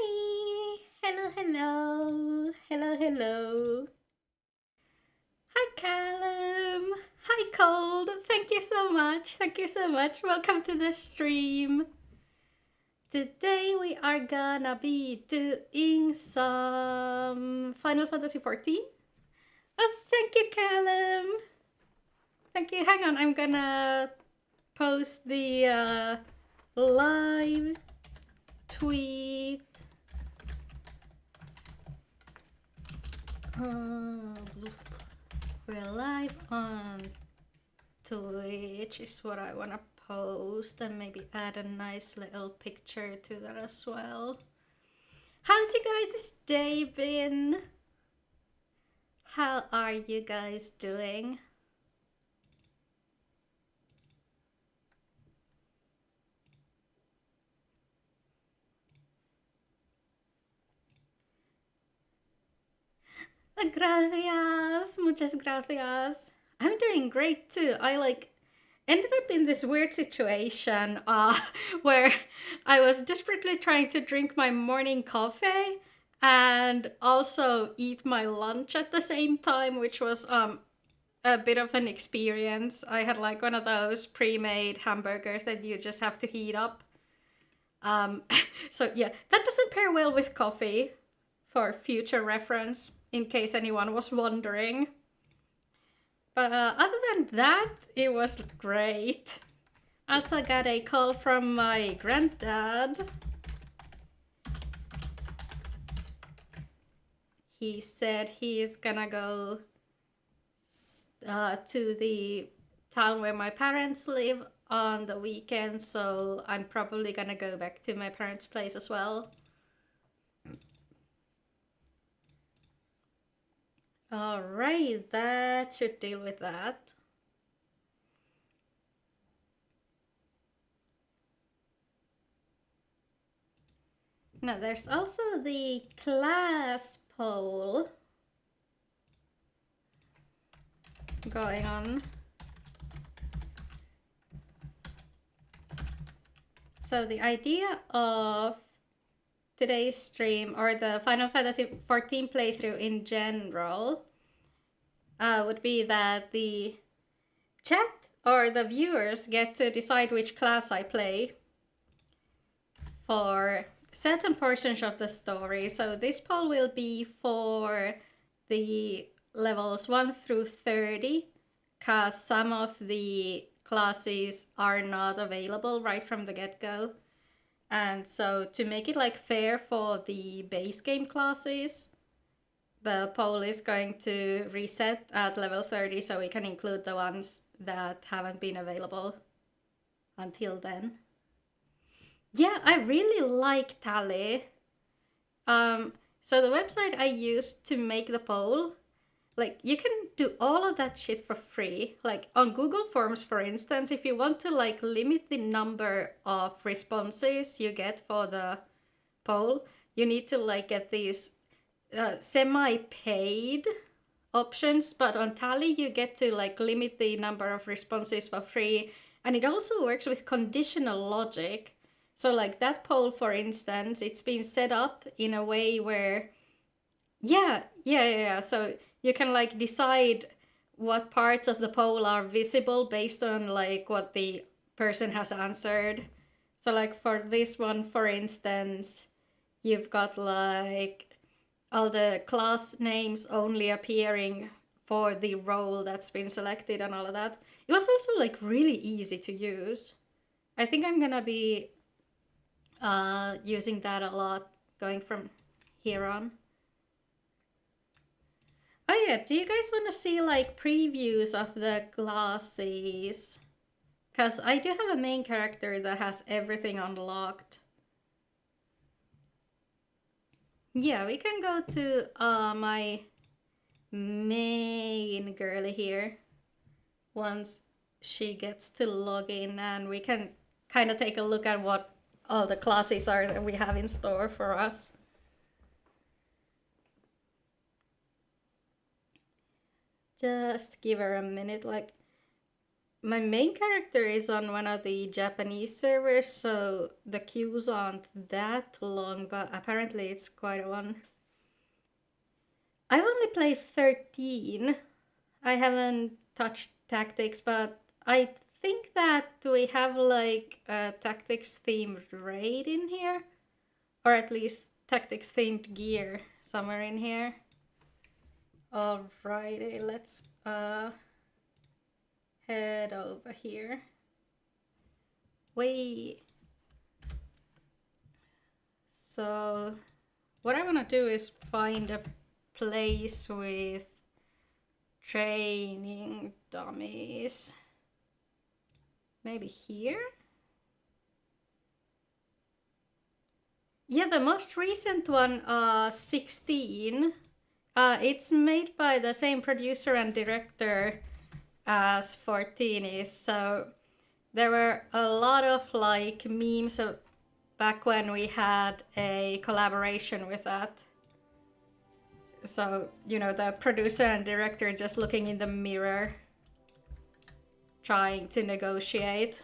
Hi! Hello, hello! Hello, hello! Hi, Callum! Hi, Cold! Thank you so much! Thank you so much! Welcome to the stream! Today we are gonna be doing some Final Fantasy XIV. Oh, thank you, Callum! Thank you. Hang on, I'm gonna post the live tweet. We're live on Twitch is what I want to post, and maybe add a nice little picture to that as well. How's you guys' day been? How are you guys doing? Gracias, muchas gracias. I'm doing great too. I ended up in this weird situation where I was desperately trying to drink my morning coffee and also eat my lunch at the same time, which was a bit of an experience. I had like one of those pre-made hamburgers that you just have to heat up. So yeah, that doesn't pair well with coffee, for future reference, in case anyone was wondering. But other than that, it was great. Also got a call from my granddad. He said he's gonna go to the town where my parents live on the weekend, so I'm probably gonna go back to my parents' place as well. Alright, that should deal with that. Now there's also the class poll going on. So the idea of today's stream, or the Final Fantasy XIV playthrough in general, would be that the chat or the viewers get to decide which class I play for certain portions of the story. So this poll will be for the levels 1 through 30, because some of the classes are not available right from the get-go. And so to make it like fair for the base game classes, the poll is going to reset at level 30, so we can include the ones that haven't been available until then. Yeah, I really like Tally. So the website I used to make the poll, like, you can do all of that shit for free. Like on Google Forms, for instance, if you want to like limit the number of responses you get for the poll, you need to like get these semi-paid options. But on Tally, you get to like limit the number of responses for free, and it also works with conditional logic. So like that poll, for instance, it's been set up in a way where yeah. So you can like decide what parts of the poll are visible based on like what the person has answered. So like for this one, for instance, you've got like all the class names only appearing for the role that's been selected and all of that. It was also like really easy to use. I think I'm gonna be using that a lot going from here on. Oh yeah, do you guys want to see like previews of the classes? Because I do have a main character that has everything unlocked. Yeah, we can go to my main girly here once she gets to log in, and we can kind of take a look at what all the classes are that we have in store for us. Just give her a minute, like my main character is on one of the Japanese servers, so the queues aren't that long, but apparently it's quite a one. I've only played 13. I haven't touched tactics, but I think that we have like a tactics themed raid in here, or at least tactics themed gear somewhere in here. Alrighty, let's head over here. Wait. So what I want to do is find a place with training dummies. Maybe here? Yeah, the most recent one, 16. It's made by the same producer and director as 14 is, so there were a lot of like memes back when we had a collaboration with that. So, you know, the producer and director just looking in the mirror, trying to negotiate.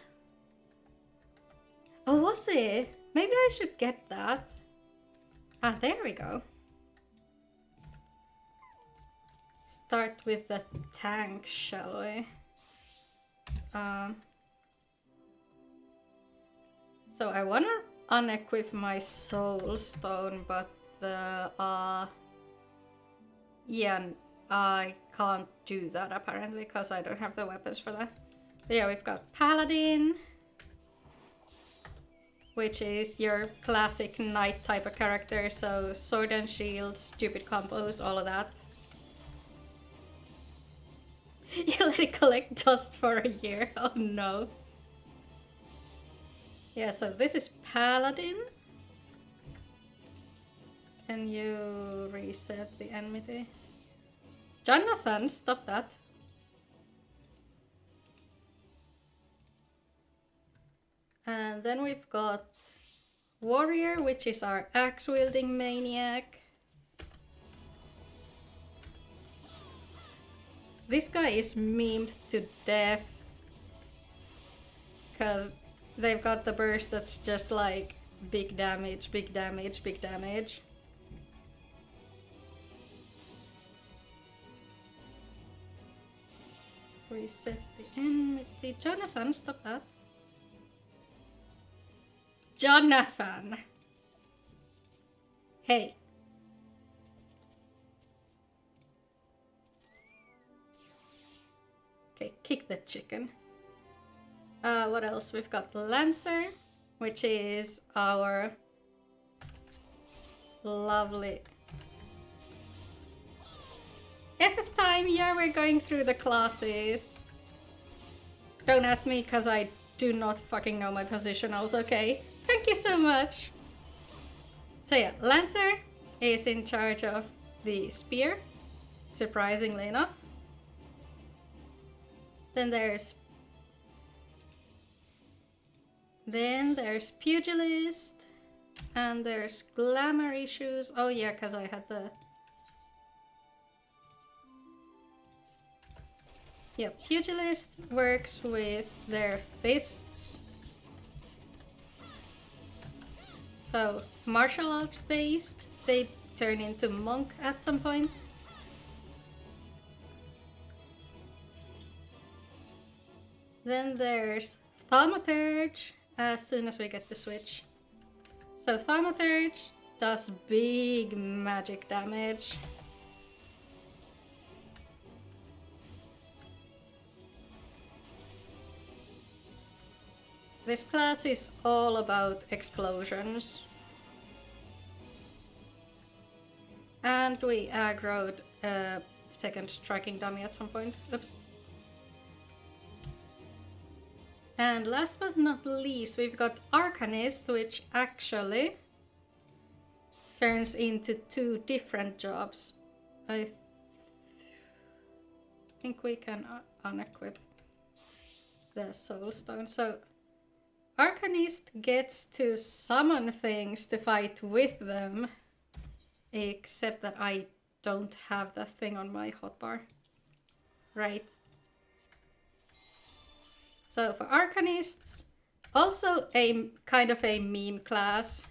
Oh, was it? Maybe I should get that. Ah, there we go. Start with the tanks, shall we? So I want to unequip my soul stone, but yeah, I can't do that apparently because I don't have the weapons for that. But yeah, we've got Paladin, which is your classic knight type of character, so sword and shield, stupid combos, all of that. You let it collect dust for a year, oh no. Yeah, so this is Paladin. Can you reset the enmity? Jonathan, stop that. And then we've got Warrior, which is our axe-wielding maniac. This guy is memed to death. Because they've got the burst that's just like big damage, big damage, big damage. Reset the enmity. Jonathan, stop that. Jonathan! Hey. Okay, kick the chicken. What else? We've got Lancer, which is our lovely... FF time, yeah, we're going through the classes. Don't at me, because I do not fucking know my positionals, okay? Thank you so much! So yeah, Lancer is in charge of the spear, surprisingly enough. Then there's Pugilist, and there's Glamour issues. Oh yeah, because I had the... Yeah, Pugilist works with their fists. So, martial arts based, they turn into monk at some point. Then there's Thaumaturge, as soon as we get to switch. So Thaumaturge does big magic damage. This class is all about explosions. And we aggroed a second striking dummy at some point. Oops. And last but not least, we've got Arcanist, which actually turns into 2 different jobs. I think we can unequip the soul stone. So Arcanist gets to summon things to fight with them, except that I don't have that thing on my hotbar. Right. So for Arcanists, also a kind of a meme class,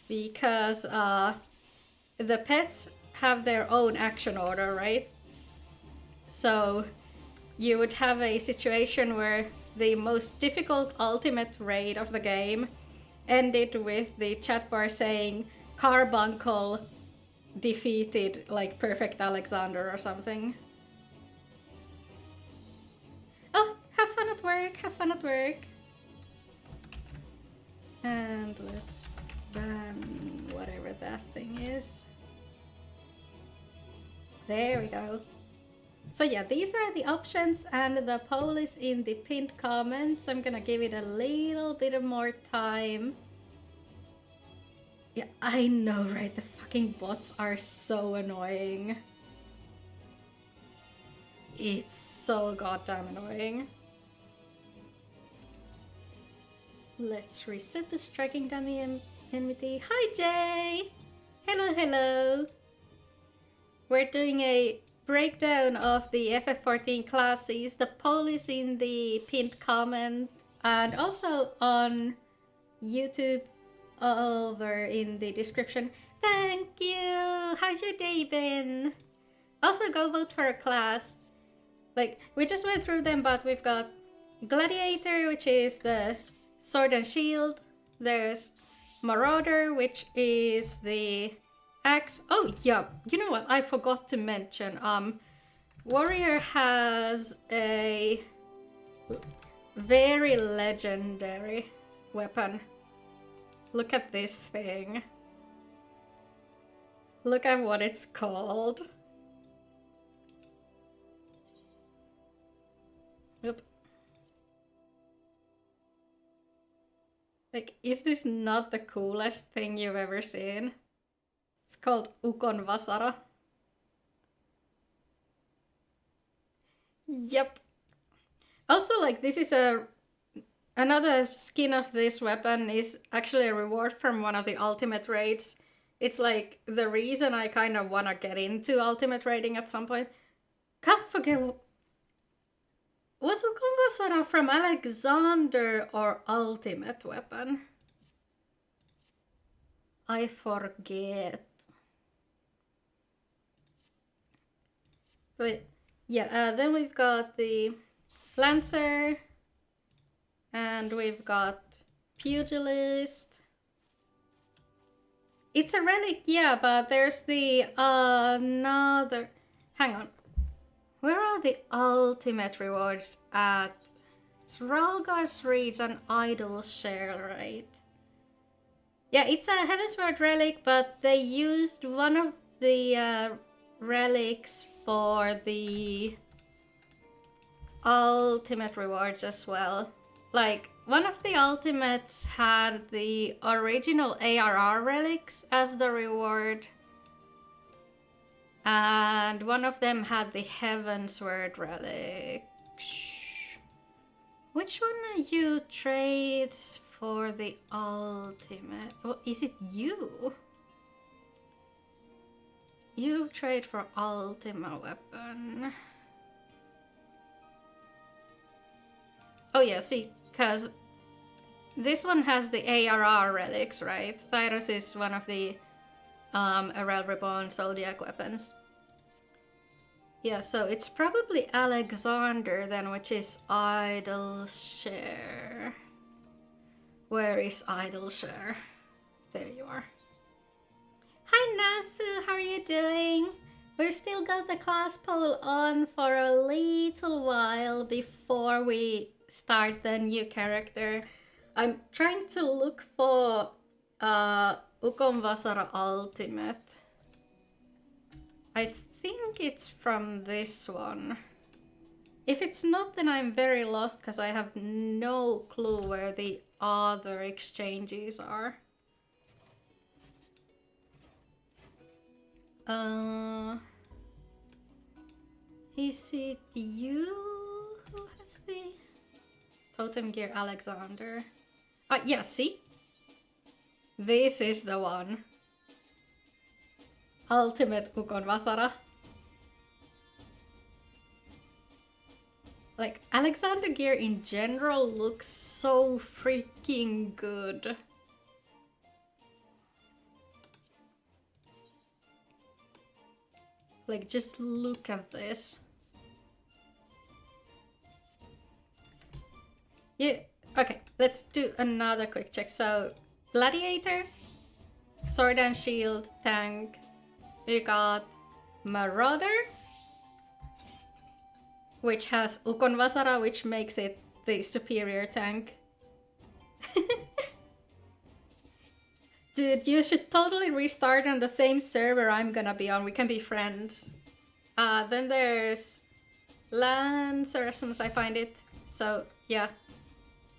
because the pets have their own action order, right? So you would have a situation where the most difficult ultimate raid of the game ended with the chat bar saying Carbuncle defeated like Perfect Alexander or something. Oh, have fun at work, have fun at work. And let's ban whatever that thing is. There we go. So yeah, these are the options and the poll is in the pinned comments. I'm gonna give it a little bit more time. Yeah, I know, right? The fucking bots are so annoying. It's so goddamn annoying. Let's reset the striking dummy enmity. Hi Jay! Hello, hello! We're doing a breakdown of the FF14 classes. The poll is in the pinned comment and also on YouTube over in the description. Thank you! How's your day been? Also go vote for a class. Like, we just went through them, but we've got Gladiator, which is the sword and shield. There's Marauder, which is the axe. Oh yeah, you know what? I forgot to mention. Warrior has a very legendary weapon. Look at this thing. Look at what it's called. Oop. Like, is this not the coolest thing you've ever seen? It's called Ukon Vasara. Yep. Also, like, this is another skin of this weapon is actually a reward from one of the ultimate raids. It's like the reason I kind of want to get into ultimate raiding at some point. Can't forget. Was Ukon Vasara from Alexander or ultimate weapon? I forget. But yeah, then we've got the Lancer, and we've got Pugilist. It's a relic, yeah, but there's the another. Hang on. Where are the ultimate rewards at? It's Ralgar's Reeds and Idle Share, right? Yeah, it's a Heavensward relic, but they used one of the relics for the ultimate rewards as well. Like, one of the ultimates had the original ARR relics as the reward. And one of them had the Heavensward relic. Which one of you trades for the ultimate? Oh, is it you? You trade for ultimate weapon. Oh yeah, see, because this one has the ARR relics, right? Thyros is one of the Erel Reborn Zodiac weapons. Yeah, so it's probably Alexander then, which is Idle Share. Where is Idle Share? There you are. Hi Nasu, how are you doing? We've still got the class poll on for a little while before we start the new character. I'm trying to look for Ukon Vasara Ultimate. I think it's from this one. If it's not, then I'm very lost because I have no clue where the other exchanges are. Is it you who has the Totem Gear Alexander? Yeah, see? This is the one. Ultimate Ukon Vasara. Like, Alexander gear in general looks so freaking good. Like, just look at this. Yeah, okay, let's do another quick check. So, Gladiator, Sword and Shield, Tank. We got Marauder, which has Ukon Vasara, which makes it the superior tank. Dude, you should totally restart on the same server I'm gonna be on. We can be friends. Then there's Lancer, as soon as I find it. So, yeah.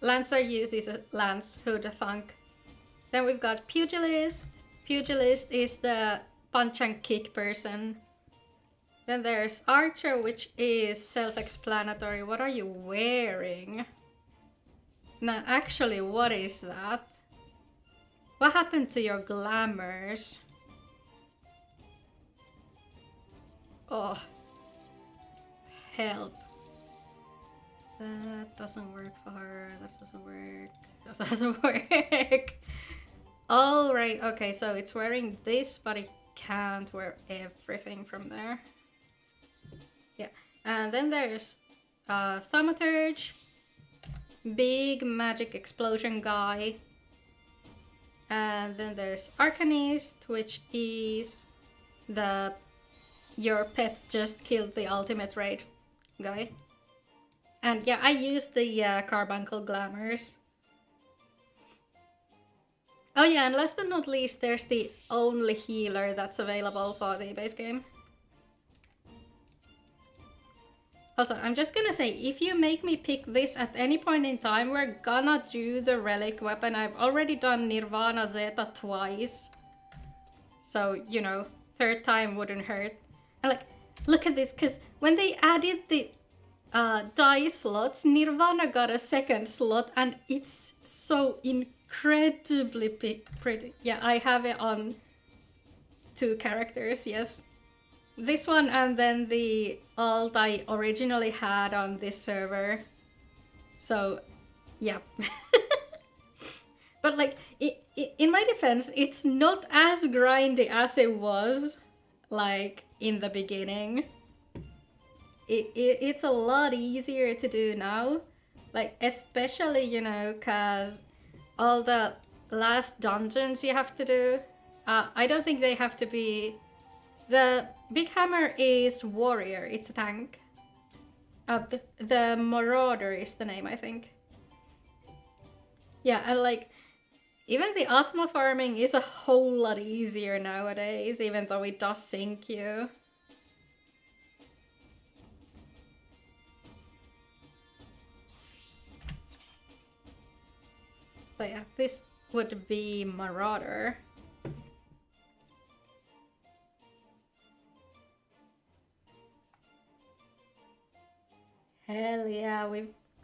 Lancer uses a Lance, who the thunk. Then we've got Pugilist. Pugilist is the punch and kick person. Then there's Archer, which is self-explanatory. What are you wearing? Now, actually, what is that? What happened to your glamours? Oh. Help. That doesn't work for her. That doesn't work. That doesn't work. Oh, right. Okay, so it's wearing this, but it can't wear everything from there. Yeah. And then there's Thaumaturge. Big magic explosion guy. And then there's Arcanist, which is the your pet just killed the ultimate raid guy. And yeah, I used the Carbuncle Glamours. Oh yeah, and last but not least, there's the only healer that's available for the base game. Also, I'm just gonna say, if you make me pick this at any point in time, we're gonna do the relic weapon. I've already done Nirvana Zeta twice. So, you know, third time wouldn't hurt. And like, look at this, because when they added the die slots, Nirvana got a second slot, and it's so incredibly pretty. Yeah, I have it on 2 characters, yes. This one and then the alt I originally had on this server. So, yeah. But like, in my defense, it's not as grindy as it was, like, in the beginning. It's a lot easier to do now. Like, especially, you know, because all the last dungeons you have to do, I don't think they have to be... The Big Hammer is Warrior, it's a tank. The Marauder is the name, I think. Yeah, and like, even the Atma farming is a whole lot easier nowadays, even though it does sink you. So yeah, this would be Marauder. Hell yeah,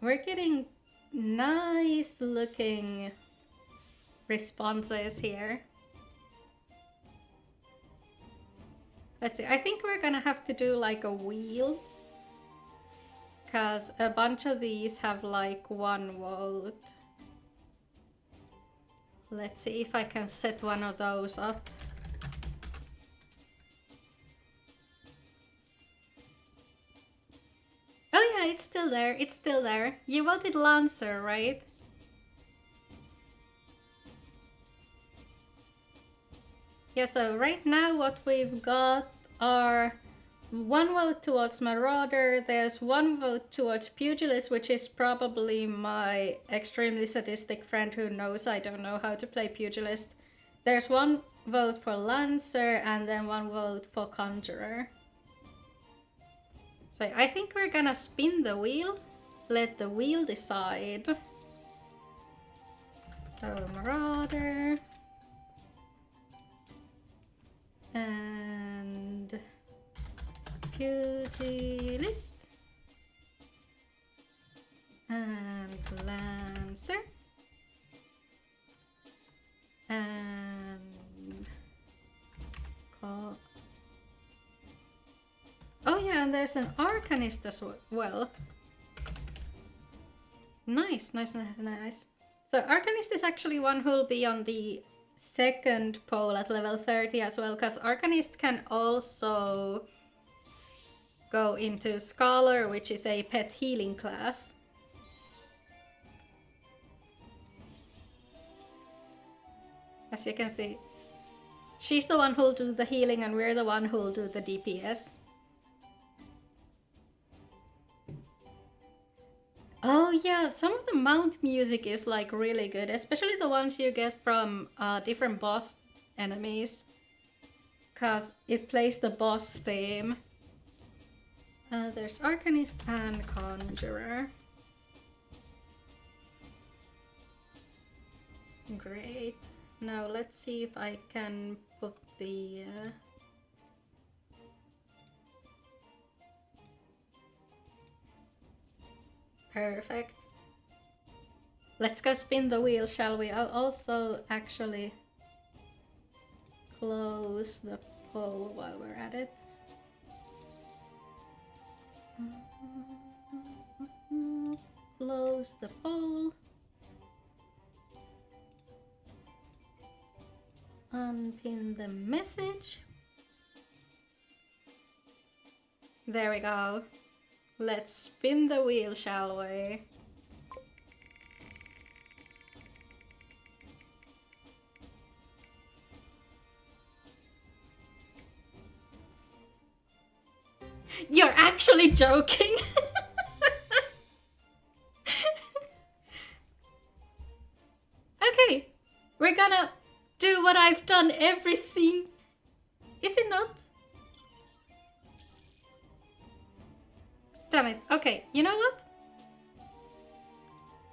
we're getting nice looking responses here. Let's see, I think we're gonna have to do like a wheel, because a bunch of these have like 1 vote. Let's see if I can set one of those up. Oh yeah, it's still there, it's still there. You voted Lancer, right? Yeah, so right now what we've got are 1 vote towards Marauder, there's 1 vote towards Pugilist, which is probably my extremely sadistic friend who knows I don't know how to play Pugilist. There's 1 vote for Lancer, and then 1 vote for Conjurer. So I think we're gonna spin the wheel, let the wheel decide. So Marauder... and Pugilist and Lancer and oh yeah, and there's an Arcanist as well. nice. So Arcanist is actually one who'll be on the second pole at level 30 as well, because Arcanist can also go into Scholar, which is a pet healing class. As you can see, she's the one who'll do the healing and we're the one who'll do the DPS. Oh yeah, some of the mount music is like really good, especially the ones you get from different boss enemies, cause it plays the boss theme. There's Arcanist and Conjurer. Great. Now let's see if I can put the... Perfect. Let's go spin the wheel, shall we? I'll also actually close the poll while we're at it. Close the poll. Unpin the message. There we go. Let's spin the wheel, shall we? You're actually joking! Okay, we're gonna do what I've done every scene. Is it not? Damn it. Okay, you know what?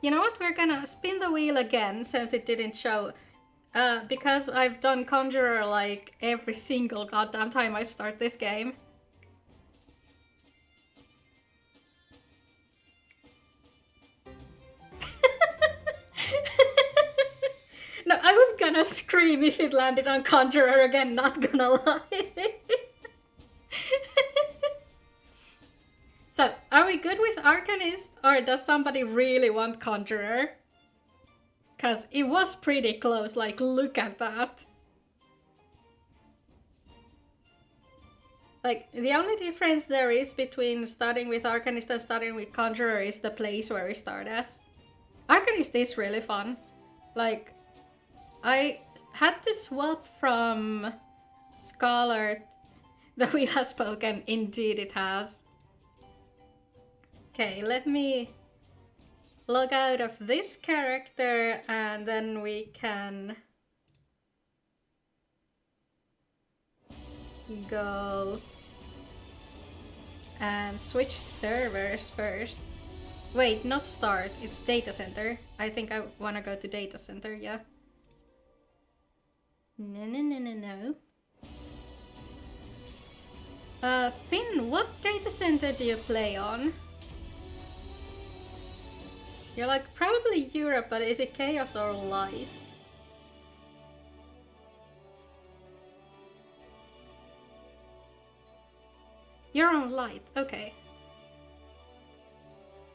You know what? We're gonna spin the wheel again since it didn't show. Because I've done Conjurer like every single goddamn time I start this game. No, I was gonna scream if it landed on Conjurer again, not gonna lie. So, are we good with Arcanist, or does somebody really want Conjurer? Cause it was pretty close, like look at that. Like, the only difference there is between starting with Arcanist and starting with Conjurer is the place where we start as. Arcanist is really fun. Like, I had to swap from Scholar. The wheel has spoken, indeed it has. Okay, let me log out of this character and then we can go and switch servers first. Wait, not start, it's data center. I think I want to go to data center, yeah. No. Finn, what data center do you play on? You're like, probably Europe, but is it Chaos or Light? You're on Light, okay.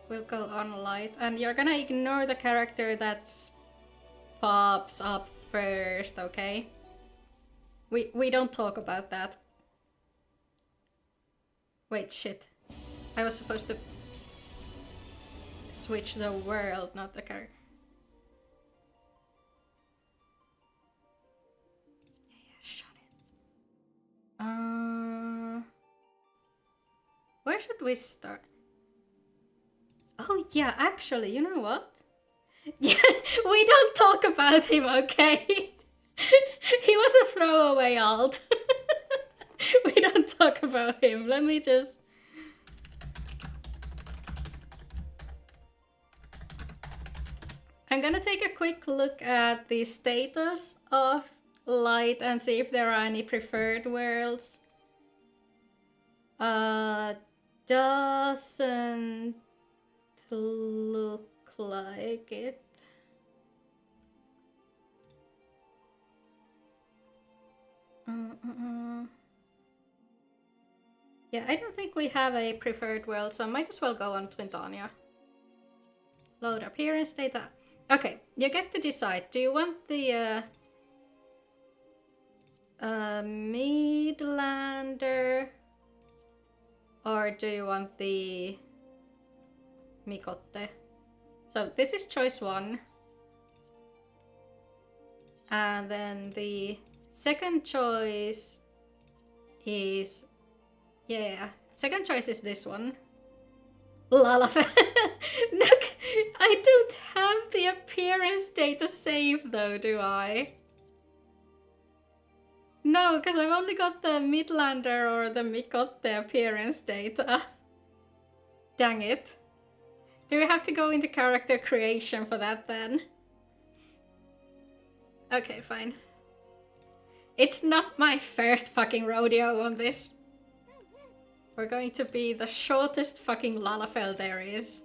We'll go on Light, and you're gonna ignore the character that pops up first, okay? We don't talk about that. Wait, shit. I was supposed to switch the world, not the character. Yeah, shut it. Where should we start? Oh yeah, actually, you know what? Yeah, we don't talk about him, okay? He was a throwaway alt. We don't talk about him. Let me just... I'm gonna take a quick look at the status of Light and see if there are any preferred worlds. Doesn't look like it. Yeah, I don't think we have a preferred world, so I might as well go on Twintania. Load appearance data. Okay, you get to decide. Do you want the Midlander, or do you want the Mikotte? So this is choice 1. And then the second choice is... yeah, second choice is this one. Lalafell. Look, I don't have the appearance data saved though, do I? No, because I've only got the Midlander or the Mikotte appearance data. Dang it. Do we have to go into character creation for that then? Okay, fine. It's not my first fucking rodeo on this. We're going to be the shortest fucking Lalafell there is.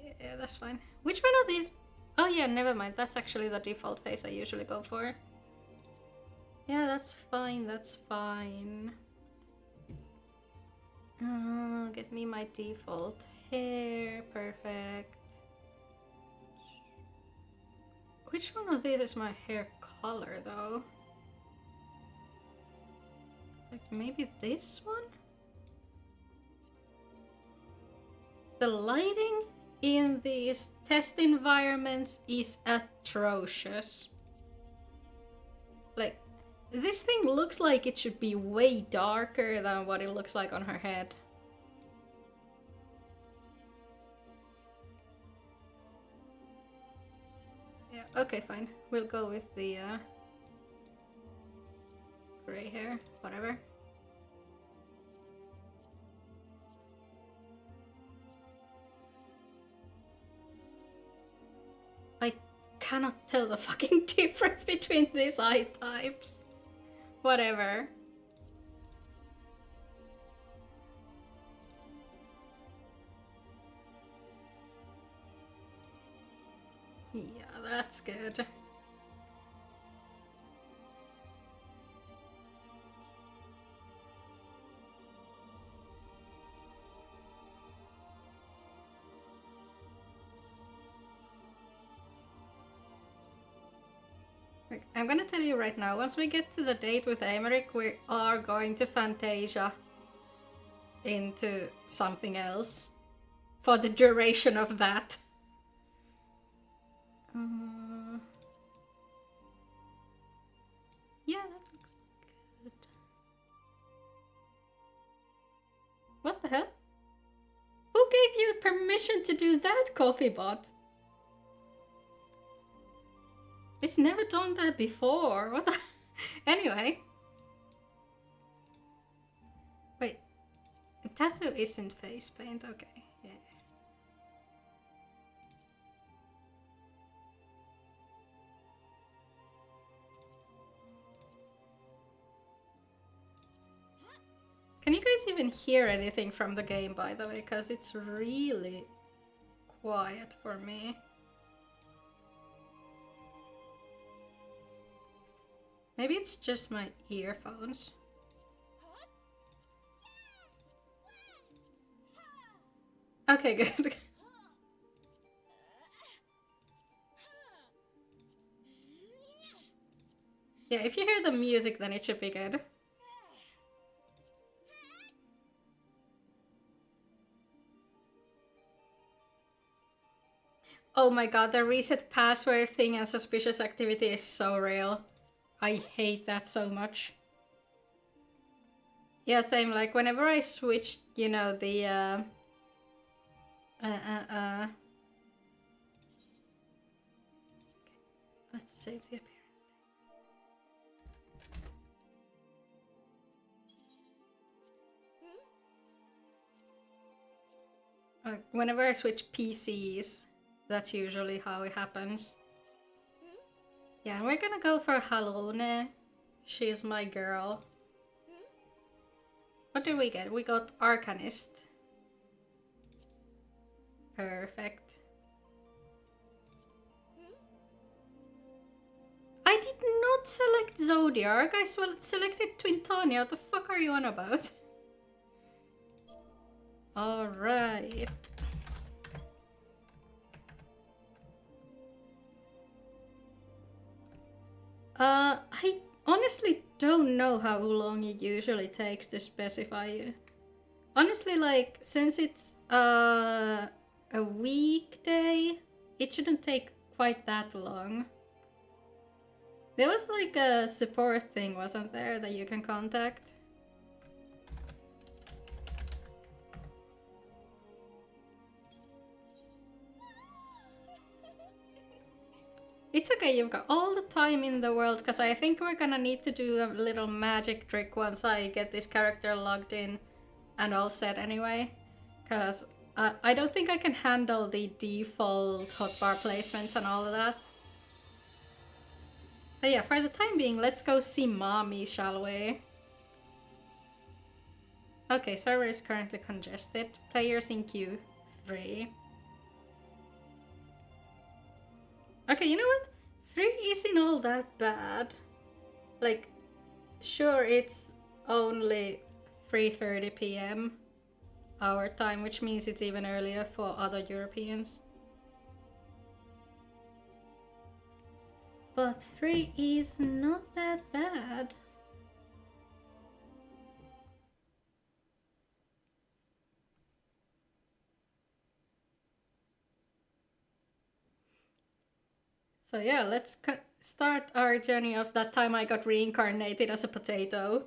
Yeah, that's fine. Which one of these? Oh yeah, never mind. That's actually the default face I usually go for. Yeah, that's fine, that's fine. Get me my default hair, perfect. Which one of these is my hair color though? Like maybe this one? The lighting in these test environments is atrocious. Like, this thing looks like it should be way darker than what it looks like on her head. Yeah, okay, fine. We'll go with the gray hair, whatever. I cannot tell the fucking difference between these eye types. Whatever. Yeah, that's good. I'm gonna tell you right now, once we get to the date with Emmerich, we are going to Fantasia into something else for the duration of that. Yeah, that looks good. What the hell? Who gave you permission to do that, Coffee Bot? It's never done that before. What the... Anyway. Wait. A tattoo isn't face paint. Okay. Yeah. Can you guys even hear anything from the game, by the way? Because it's really quiet for me. Maybe it's just my earphones. Okay, good. Yeah, if you hear the music, then it should be good. Oh my god, the reset password thing and suspicious activity is so real. I hate that so much. Yeah, same, like whenever I switched, you know, the let's save the appearance. Whenever I switch PCs, that's usually how it happens. Yeah, we're gonna go for Halone. She's my girl. What did we get? We got Arcanist. Perfect. I did not select Zodiac. I selected Twintania. What the fuck are you on about? Alright. I honestly don't know how long it usually takes to specify you. Honestly, like, since it's a weekday, it shouldn't take quite that long. There was like a support thing, wasn't there, that you can contact? It's okay, you've got all the time in the world, because I think we're gonna need to do a little magic trick once I get this character logged in and all set anyway. Because I don't think I can handle the default hotbar placements and all of that. But yeah, for the time being, let's go see Mommy, shall we? Okay, server is currently congested. Players in queue 3. Okay, you know what? 3 isn't all that bad. Like, sure, it's only 3:30 p.m. our time, which means it's even earlier for other Europeans. But 3 is not that bad. So yeah, let's start our journey of that time I got reincarnated as a potato.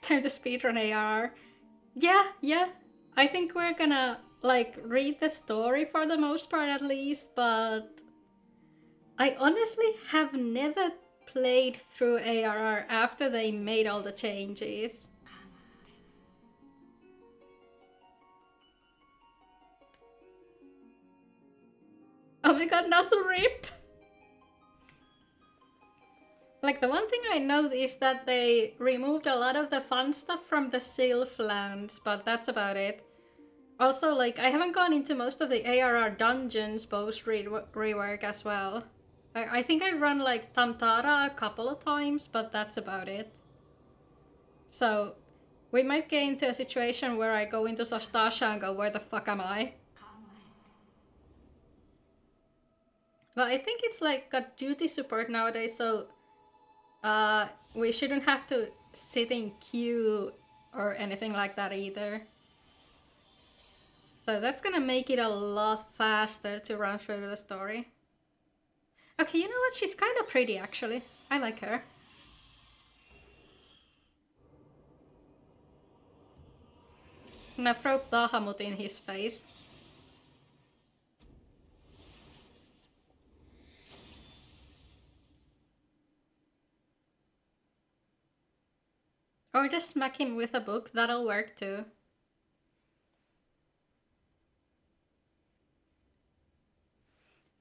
Time to speedrun ARR. Yeah. I think we're gonna, like, read the story for the most part at least, but I honestly have never played through ARR after they made all the changes. Oh my god, Nuzzle Rip! Like, the one thing I know is that they removed a lot of the fun stuff from the Sylph lands, but that's about it. Also, like, I haven't gone into most of the ARR dungeons post rework as well. I think I run, like, Tamtara a couple of times, but that's about it. So, we might get into a situation where I go into Sastasha and go, where the fuck am I? But I think it's like got duty support nowadays, so we shouldn't have to sit in queue or anything like that either. So that's gonna make it a lot faster to run through the story. Okay, you know what? She's kind of pretty, actually. I like her. I'm gonna throw Bahamut in his face. Or just smack him with a book, that'll work too.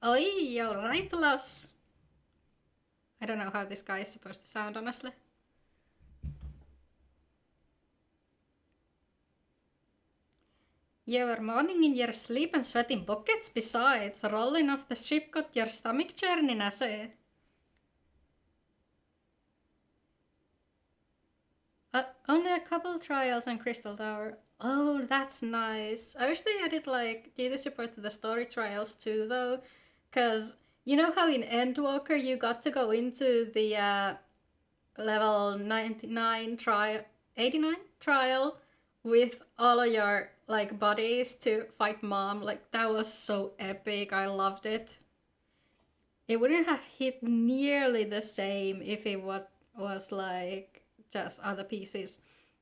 Oi, alright, lass. I don't know how this guy is supposed to sound, honestly. You were moaning in your sleep and sweating buckets besides. Rolling off the ship got your stomach churning, I say. Only a couple trials on Crystal Tower. Oh, that's nice. I wish they added, like, duty support to the story trials too, though. Because you know how in Endwalker you got to go into the level 99 trial, 89 trial with all of your, like, buddies to fight Mom? Like, that was so epic. I loved it. It wouldn't have hit nearly the same if it was like just other pieces.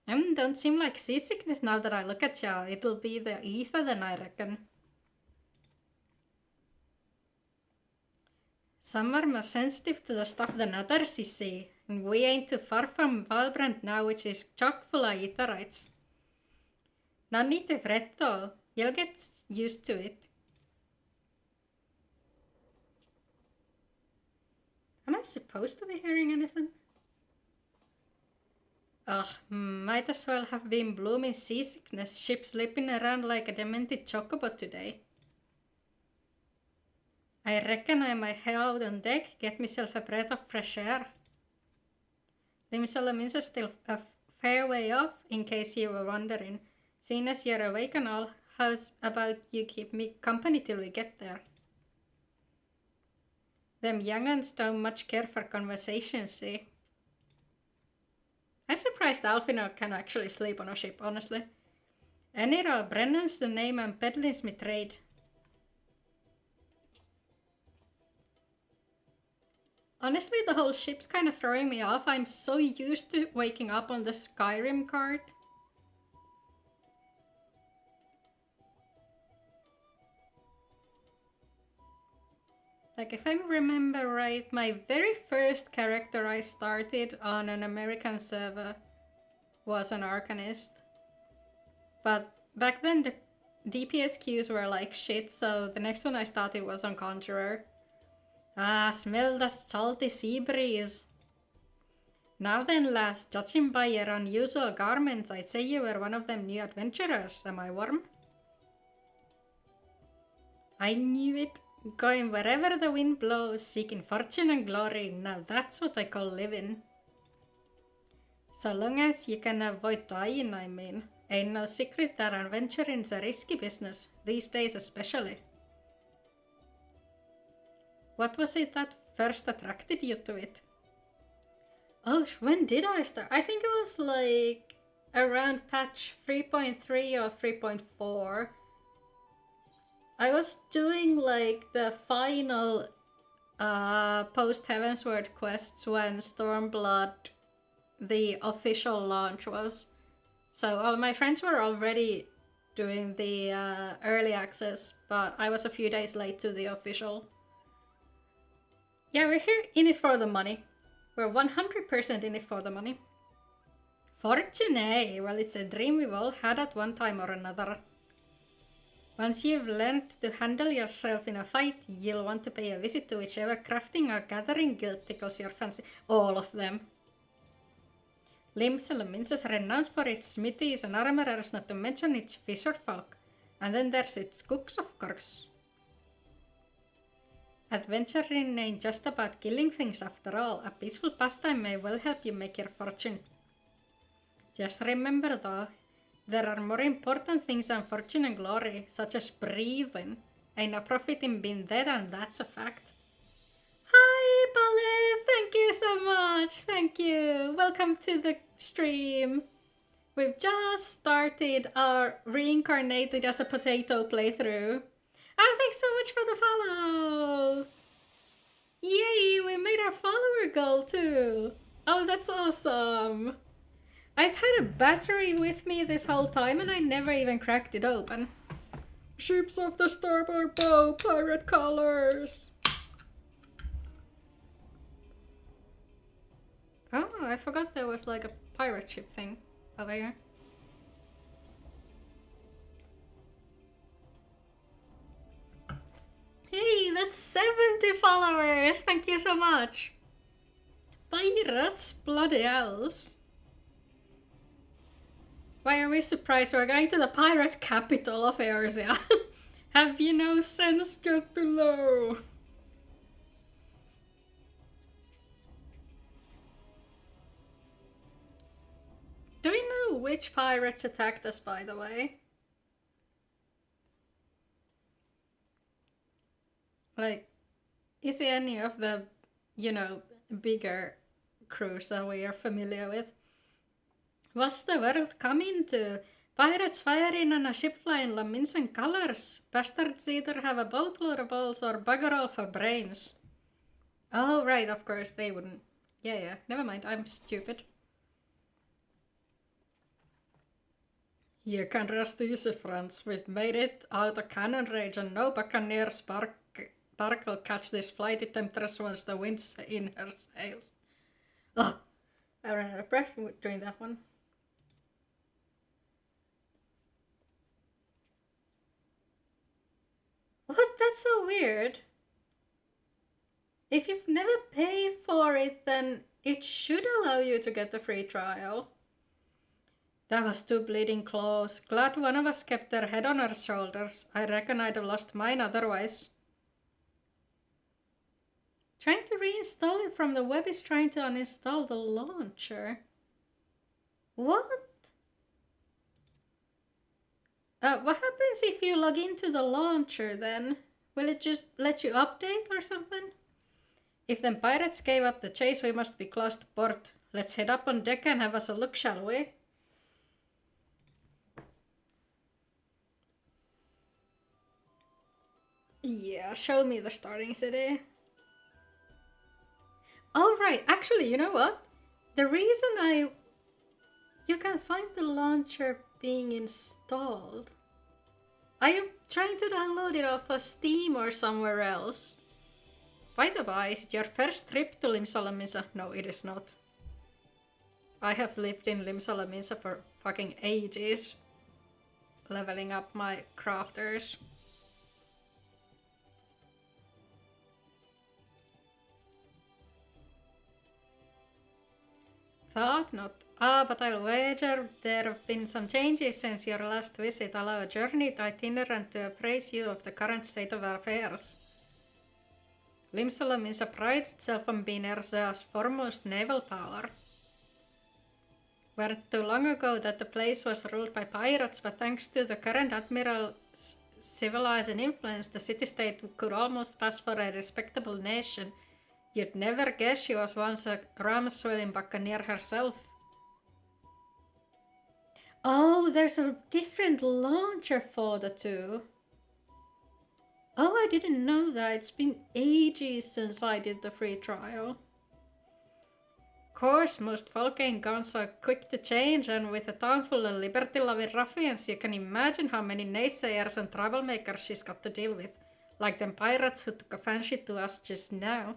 Don't seem like seasickness now that I look at ya. It'll be the ether then, I reckon. Some are more sensitive to the stuff than others, you see. And we ain't too far from Valbrand now, which is chock full of etherites. No need to fret though. You'll get used to it. Am I supposed to be hearing anything? Ugh, might as well have been blooming seasickness, ship slipping around like a demented chocobo today. I reckon I might head out on deck, get myself a breath of fresh air. Limsalamin's is still a fair way off, in case you were wondering. Seeing as you're awake and all, how's about you keep me company till we get there? Them young'uns don't much care for conversation, see? I'm surprised Alfino can actually sleep on a ship, honestly. Anyhow, Brennan's the name and Meddling's my trade. Honestly, the whole ship's kind of throwing me off. I'm so used to waking up on the Skyrim card. Like, if I remember right, my very first character I started on an American server was an Arcanist. But back then the DPS queues were like shit, so the next one I started was on Conjurer. Ah, smell the salty sea breeze. Now then, lass, judging by your unusual garments, I'd say you were one of them new adventurers. Am I warm? I knew it. Going wherever the wind blows, seeking fortune and glory. Now that's what I call living. So long as you can avoid dying, I mean. Ain't no secret that adventuring's a risky business, these days especially. What was it that first attracted you to it? Oh, when did I start? I think it was like around patch 3.3 or 3.4. I was doing like the final post Heavensward quests when Stormblood, the official launch was. So all my friends were already doing the early access, but I was a few days late to the official. Yeah, we're here in it for the money. We're 100% in it for the money. Fortune, eh? Well, it's a dream we've all had at one time or another. Once you've learned to handle yourself in a fight, you'll want to pay a visit to whichever crafting or gathering guild tickles your fancy. All of them. Limsalamins is renowned for its smithies and armorers, not to mention its fisher folk. And then there's its cooks, of course. Adventuring ain't just about killing things after all. A peaceful pastime may well help you make your fortune. Just remember though, there are more important things than fortune and glory, such as breathing. Ain't no profit in being dead, and that's a fact. Hi, Ballet! Thank you so much! Thank you! Welcome to the stream. We've just started our reincarnated as a potato playthrough. Oh, thanks so much for the follow! Yay, we made our follower goal too! Oh, that's awesome! I've had a battery with me this whole time and I never even cracked it open. Ships of the starboard bow, pirate colors! Oh, I forgot there was like a pirate ship thing over here. Hey, that's 70 followers! Thank you so much! Pirates? Bloody hells. Why are we surprised? We're going to the pirate capital of Eorzea. Have you no sense? Get below! Do we know which pirates attacked us, by the way? Like, is it any of the, you know, bigger crews that we are familiar with? What's the world coming to? Pirates firing on a ship flying lamins and colors. Bastards either have a boatload of balls or bugger all for brains. Oh, right, of course, they wouldn't. Yeah, never mind, I'm stupid. You can rest easy, friends. We've made it out of cannon range and no buccaneer sparkle catch this flighty temptress once the wind's in her sails. Oh, I ran out of breath doing that one. What? That's so weird. If you've never paid for it, then it should allow you to get a free trial. That was too bleeding close. Glad one of us kept their head on our shoulders. I reckon I'd have lost mine otherwise. Trying to reinstall it from the web is trying to uninstall the launcher. What? What happens if you log into the launcher then? Will it just let you update or something? If them pirates gave up the chase, we must be close to port. Let's head up on deck and have us a look, shall we? Yeah, show me the starting city. Oh right, actually, you know what? The reason you can find the launcher being installed. Are you trying to download it off of Steam or somewhere else? By the by, is it your first trip to Limsa? No, it is not. I have lived in Limsa for fucking ages. Leveling up my crafters. Thought not. But I'll wager there have been some changes since your last visit. Allow a journey itinerant to appraise you of the current state of affairs. Limsa prides itself on being Erza's foremost naval power. Weren't too long ago that the place was ruled by pirates, but thanks to the current admiral's civilizing influence, the city-state could almost pass for a respectable nation. You'd never guess she was once a rum-swilling buccaneer herself. Oh, there's a different launcher for the two. Oh, I didn't know that. It's been ages since I did the free trial. Of course, most folk ain't gone so quick to change, and with a town full of liberty-loving ruffians, you can imagine how many naysayers and troublemakers she's got to deal with. Like them pirates who took a fancy to us just now.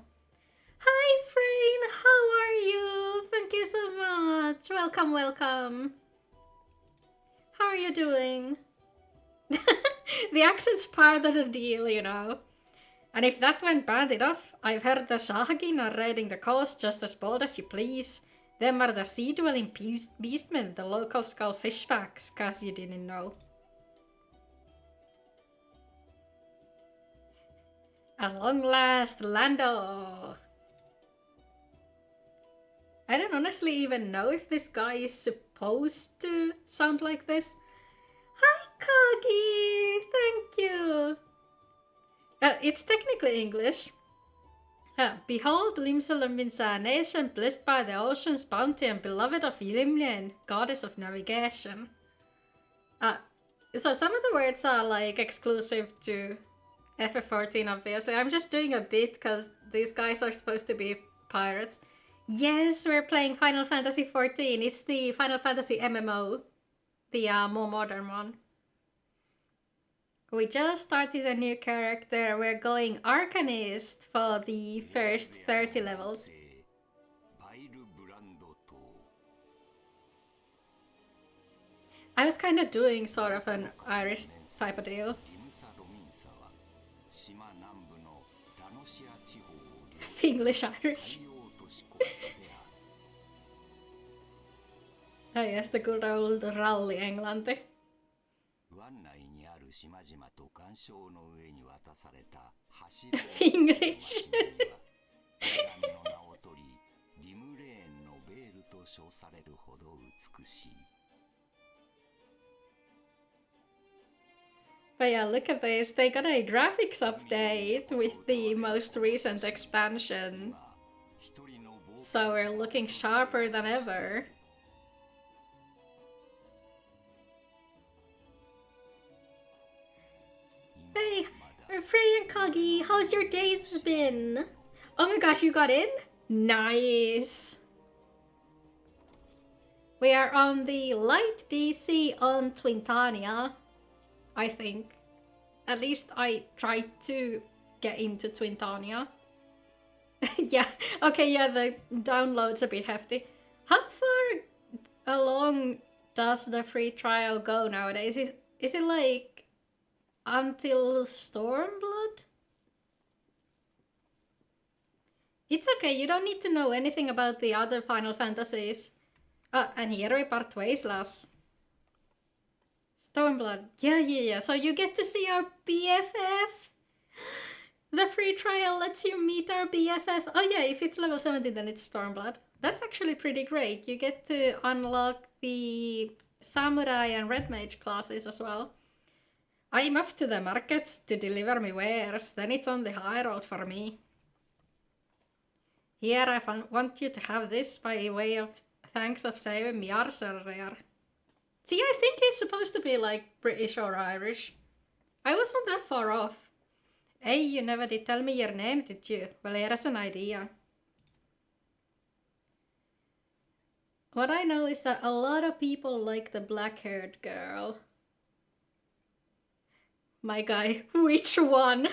Hi, Frayne! How are you? Thank you so much! Welcome, welcome! How are you doing? The accent's part of the deal, you know. And if that went bad enough, I've heard the Sahagin are raiding the coast just as bold as you please. Them are the sea-dwelling beastmen the locals call fishbacks, cause you didn't know. At long last, Lando! I don't honestly even know if this guy is supposed to sound like this. Hi, Kagi! Thank you! It's technically English. Behold, Limsa, a nation blessed by the ocean's bounty and beloved of Limlien, goddess of navigation. So some of the words are like exclusive to FF14, obviously. I'm just doing a bit because these guys are supposed to be pirates. Yes, we're playing Final Fantasy XIV. It's the Final Fantasy MMO. The more modern one. We just started a new character. We're going Arcanist for the first 30 levels. I was kind of doing sort of an Irish type of deal. English Irish. Oh yes, the good old rally Englanti. English. But yeah, look at this. They got a graphics update with the most recent expansion. So we're looking sharper than ever. Hey, Frey and Kagi, how's your days been? Oh my gosh, you got in? Nice! We are on the light DC on Twintania, I think. At least I tried to get into Twintania. Yeah, okay, yeah, the download's a bit hefty. How far along does the free trial go nowadays? Is it like until Stormblood? It's okay, you don't need to know anything about the other Final Fantasies. And here we part ways, lass. Stormblood. Yeah. So you get to see our BFF? The free trial lets you meet our BFF. Oh yeah, if it's level 70 then it's Stormblood. That's actually pretty great. You get to unlock the Samurai and Red Mage classes as well. I'm off to the markets to deliver me wares, then it's on the high road for me. Here I want you to have this by way of thanks of saving me arse earlier. See, I think he's supposed to be like British or Irish. I wasn't that far off. Hey, you never did tell me your name, did you? Well, here's an idea. What I know is that a lot of people like the black-haired girl. My guy, which one?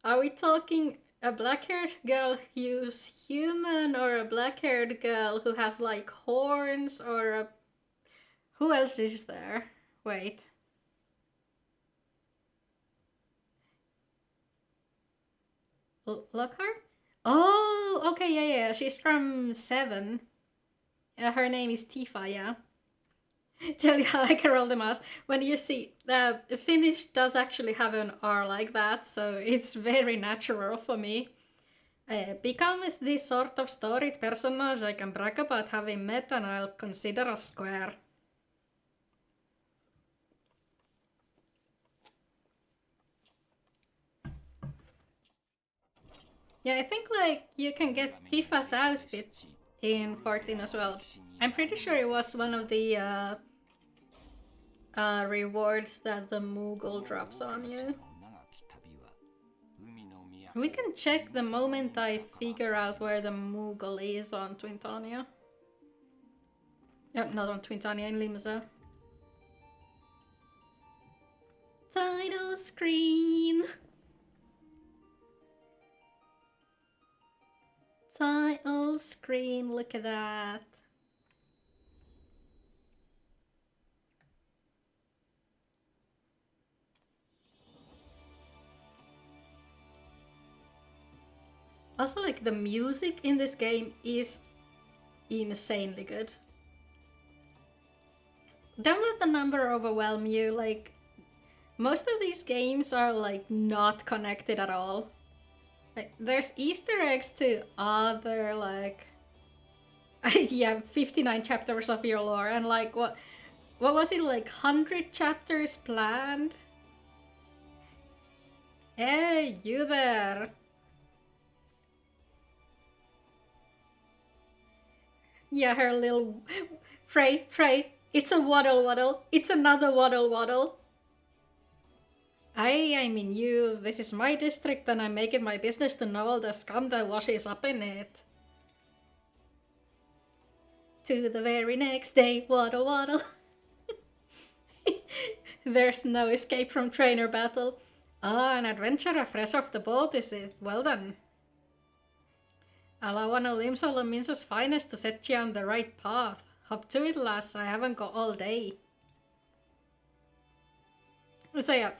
Are we talking a black-haired girl who's human, or a black-haired girl who has like horns, or a... Who else is there? Wait. Lockhart? Oh, okay, yeah, she's from 7. Her name is Tifa, yeah. Tell you how I can roll the mouse. When you see, Finnish does actually have an R like that, so it's very natural for me. Become this sort of storied personage I can brag about having met and I'll consider a square. Yeah, I think like you can get Tifa's outfit in 14 as well. I'm pretty sure it was one of the rewards that the Moogle drops on you. We can check the moment I figure out where the Moogle is on Twintania. Not on Twintania, in Limsa. Title screen! Title screen, look at that. Also, like, the music in this game is insanely good. Don't let the number overwhelm you, like, most of these games are, like, not connected at all. Like, there's Easter eggs to other, like... yeah, 59 chapters of your lore, and, like, what was it, like, 100 chapters planned? Hey, you there! Yeah, her little... Frey, it's a waddle, it's another waddle. I mean you, this is my district and I make it my business to know all the scum that washes up in it. To the very next day, waddle. There's no escape from trainer battle. Ah, an adventurer fresh off the boat, is it? Well done. Allow one of Limsolaminsa's finest to set you on the right path. Hop to it, lass, I haven't got all day. So yeah,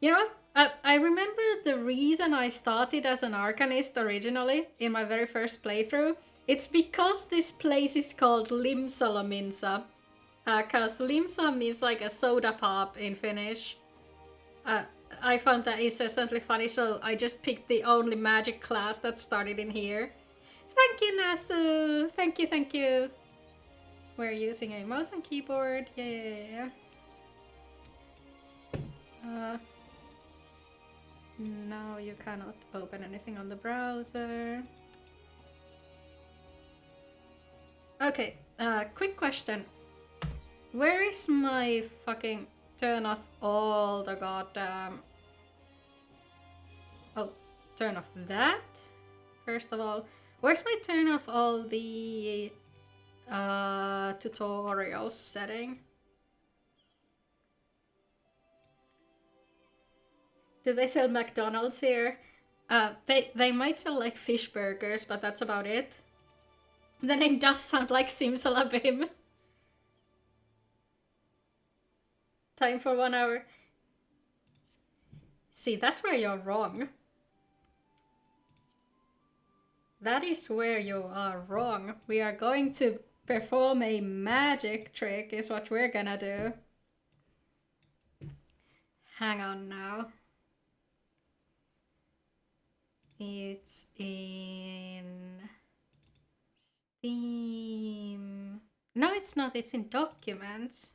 you know what? I remember the reason I started as an Arcanist originally in my very first playthrough. It's because this place is called Limsolaminsa. Cause Limsa means like a soda pop in Finnish. I found that incessantly funny, so I just picked the only magic class that started in here. Thank you, Nasu! Thank you. We're using a mouse and keyboard, yeah. No, you cannot open anything on the browser. Okay, quick question. Where is my fucking turn off all the goddamn... Oh, turn off that? First of all, where's my turn off all the tutorials setting? Do they sell McDonald's here? They might sell like fish burgers, but that's about it. The name does sound like Simsalabim. Time for 1 hour. See, that's where you're wrong. That is where you are wrong. We are going to perform a magic trick is what we're gonna do. Hang on now. It's in Steam. No, it's not. It's in Documents.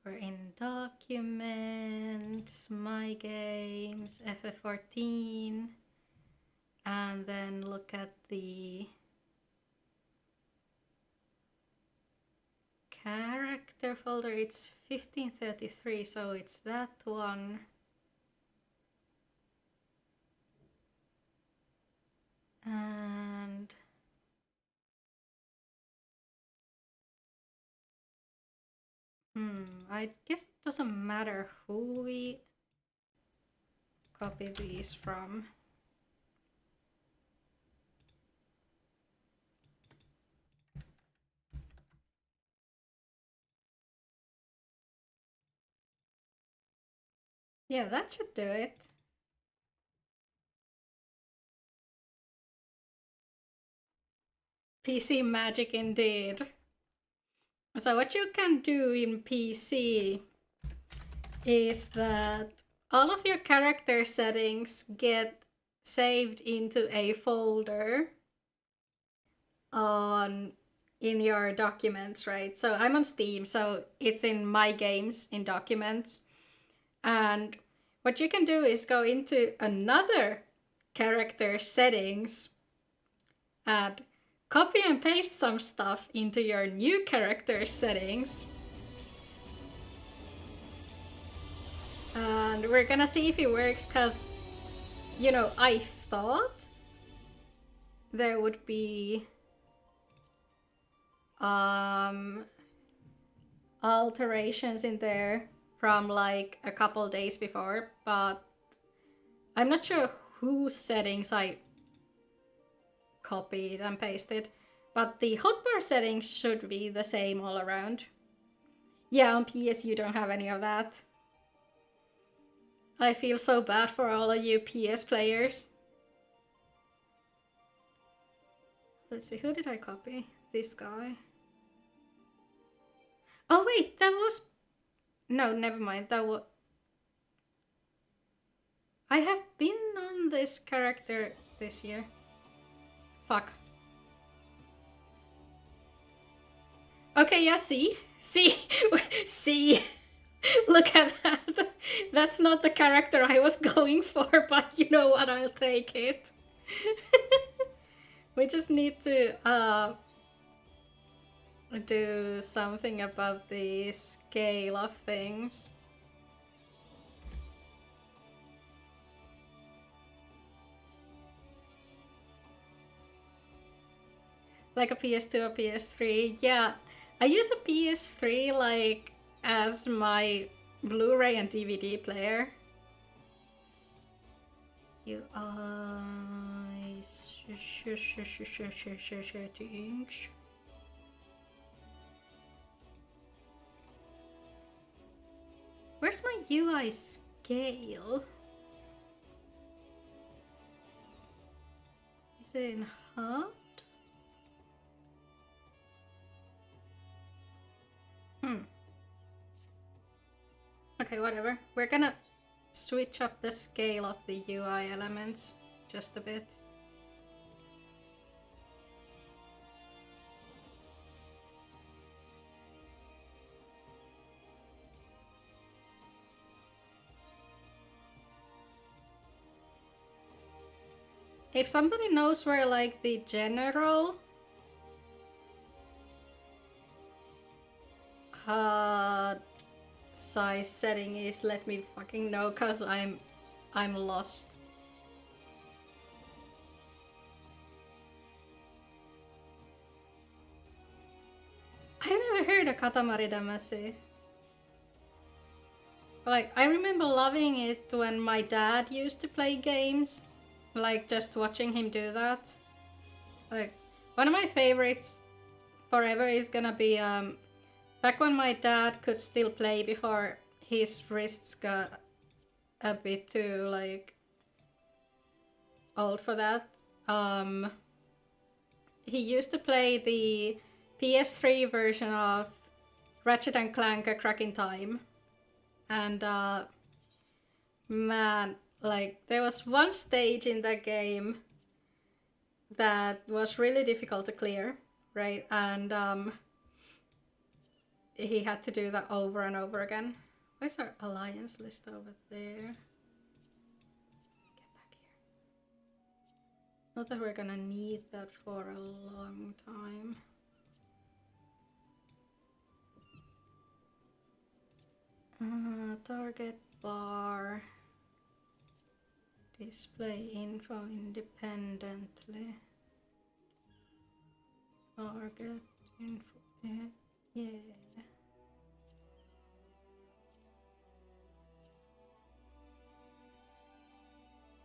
We're in Documents, My Games, FF14. And then look at the character folder. It's 1533, so it's that one. And I guess it doesn't matter who we copy these from. Yeah, that should do it. PC magic indeed. So what you can do in PC is that all of your character settings get saved into a folder in your documents, right? So I'm on Steam, so it's in My Games in Documents. And what you can do is go into another character settings and copy and paste some stuff into your new character settings. And we're gonna see if it works, because, you know, I thought there would be alterations in there from like a couple days before, but I'm not sure whose settings I copied and pasted, but the hotbar settings should be the same all around. Yeah, on PS you don't have any of that. I feel so bad for all of you PS players. Let's see, who did I copy? This guy. Oh wait, that was... No, never mind, that was... I have been on this character this year. Fuck. Okay, yeah, see? See? Look at that. That's not the character I was going for, but you know what, I'll take it. We just need to do something about the scale of things. Like a PS2 or PS3. Yeah, I use a PS3 like as my Blu-ray and DVD player. UI settings. Where's my UI scale? Is it in HUD? Okay, whatever. We're gonna switch up the scale of the UI elements just a bit. If somebody knows where like the general HUD size setting is, let me fucking know, cause I'm lost. I've never heard of Katamari Damacy. Like, I remember loving it when my dad used to play games. Like, just watching him do that. Like, one of my favorites forever is gonna be back when my dad could still play before his wrists got a bit too like old for that. He used to play the PS3 version of Ratchet and Clank: A Crack in Time, and man, like, there was one stage in the game that was really difficult to clear, right? And he had to do that over and over again. Where's our alliance list over there? Get back here. Not that we're gonna need that for a long time. Target bar. Display info independently. Target info. Yeah.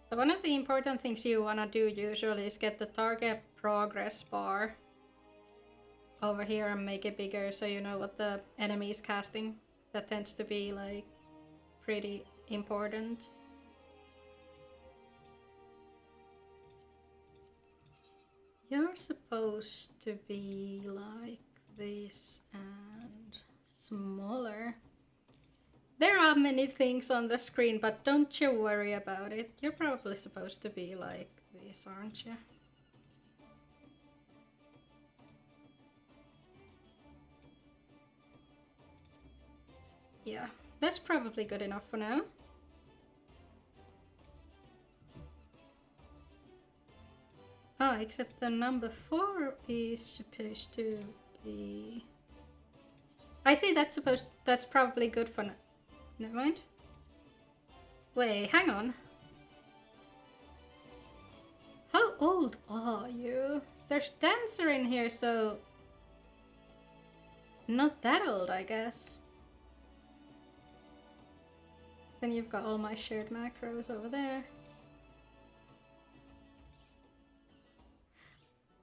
So one of the important things you want to do usually is get the target progress bar over here and make it bigger so you know what the enemy is casting. That tends to be like pretty important. You're supposed to be like this and smaller. There are many things on the screen, but don't you worry about it. You're probably supposed to be like this, aren't you? Yeah, that's probably good enough for now. Ah, except the number 4 is supposed to be... I see, that's probably good for now. Never mind. Wait, hang on. How old are you? There's Dancer in here, so... Not that old, I guess. Then you've got all my shared macros over there.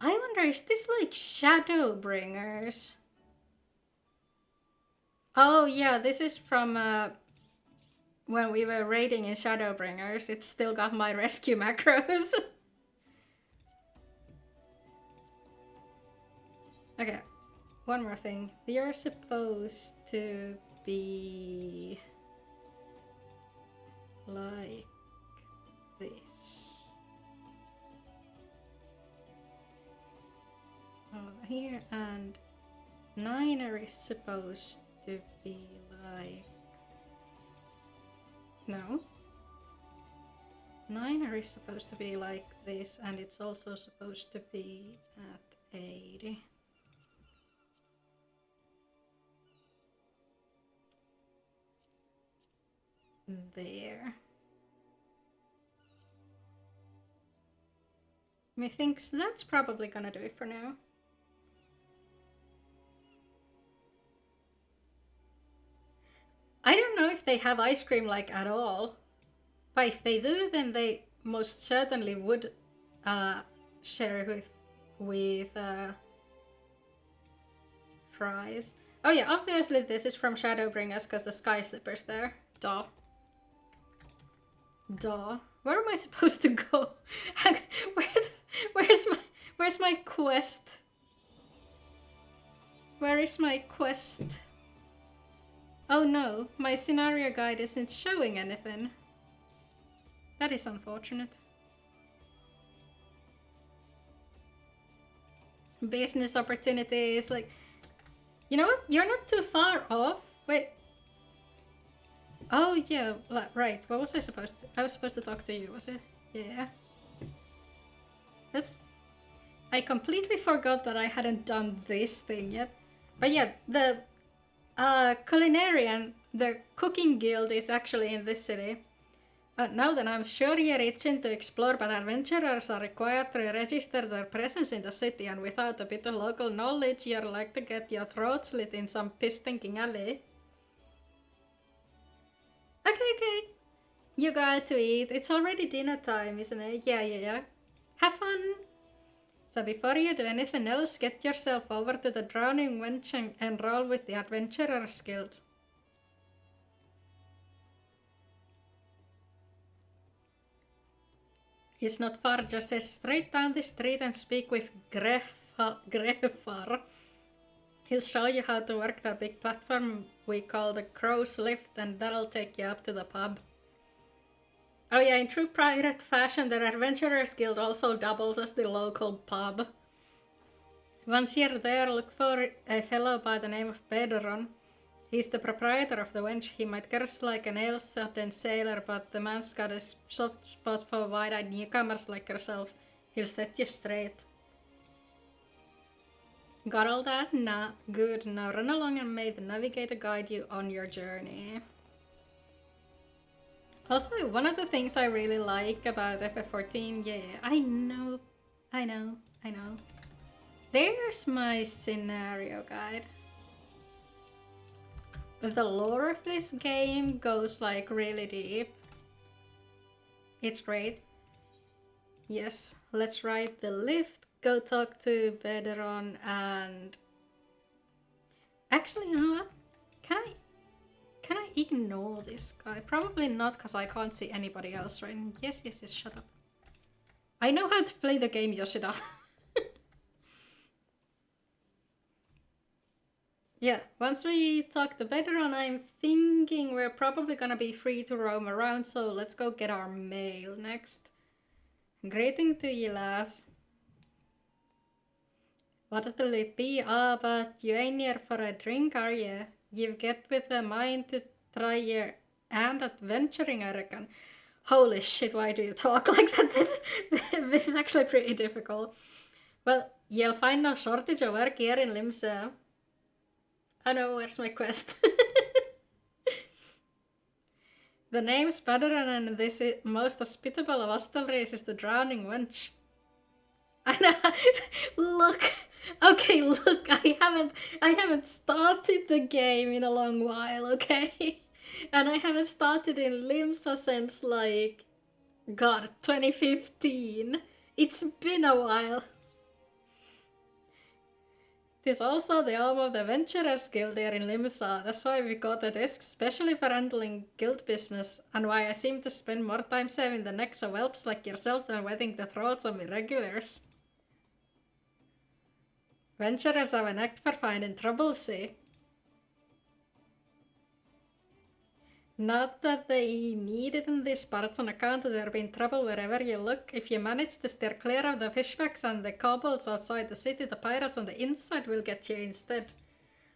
I wonder, is this like Shadowbringers? Oh yeah, this is from when we were raiding in Shadowbringers. It's still got my rescue macros. Okay, one more thing. You're supposed to be like this. Over here, and Niner is supposed to be like... No. Niner is supposed to be like this, and it's also supposed to be at 80. There. Methinks that's probably gonna do it for now. I don't know if they have ice cream like at all, but if they do, then they most certainly would share with fries. Oh yeah, obviously this is from Shadowbringers because the sky slipper's there. Duh. Duh. Where am I supposed to go? Where's my quest? Where is my quest? Oh no, my scenario guide isn't showing anything. That is unfortunate. Business opportunities, like... You know what? You're not too far off. Wait. Oh yeah, right. What was I supposed to... I was supposed to talk to you, was it? Yeah. That's... I completely forgot that I hadn't done this thing yet. But yeah, the culinarian, the cooking guild is actually in this city. Now then, I'm sure you're itching to explore, but adventurers are required to register their presence in the city, and without a bit of local knowledge, you're like to get your throat slit in some piss-stinking alley. Okay. You got to eat. It's already dinner time, isn't it? Yeah. Have fun! So before you do anything else, get yourself over to the Drowning Wench and enroll with the Adventurers Guild. It's not far, just head straight down the street and speak with Grefar. He'll show you how to work that big platform we call the Crow's Lift, and that'll take you up to the pub. Oh yeah, in true pirate fashion, the Adventurers Guild also doubles as the local pub. Once you're there, look for a fellow by the name of Pedron. He's the proprietor of the wench. He might curse like an ale-sodden sailor, but the man's got a soft spot for wide-eyed newcomers like yourself. He'll set you straight. Got all that? Nah, good. Now run along and may the navigator guide you on your journey. Also, one of the things I really like about FF14, yeah, I know. There's my scenario guide. The lore of this game goes like really deep. It's great. Yes, let's ride the lift, go talk to Bedron, and actually, you know what? Can I ignore this guy? Probably not, because I can't see anybody else right now. Yes, shut up. I know how to play the game, Yoshida. Yeah, once we talk to Bedron, I'm thinking we're probably gonna be free to roam around, so let's go get our mail next. Greeting to you, lass. What'll it be? Ah, but you ain't here for a drink, are you? You get with a mind to try your hand at venturing, I reckon. Holy shit, why do you talk like that? This is actually pretty difficult. Well, you'll find no shortage of work here in Limsa. I know, where's my quest? The name's Badran, and this is most hospitable of hostelries is the Drowning Wench. I know. Look. Okay, look. I haven't started the game in a long while. Okay, and I haven't started in Limsa since like, God, 2015. It's been a while. It's also the home of the Adventurers Guild here in Limsa. That's why we got a desk specially for handling guild business, and why I seem to spend more time saving the necks of whelps like yourself than wetting the throats of irregulars. Adventurers have an act for finding trouble, see? Not that they need it in these parts on account of there being trouble wherever you look. If you manage to steer clear of the fishbacks and the kobolds outside the city, the pirates on the inside will get you instead.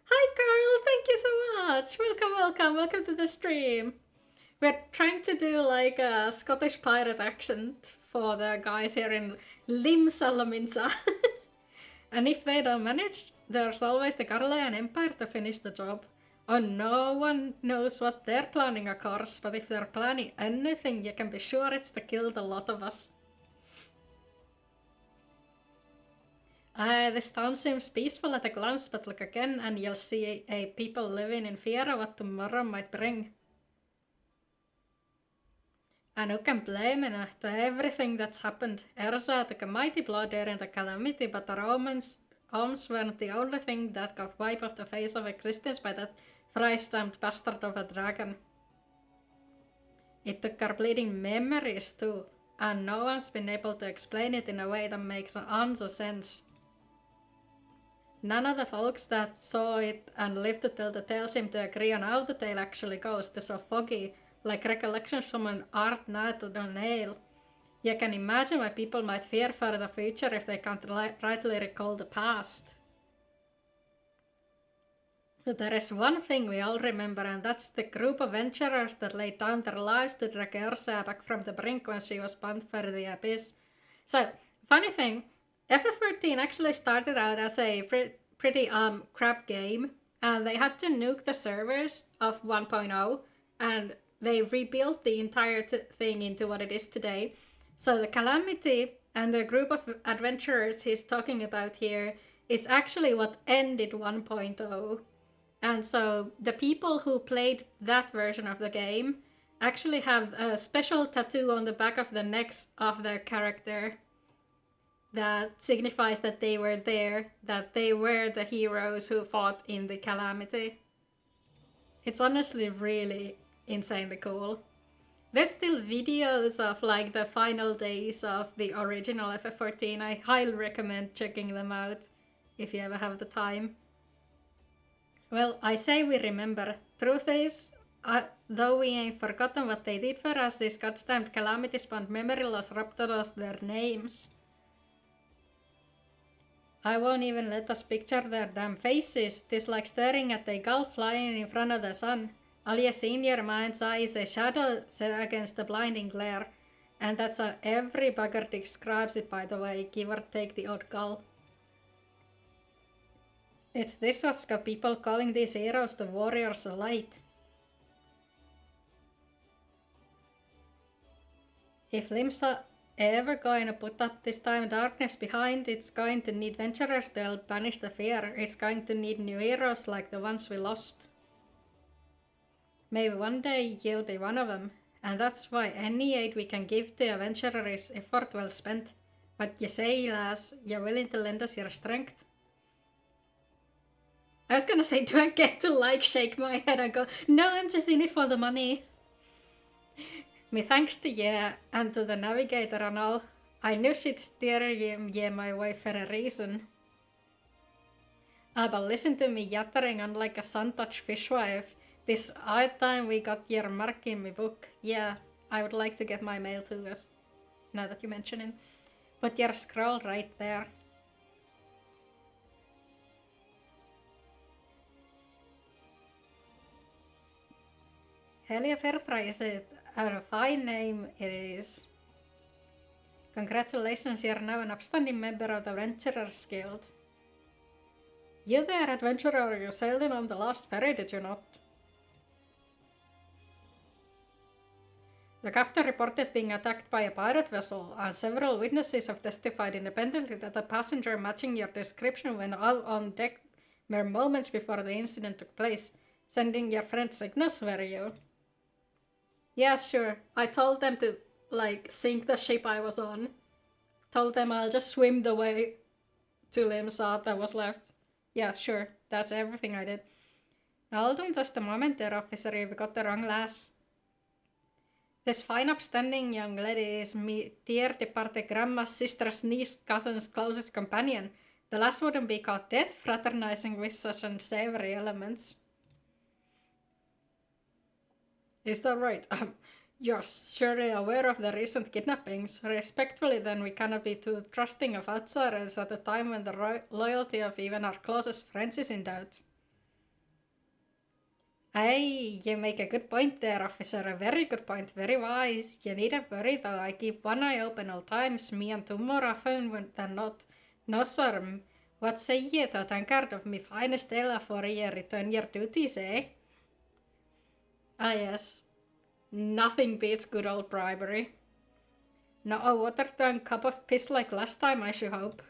Hi Carl, thank you so much! Welcome to the stream! We're trying to do like a Scottish pirate accent for the guys here in Limsa. And if they don't manage, there's always the Garlean Empire to finish the job. Oh, no one knows what they're planning, of course, but if they're planning anything, you can be sure it's to kill the lot of us. This town seems peaceful at a glance, but look again and you'll see a people living in fear of what tomorrow might bring. And who can blame him after everything that's happened? Erza took a mighty blow during the calamity, but the Romans' arms weren't the only thing that got wiped off the face of existence by that fry-stamped bastard of a dragon. It took our bleeding memories too, and no one's been able to explain it in a way that makes tons of sense. None of the folks that saw it and lived to tell the tale seem to agree on how the tale actually goes. They're so foggy, like recollections from an art night on a nail. You can imagine why people might fear for the future if they can't rightly recall the past. But there is one thing we all remember, and that's the group of adventurers that laid down their lives to drag Ursa back from the brink when she was bound for the abyss. So, funny thing, FF14 actually started out as a pretty crap game, and they had to nuke the servers of 1.0, and they rebuilt the entire thing into what it is today. So the Calamity and the group of adventurers he's talking about here is actually what ended 1.0. And so the people who played that version of the game actually have a special tattoo on the back of the necks of their character that signifies that they were there, that they were the heroes who fought in the Calamity. It's honestly really insanely cool. There's still videos of like the final days of the original FF14. I highly recommend checking them out if you ever have the time. Well, I say we remember. Truth is, though we ain't forgotten what they did for us, this goddamn calamity spawned memory loss robbed us their names. I won't even let us picture their damn faces. 'Tis like staring at a gull flying in front of the sun. All you see in your mind's eye is a shadow set against the blinding glare. And that's how every bugger describes it, by the way, give or take the odd gull. It's this what's got people calling these heroes the warriors of light. If Limsa ever going to put up this time darkness behind, it's going to need venturers to help banish the fear. It's going to need new heroes like the ones we lost. Maybe one day you'll be one of them, and that's why any aid we can give to a venturer is effort well spent. What you say, lass, you're willing to lend us your strength? I was gonna say, do I get to shake my head and go, no, I'm just in it for the money. Me thanks to you and to the navigator and all. I knew she'd steer you my way for a reason. But listen to me yattering on like a sun-touched fishwife. This odd time we got your mark in my book. Yeah, I would like to get my mail to us. Now that you mention it. Put your scroll right there. Helia Fairfry, is it? A fine name it is. Congratulations, you're now an upstanding member of the Adventurers Guild. You there, adventurer, you sailed in on the last ferry, did you not? The captain reported being attacked by a pirate vessel, and several witnesses have testified independently that a passenger matching your description went out on deck mere moments before the incident took place. Sending your friends signals, were you? Yeah, sure. I told them to, sink the ship I was on. Told them I'll just swim the way to Limsa that was left. Yeah, sure. That's everything I did. Now hold on just a moment there, officer. You've got the wrong lass. This fine upstanding young lady is me dear departed grandma's sister's niece cousin's closest companion. The lass wouldn't be caught dead fraternizing with such unsavory elements. Is that right? You're surely aware of the recent kidnappings. Respectfully, then, we cannot be too trusting of outsiders at a time when the loyalty of even our closest friends is in doubt. Aye, you make a good point there, officer. A very good point. Very wise. You needn't worry, though. I keep one eye open all times. Me and two more often than not. No, sir. What say ye to a tankard of me finest ale for ye return your duties, eh? Ah, yes. Nothing beats good old bribery. Not a watered-down cup of piss like last time, I should hope.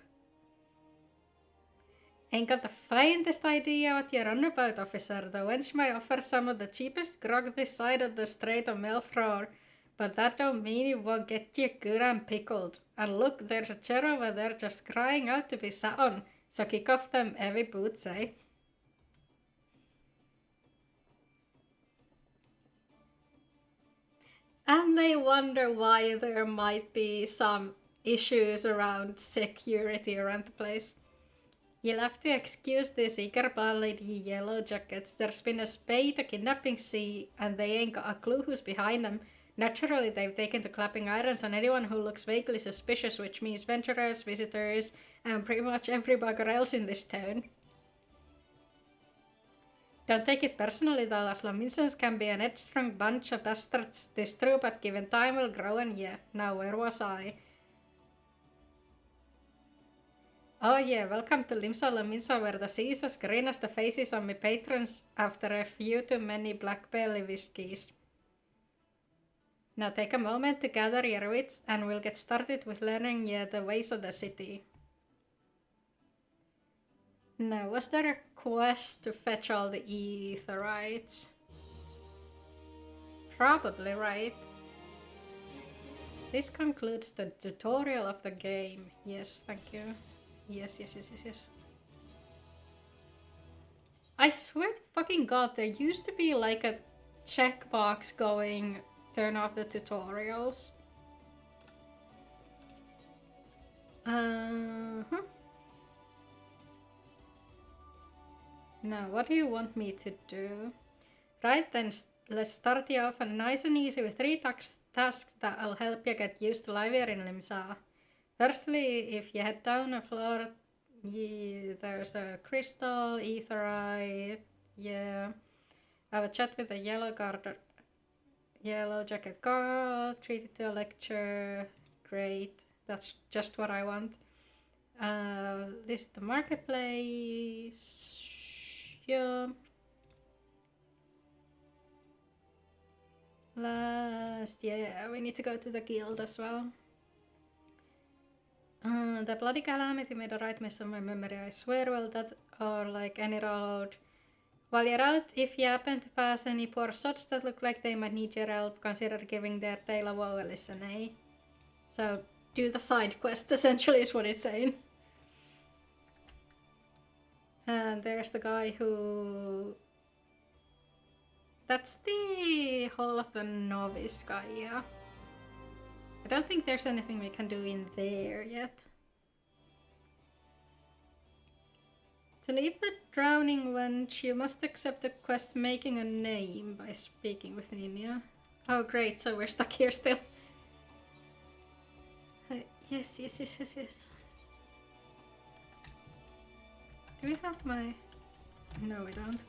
Ain't got the faintest idea what you're on about, officer. The wench may offer some of the cheapest grog this side of the Strait of Melfrower, but that don't mean it won't get you good and pickled. And look, there's a chair over there just crying out to be sat on, so kick off them heavy boots, eh? And they wonder why there might be some issues around security around the place. You'll have to excuse these eager-bodied yellow jackets. There's been a spate, a kidnapping sea, and they ain't got a clue who's behind them. Naturally, they've taken to clapping irons on anyone who looks vaguely suspicious, which means venturers, visitors, and pretty much every bugger else in this town. Don't take it personally, though, as Lominsons can be an headstrong bunch of bastards. This true, but given time will grow on you. Now, where was I? Oh yeah, welcome to Limsa Lominsa, where the sea is as green as the faces of my patrons after a few too many black belly whiskies. Now take a moment to gather your wits, and we'll get started with learning you the ways of the city. Now, was there a quest to fetch all the aetherites? Probably, right? This concludes the tutorial of the game. Yes, thank you. Yes. I swear to fucking god, there used to be like a checkbox going, turn off the tutorials. Now, what do you want me to do? Right then, let's start you off and nice and easy with 3 tasks that'll help you get used to live here in Limsa. Firstly, if you head down a floor, there's a crystal, etherite, yeah. Have a chat with a yellow jacket girl, treat it to a lecture, great, that's just what I want. List the marketplace, yeah. Last, yeah, we need to go to the guild as well. The bloody calamity made a right mess of my memory, I swear. Well, that or like any road. While you're out, if you happen to pass any poor sots that look like they might need your help, consider giving their tale a woe a listen, eh? So, do the side quest, essentially, is what it's saying. And there's the guy who... That's the Hall of the Novice guy, yeah. I don't think there's anything we can do in there yet. To leave the drowning wench, you must accept the quest making a name by speaking with Ninja. Oh great, so we're stuck here still. Yes. Do we have my... No, we don't.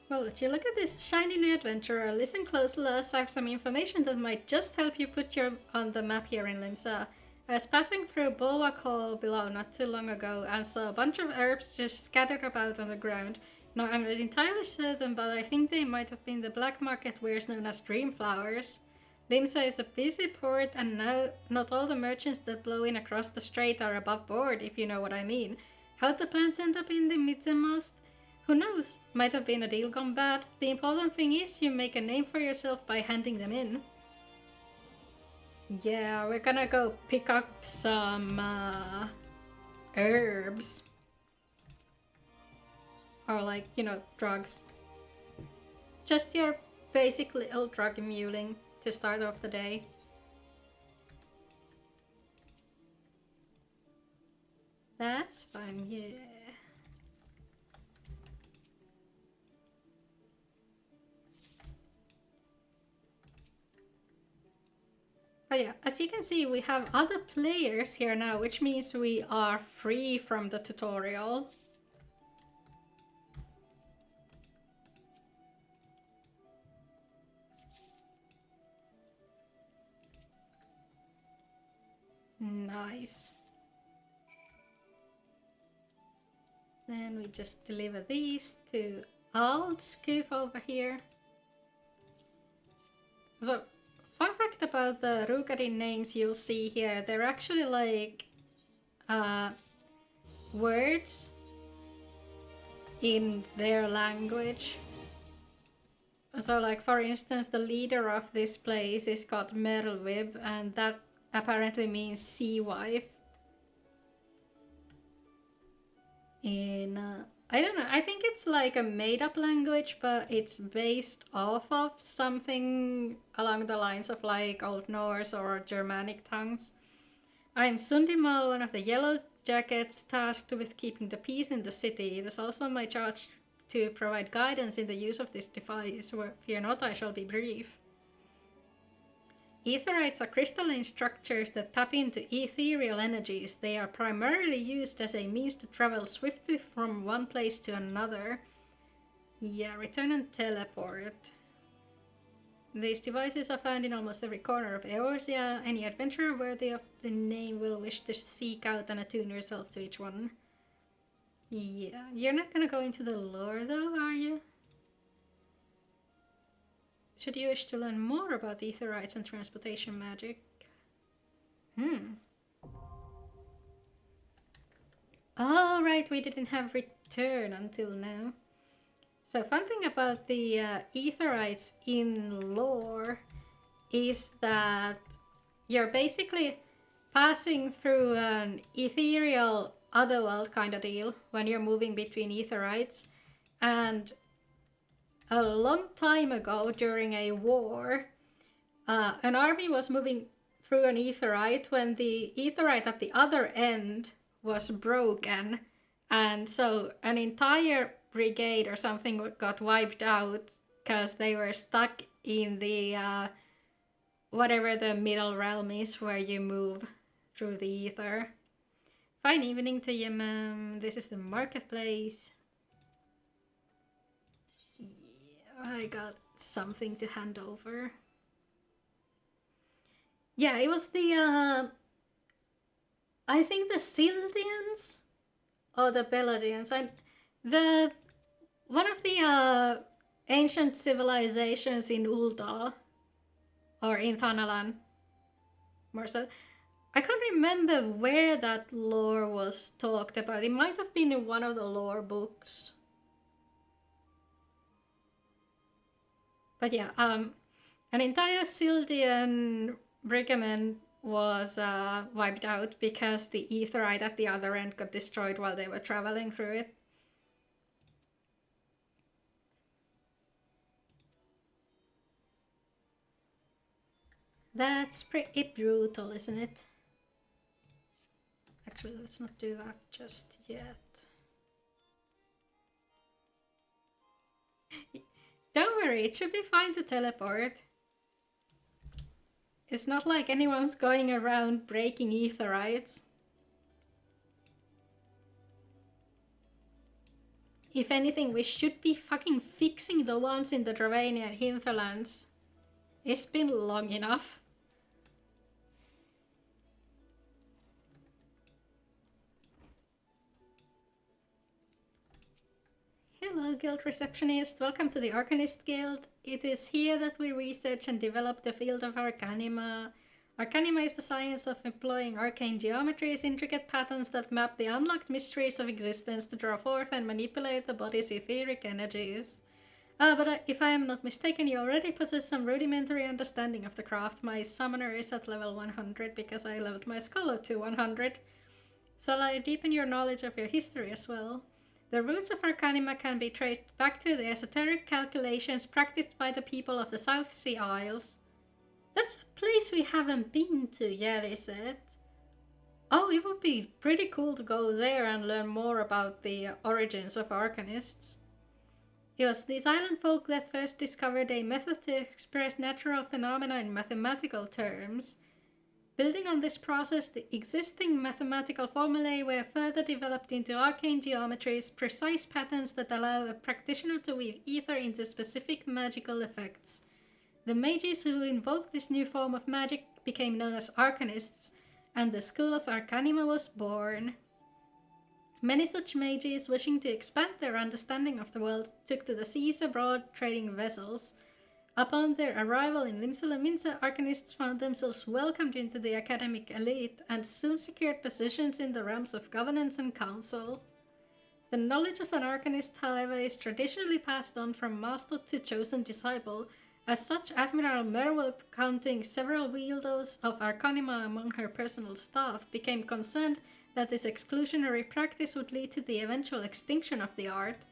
Well, would you look at this shiny new adventurer? Listen closely, as I have some information that might just help you put you on the map here in Limsa. I was passing through Bulwark Hall below not too long ago and saw a bunch of herbs just scattered about on the ground. Now, I'm not entirely certain, but I think they might have been the black market wares known as dream flowers. Limsa is a busy port, and now not all the merchants that blow in across the strait are above board, if you know what I mean. How'd the plants end up in the midmost? Who knows? Might have been a deal gone bad. The important thing is you make a name for yourself by handing them in. Yeah, we're gonna go pick up some herbs. Or like, you know, drugs. Just your basic little drug muling to start off the day. That's fun, yeah. But yeah, as you can see, we have other players here now, which means we are free from the tutorial. Nice. Then we just deliver these to Old Scoof over here. So, fun fact about the Rugadin names you'll see here, they're actually like words in their language. So like for instance, the leader of this place is called Merlwib, and that apparently means sea wife. In I don't know, I think it's like a made-up language, but it's based off of something along the lines of like Old Norse or Germanic tongues. I'm Sundimal, one of the Yellow Jackets tasked with keeping the peace in the city. It is also my charge to provide guidance in the use of this device. Fear not, I shall be brief. Etherites are crystalline structures that tap into ethereal energies. They are primarily used as a means to travel swiftly from one place to another. Yeah, return and teleport. These devices are found in almost every corner of Eorzea. Any adventurer worthy of the name will wish to seek out and attune yourself to each one. Yeah, you're not gonna go into the lore though, are you? Should you wish to learn more about etherites and transportation magic? Oh, right, we didn't have return until now. So fun thing about the etherites in lore is that you're basically passing through an ethereal otherworld kind of deal when you're moving between etherites, and a long time ago during a war, an army was moving through an etherite when the etherite at the other end was broken, and so an entire brigade or something got wiped out because they were stuck in the whatever the middle realm is where you move through the ether. Fine evening to you, ma'am. This is the marketplace. Yeah, I got something to hand over. Yeah, it was the I think the Sildians or the Beladians. One of the ancient civilizations in Ul'dah or in Thanalan, more so. I can't remember where that lore was talked about. It might have been in one of the lore books. But yeah, an entire Sildian regiment was wiped out because the aetheryte at the other end got destroyed while they were traveling through it. That's pretty brutal, isn't it? Actually, let's not do that just yet. Don't worry, it should be fine to teleport. It's not like anyone's going around breaking aetherytes. If anything, we should be fucking fixing the ones in the Dravanian hinterlands. It's been long enough. Hello, Guild Receptionist. Welcome to the Arcanist Guild. It is here that we research and develop the field of Arcanima. Arcanima is the science of employing arcane geometries, intricate patterns that map the unlocked mysteries of existence to draw forth and manipulate the body's etheric energies. But if I am not mistaken, you already possess some rudimentary understanding of the craft. My summoner is at level 100 because I leveled my scholar to 100. Shall I deepen your knowledge of your history as well? The roots of Arcanima can be traced back to the esoteric calculations practiced by the people of the South Sea Isles. That's a place we haven't been to yet, is it? Oh, it would be pretty cool to go there and learn more about the origins of Arcanists. It was these island folk that first discovered a method to express natural phenomena in mathematical terms. Building on this process, the existing mathematical formulae were further developed into arcane geometries, precise patterns that allow a practitioner to weave ether into specific magical effects. The mages who invoked this new form of magic became known as Arcanists, and the School of Arcanima was born. Many such mages, wishing to expand their understanding of the world, took to the seas abroad trading vessels. Upon their arrival in Limsa, Arcanists found themselves welcomed into the academic elite and soon secured positions in the realms of governance and council. The knowledge of an Arcanist, however, is traditionally passed on from master to chosen disciple. As such, Admiral Merwell, counting several wielders of Arcanima among her personal staff, became concerned that this exclusionary practice would lead to the eventual extinction of the art.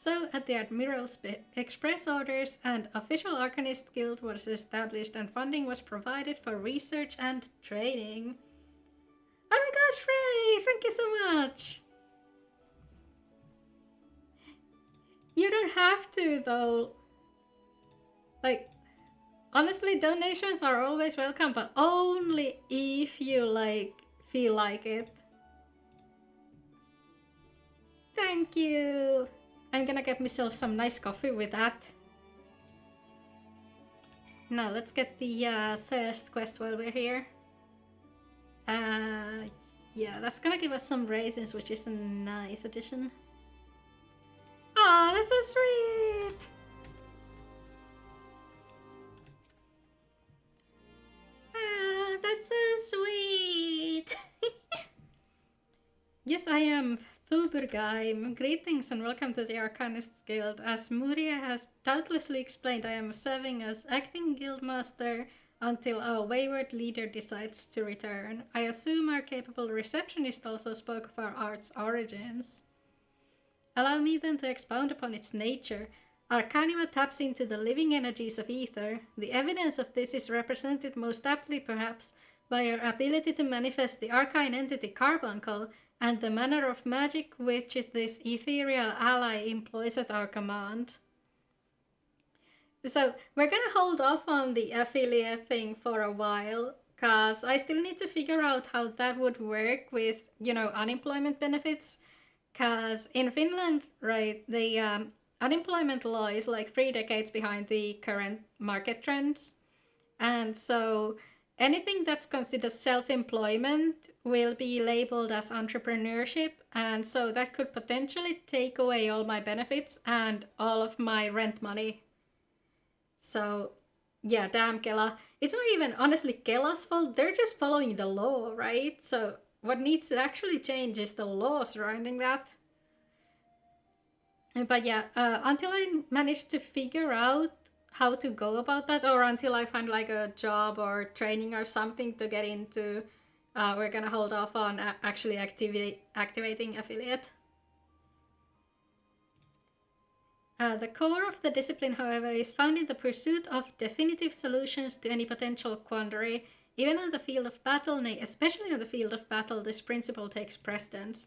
So, at the Admiral's express orders, an official Arcanist Guild was established and funding was provided for research and training. Oh my gosh, Frey! Thank you so much! You don't have to, though. Like, honestly, donations are always welcome, but only if you, feel like it. Thank you! I'm gonna get myself some nice coffee with that. Now, let's get the first quest while we're here. Yeah, that's gonna give us some raisins, which is a nice addition. Aw, that's so sweet! Ah, that's so sweet! Yes, I am Thubergaim. Greetings and welcome to the Arcanists Guild. As Muria has doubtlessly explained, I am serving as acting guildmaster until our wayward leader decides to return. I assume our capable receptionist also spoke of our art's origins. Allow me then to expound upon its nature. Arcanima taps into the living energies of ether. The evidence of this is represented most aptly, perhaps, by our ability to manifest the arcane entity Carbuncle, and the manner of magic which is this ethereal ally employs at our command. So we're gonna hold off on the affiliate thing for a while, because I still need to figure out how that would work with, you know, unemployment benefits. Because in Finland, right, the unemployment law is like 3 decades behind the current market trends. And so anything that's considered self-employment will be labeled as entrepreneurship. And so that could potentially take away all my benefits and all of my rent money. So yeah, damn Kela. It's not even honestly Kela's fault. They're just following the law, right? So what needs to actually change is the law surrounding that. But yeah, until I manage to figure out how to go about that, or until I find like a job or training or something to get into, we're gonna hold off on actually activating affiliate. The core of the discipline, however, is found in the pursuit of definitive solutions to any potential quandary. Even on the field of battle, nay, especially on the field of battle, this principle takes precedence.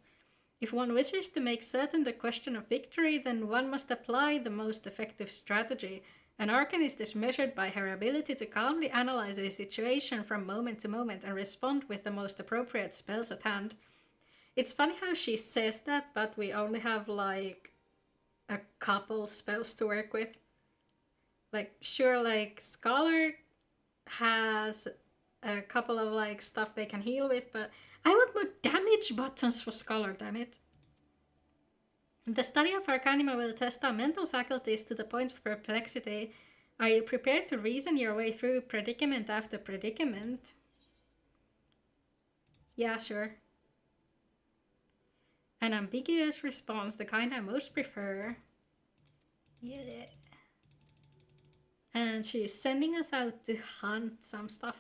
If one wishes to make certain the question of victory, then one must apply the most effective strategy. An arcanist is measured by her ability to calmly analyze a situation from moment to moment and respond with the most appropriate spells at hand. It's funny how she says that, but we only have like a couple spells to work with. Like, sure, like Scholar has a couple of like stuff they can heal with, but I want more damage buttons for Scholar, damn it. The study of Arcanima will test our mental faculties to the point of perplexity. Are you prepared to reason your way through predicament after predicament? Yeah, sure. An ambiguous response, the kind I most prefer. Yeah. And she's sending us out to hunt some stuff.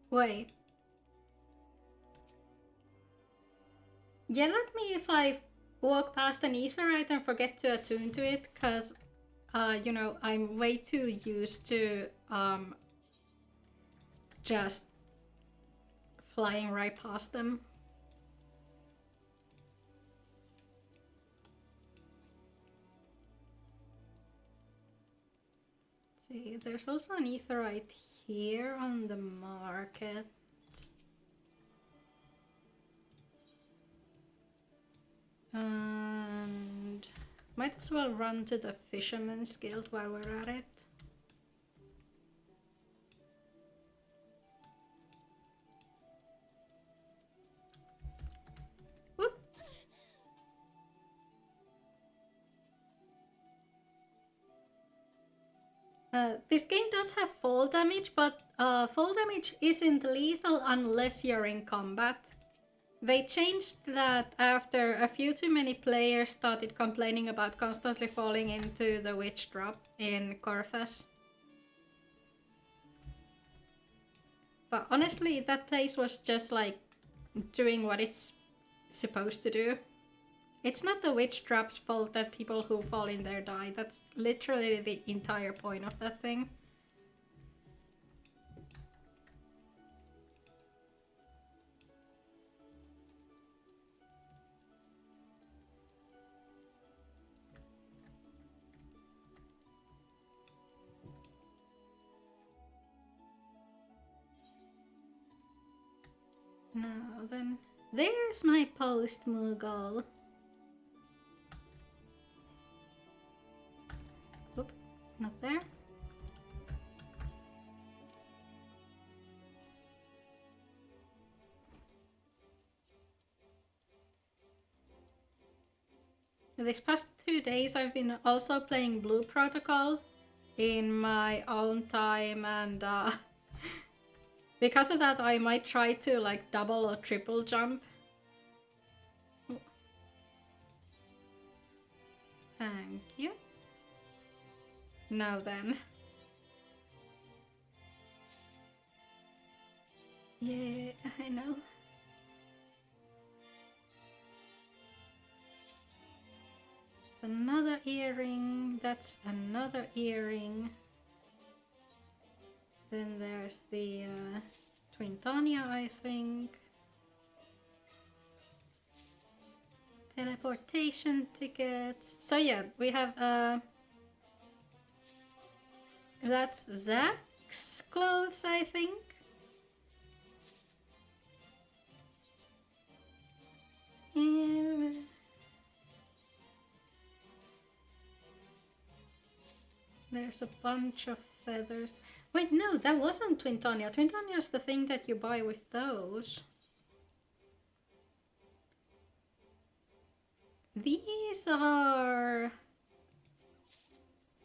Wait. Yell at me if I walk past an etherite and forget to attune to it, because, you know, I'm way too used to just flying right past them. Let's see, there's also an etherite here on the market. And might as well run to the Fisherman's Guild while we're at it. Whoop. This game does have fall damage, but fall damage isn't lethal unless you're in combat. They changed that after a few too many players started complaining about constantly falling into the witch drop in Corthas. But honestly, that place was just like doing what it's supposed to do. It's not the witch drop's fault that people who fall in there die. That's literally the entire point of that thing. Now then, there's my post, Moogle. Oop, not there. These past 2 days I've been also playing Blue Protocol in my own time, and because of that I might try to like double or triple jump. Thank you. Now then. Yeah, I know. It's another earring. That's another earring. Then there's the Twintania, I think. Teleportation tickets. So yeah, we have that's Zach's clothes, I think. There's a bunch of feathers. Wait, no, that wasn't Twintania. Twintania is the thing that you buy with those. These are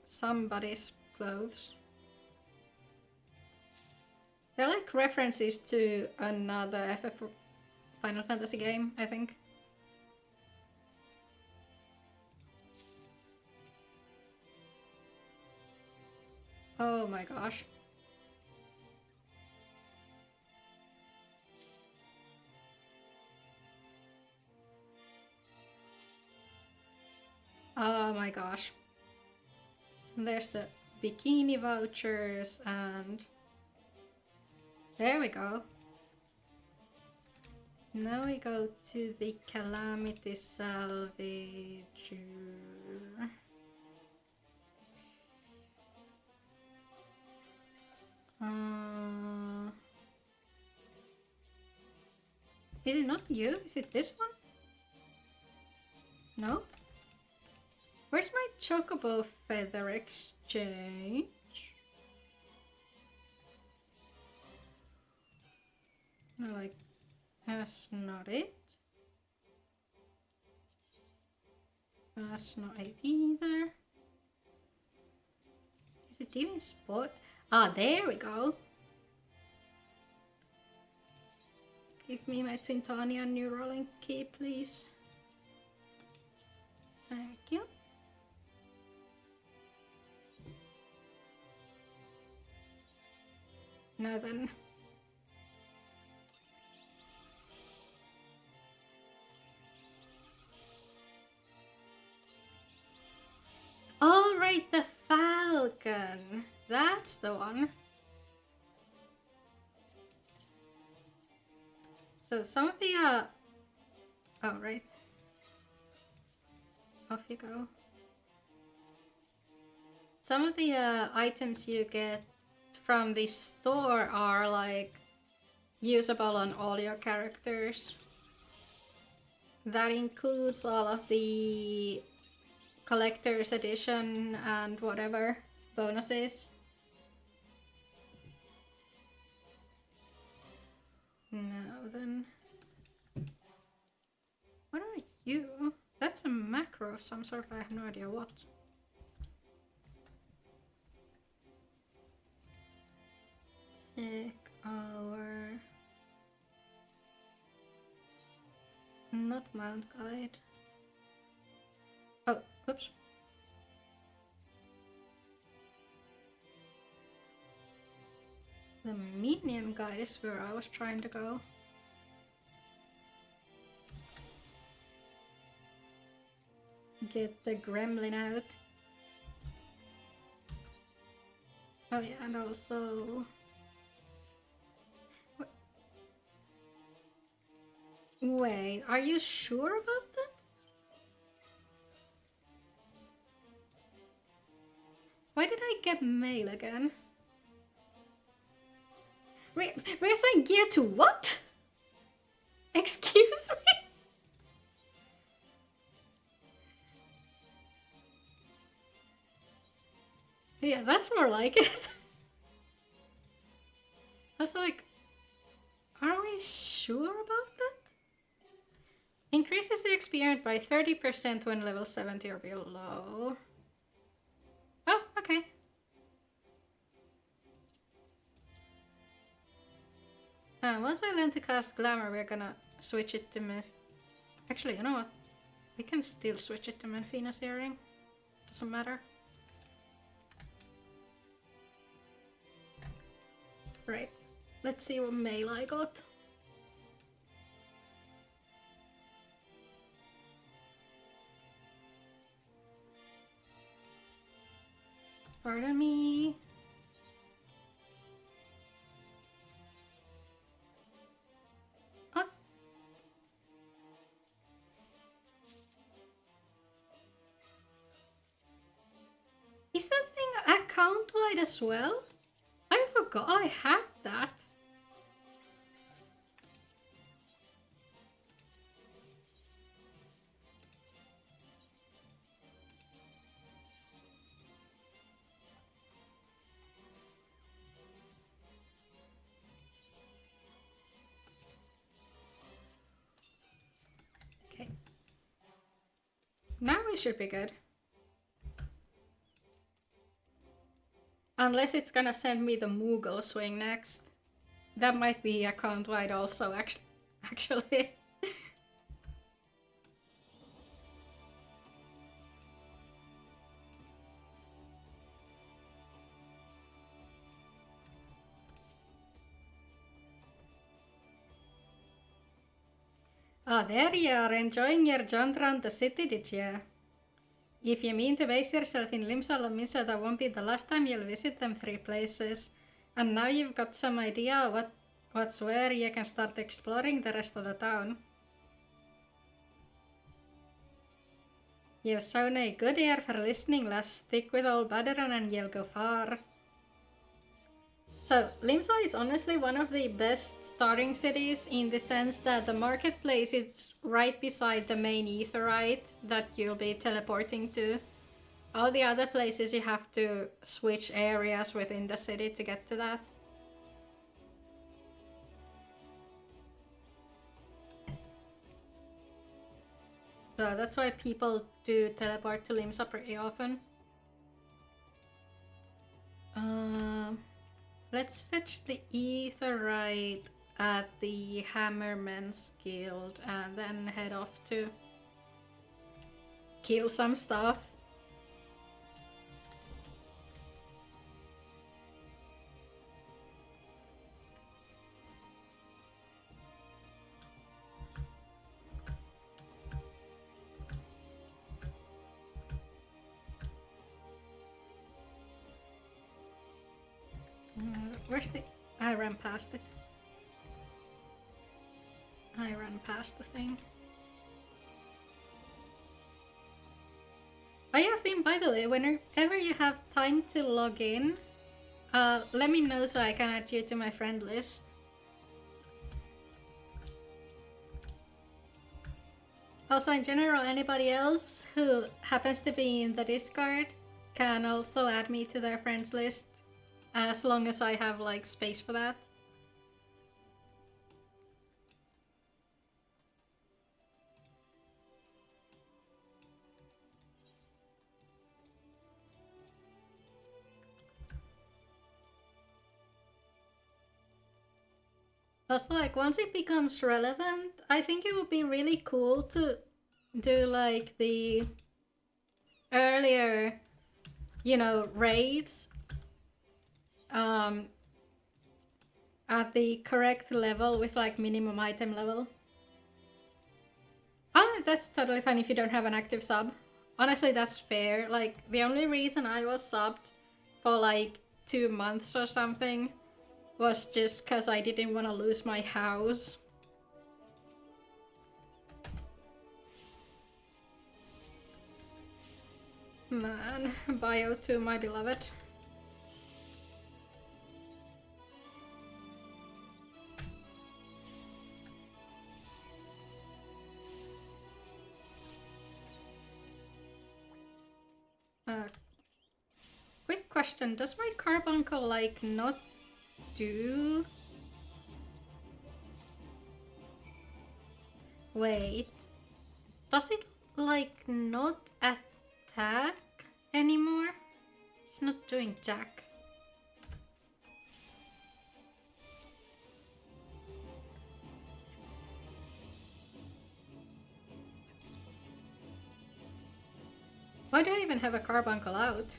somebody's clothes. They're like references to another FF Final Fantasy game, I think. Oh my gosh. Oh my gosh. There's the bikini vouchers and... There we go. Now we go to the Calamity Salvage. Is it not you? Is it this one? Nope. Where's my Chocobo Feather Exchange? No, like, that's not it. That's not it either. Is it even spot? Ah, there we go. Give me my Twintania Neuralink key, please. Thank you. Now then. Oh, right, the falcon. That's the one. So some of the, oh, right. Off you go. Some of the items you get from the store are like usable on all your characters. That includes all of the collector's edition and whatever bonuses. Now then, what are you? That's a macro of some sort, I have no idea what. Check our... not mount guide. Oh, oops. The minion guide is where I was trying to go. Get the gremlin out. Oh yeah, and also... What? Wait, are you sure about that? Why did I get mail again? Reassign gear to what? Excuse me? Yeah, that's more like it. That's like, are we sure about that? Increases the experience by 30% when level 70 or below. Oh, okay. Once I learn to cast Glamour, we're gonna switch it to Actually, you know what? We can still switch it to Menfina's earring. Doesn't matter. Right. Let's see what mail I got. Pardon me. Oh. Is that thing account-wide as well? I forgot I had that. Okay. Now we should be good. Unless it's gonna send me the Moogle swing next. That might be account-wide also, actually. Ah, there you are, enjoying your jaunt around the city, did you? If you mean to base yourself in Limsal or Misa, that won't be the last time you'll visit them 3 places. And now you've got some idea what's where, you can start exploring the rest of the town. You've shown a good ear for listening, lass. Stick with old Badaran and you'll go far. So, Limsa is honestly one of the best starting cities in the sense that the marketplace is right beside the main aetheryte that you'll be teleporting to. All the other places you have to switch areas within the city to get to that. So that's why people do teleport to Limsa pretty often. Let's fetch the aetheryte at the Hammermen's Guild and then head off to kill some stuff. Where's the... I ran past it. I ran past the thing. Oh yeah, Finn, by the way, whenever you have time to log in, let me know so I can add you to my friend list. Also, in general, anybody else who happens to be in the Discord can also add me to their friends list. As long as I have, like, space for that. Also, like, once it becomes relevant, I think it would be really cool to do, like, the earlier, you know, raids at the correct level with like minimum item level. Oh, that's totally fine if you don't have an active sub. Honestly, that's fair. Like, the only reason I was subbed for like 2 months or something was just because I didn't want to lose my house. Man, bio to my beloved. Quick question, does my carbuncle like not do... Wait, does it like not attack anymore? It's not doing jack. Why do I even have a carbuncle out?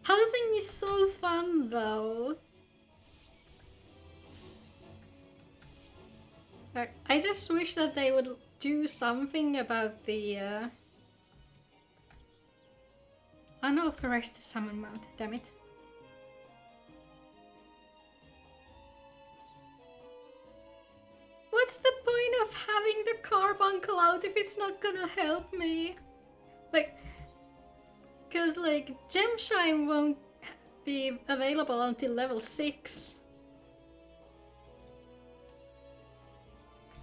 Housing is so fun though. I just wish that they would do something about the unauthorized summon mount, damn it. What's the point of having the carbuncle out if it's not gonna help me? Like, cause like Gemshine won't be available until level 6.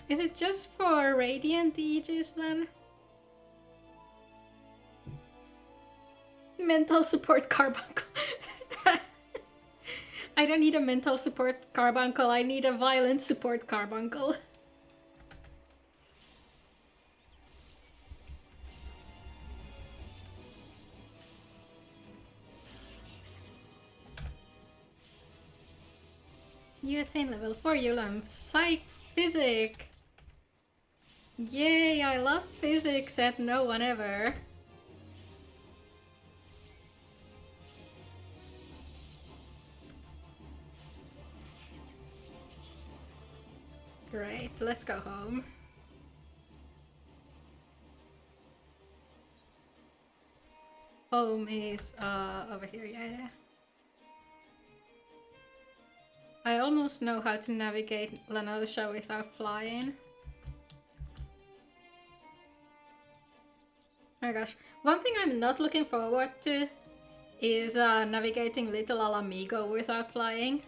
Is it just for Radiant Aegis then? Mental support carbuncle. I don't need a mental support carbuncle, I need a violent support carbuncle. You attain level 4, Yulam. Psych! Physic! Yay, I love physics and no one ever. Great, let's go home. Home is over here, yeah. I almost know how to navigate La Noscea without flying. Oh my gosh. One thing I'm not looking forward to is navigating Little Alamigo without flying.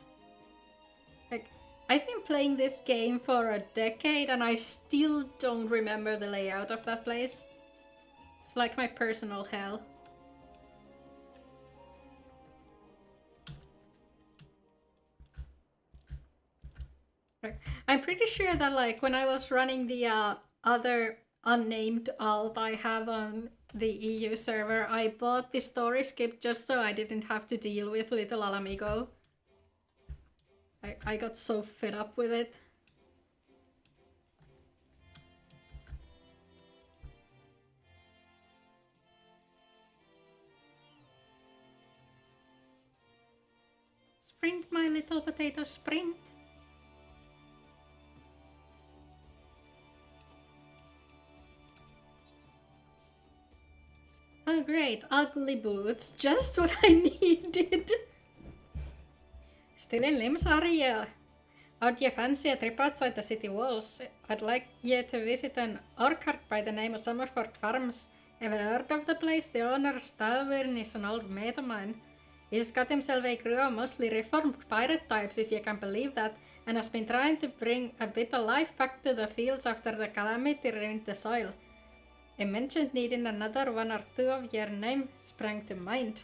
Like, I've been playing this game for a decade and I still don't remember the layout of that place. It's like my personal hell. I'm pretty sure that like when I was running the other unnamed alt I have on the EU server, I bought the story skip just so I didn't have to deal with Little Alamigo. I got so fed up with it. Sprint, my little potato, sprint! Oh great, ugly boots, just what I needed. Still in limbs, are you? Out you fancy a trip outside the city walls? I'd like you to visit an orchard by the name of Summerford Farms. Ever heard of the place? The owner, Stalwern, is an old mate of mine. He's got himself a crew of mostly reformed pirate types, if you can believe that, and has been trying to bring a bit of life back to the fields after the calamity ruined the soil. I mentioned needing another one or two of your name sprang to mind.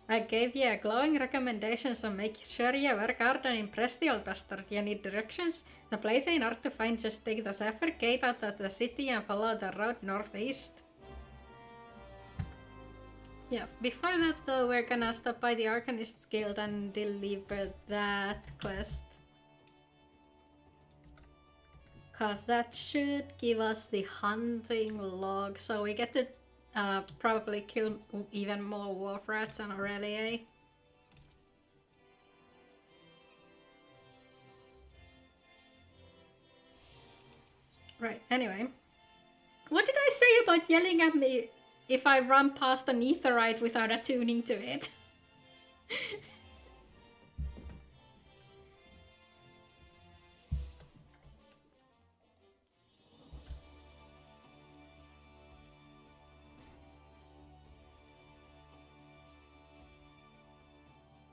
I gave you a glowing recommendation, so make sure you work hard and impress the old bastard. You need directions? The place ain't hard to find, just take the Zephyr Gate out of the city and follow the road northeast. Yeah, before that though, we're gonna stop by the Arcanists Guild and deliver that quest. Cause that should give us the hunting log, so we get to probably kill even more wolf rats and Aurelia. Right, anyway. What did I say about yelling at me if I run past an aetheryte without attuning to it?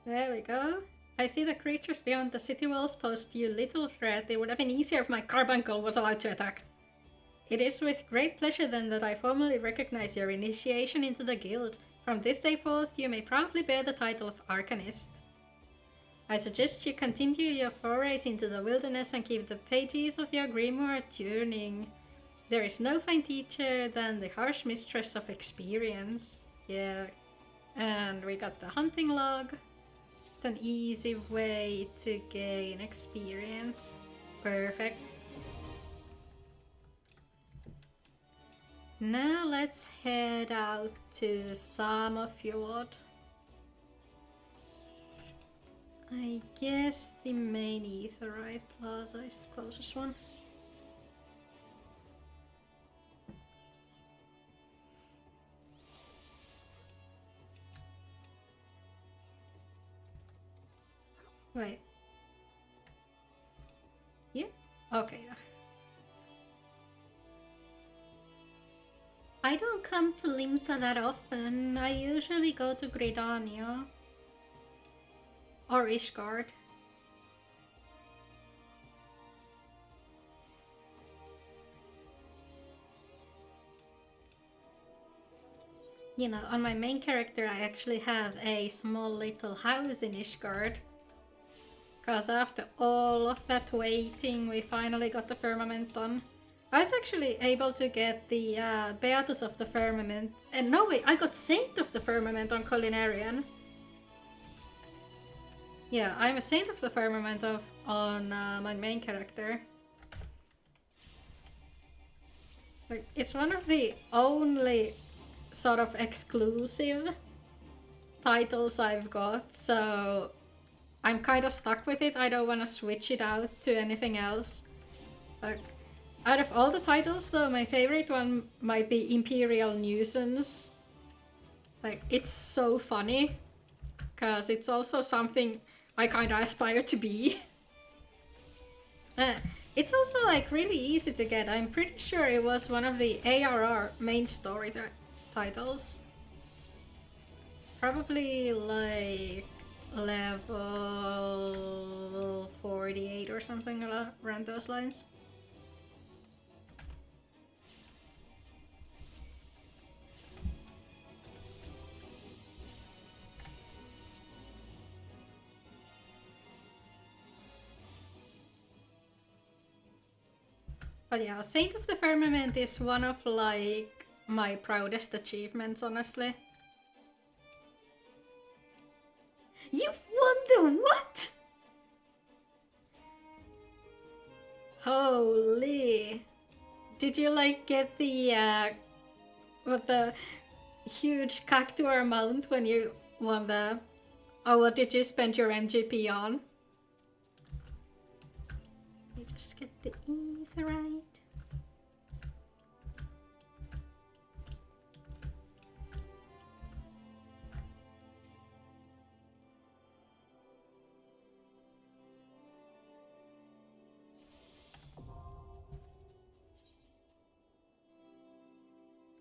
There we go. I see the creatures beyond the city walls pose you little threat. It would have been easier if my carbuncle was allowed to attack. It is with great pleasure then that I formally recognize your initiation into the guild. From this day forth, you may proudly bear the title of Arcanist. I suggest you continue your forays into the wilderness and keep the pages of your grimoire turning. There is no fine teacher than the harsh mistress of experience. Yeah. And we got the hunting log. It's an easy way to gain experience. Perfect. Now let's head out to Samofjord. I guess the main Aetheryte Plaza is the closest one. Wait. Here? Okay. I don't come to Limsa that often. I usually go to Gridania. Or Ishgard. You know, on my main character I actually have a small little house in Ishgard. Because after all of that waiting, we finally got the Firmament done. I was actually able to get the Beatus of the Firmament. And no wait, I got Saint of the Firmament on Culinarian. Yeah, I'm a Saint of the Firmament on my main character. Like, it's one of the only sort of exclusive titles I've got, so I'm kind of stuck with it. I don't want to switch it out to anything else. Like, out of all the titles though, my favorite one might be Imperial Nuisance. Like, it's so funny, because it's also something I kind of aspire to be. It's also like really easy to get. I'm pretty sure it was one of the ARR main story titles. Probably like level 48 or something around those lines. But yeah, Saint of the Firmament is one of like my proudest achievements, honestly. You've won the what? Holy. Did you like get the what the huge cactuar amount when you won the... Oh, what did you spend your MGP on? Let me just get the Aetheryte.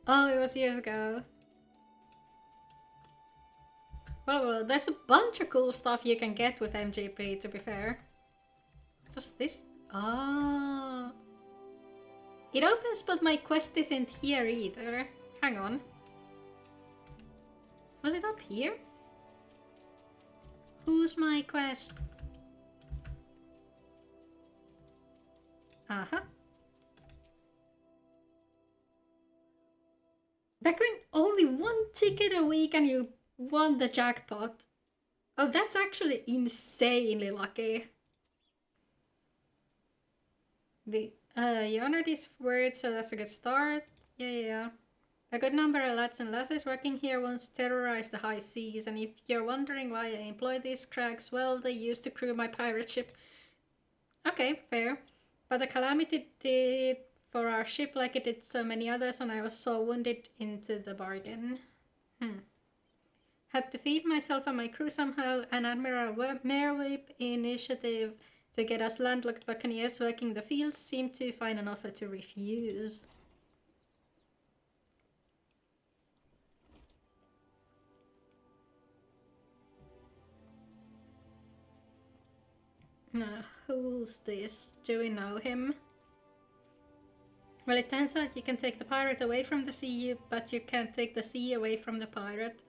Oh, it was years ago. Well, there's a bunch of cool stuff you can get with MGP, to be fair. Does this... Oh. It opens, but my quest isn't here either. Hang on. Was it up here? Who's my quest? Uh-huh. Back when only one ticket a week and you won the jackpot. Oh, that's actually insanely lucky. You honor these words, so that's a good start. Yeah. A good number of lads and lasses working here once terrorized the high seas, and if you're wondering why I employ these crags, well, they used to crew my pirate ship. Okay, fair. But the calamity did for our ship like it did so many others, and I was so wounded into the bargain. Had to feed myself and my crew somehow. An Admiral Merewip initiative to get us landlocked buccaneers working the fields seemed to find an offer to refuse. Who's this? Do we know him? Well, it turns out you can take the pirate away from the sea, but you can't take the sea away from the pirate.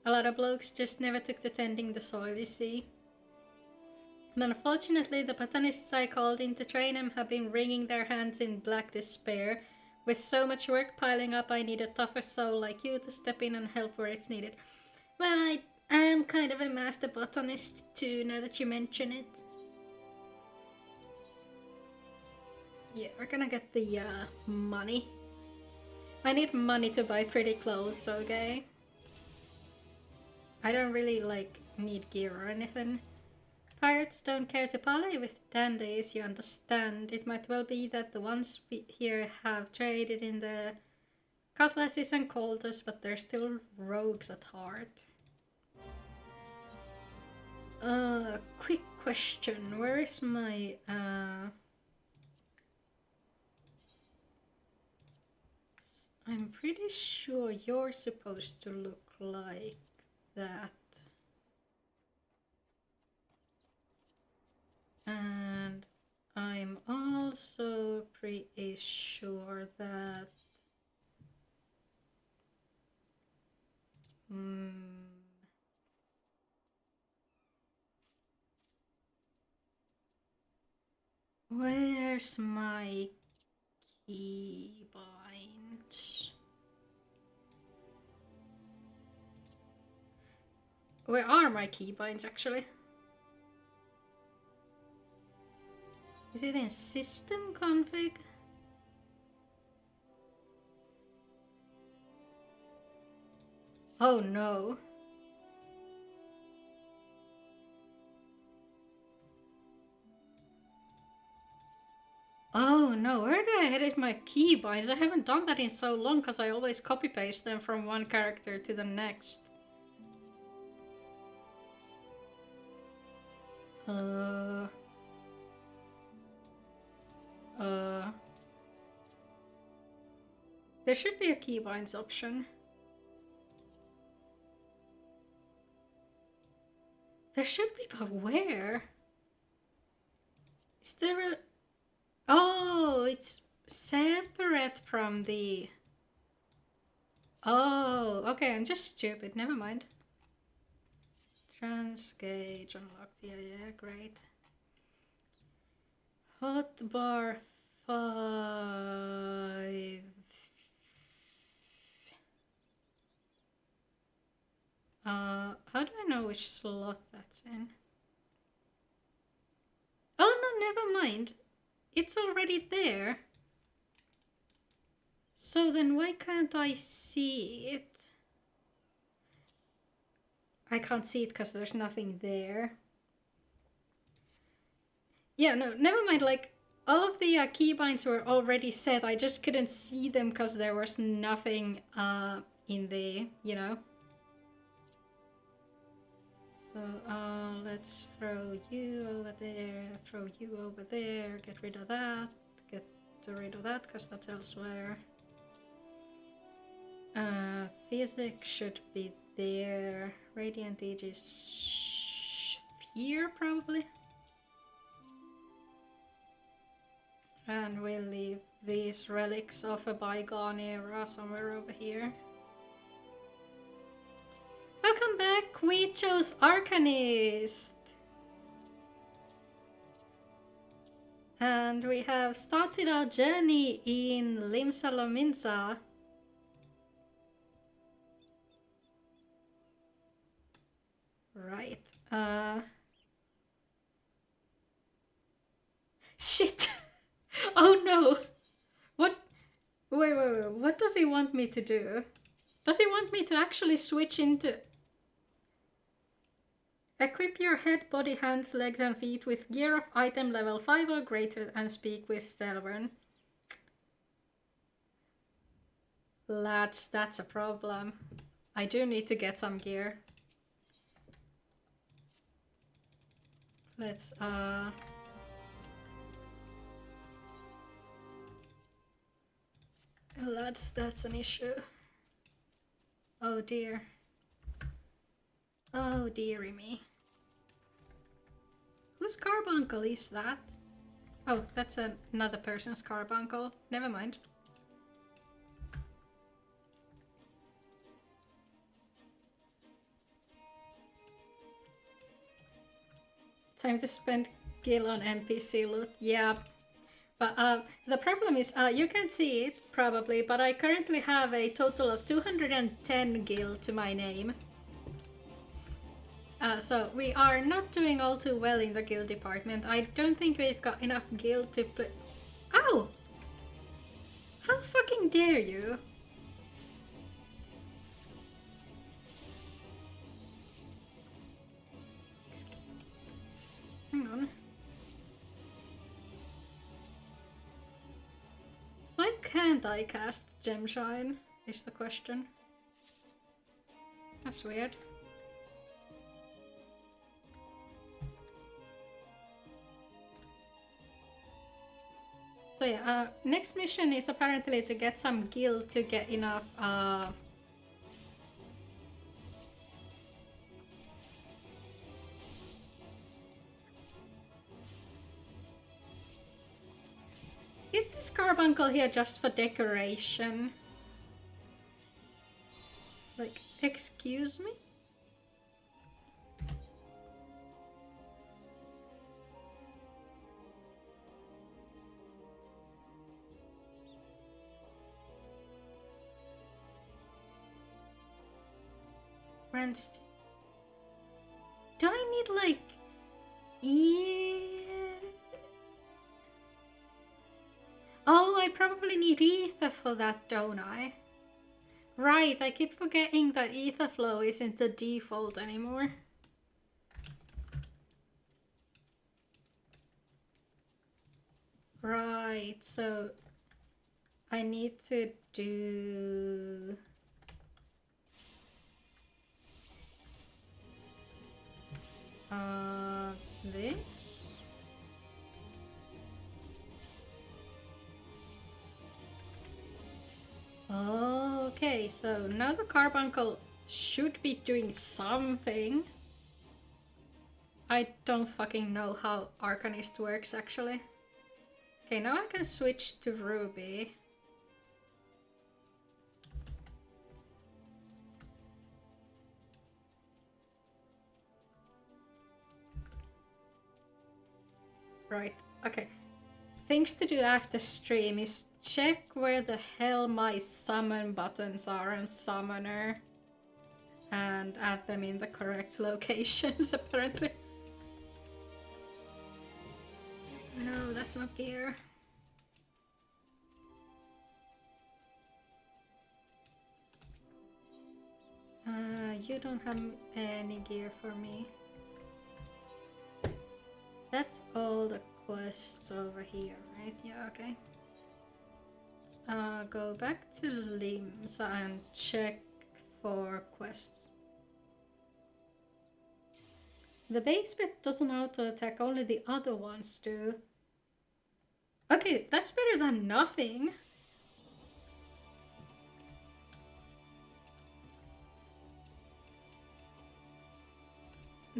A lot of blokes just never took to tending the soil, you see. And unfortunately, the botanists I called in to train him have been wringing their hands in black despair. With so much work piling up, I need a tougher soul like you to step in and help where it's needed. Well, I am kind of a master botanist too, now that you mention it. Yeah, we're gonna get the money. I need money to buy pretty clothes, okay? I don't really like need gear or anything. Pirates don't care to parley with dandies, you understand. It might well be that the ones we here have traded in the cutlasses and coulters, but they're still rogues at heart. Quick question. Where is my I'm pretty sure you're supposed to look like that. And I'm also pretty sure that where's my keybind? Where are my keybinds actually? Is it in system config? Oh no. Oh no, where did I edit my keybinds? I haven't done that in so long because I always copy paste them from one character to the next. There should be a keybinds option. There should be, but where? Is there a... Oh, it's separate from the... Oh, okay, I'm just stupid. Never mind. Transgauge unlocked. Yeah, great. Hotbar 5. How do I know which slot that's in? Oh no, never mind. It's already there. So then why can't I see it? I can't see it because there's nothing there. Yeah, no, never mind. Like, all of the keybinds were already set. I just couldn't see them because there was nothing in the, you know. So let's throw you over there, throw you over there, get rid of that, get rid of that because that's elsewhere. Physics should be there. Radiant Age is here probably. And we'll leave these relics of a bygone era somewhere over here. Welcome back, we chose Arcanist! And we have started our journey in Limsa Lominsa. Right. Shit! Oh no! What? Wait, what does he want me to do? Does he want me to actually switch into... Equip your head, body, hands, legs and feet with gear of item level 5 or greater and speak with Stelvern. Lads, that's a problem. I do need to get some gear. Let's lads, that's an issue. Oh dear. Oh dearie me. Whose carbuncle is that? Oh, that's another person's carbuncle. Never mind. Time to spend gil on NPC loot. Yeah. But the problem is, you can't see it probably, but I currently have a total of 210 gil to my name. So we are not doing all too well in the guild department. I don't think we've got enough gil to play. Ow! How fucking dare you? can't I cast Gemshine, is the question. That's weird. So yeah, next mission is apparently to get some gil to get enough Is this carbuncle here just for decoration? Like, excuse me? Rents. Do I need like... Oh, I probably need ether for that, don't I? Right, I keep forgetting that ether flow isn't the default anymore. Right, so I need to do... this? Okay, so now the carbuncle should be doing something. I don't fucking know how Arcanist works actually. Okay, now I can switch to Ruby. Right, okay. Things to do after stream is check where the hell my summon buttons are on Summoner. And add them in the correct locations, apparently. No, that's not gear. You don't have any gear for me. That's all the quests over here, right? Yeah, okay. Go back to limbs and check for quests. The base bit doesn't auto attack, only the other ones do. Okay, that's better than nothing.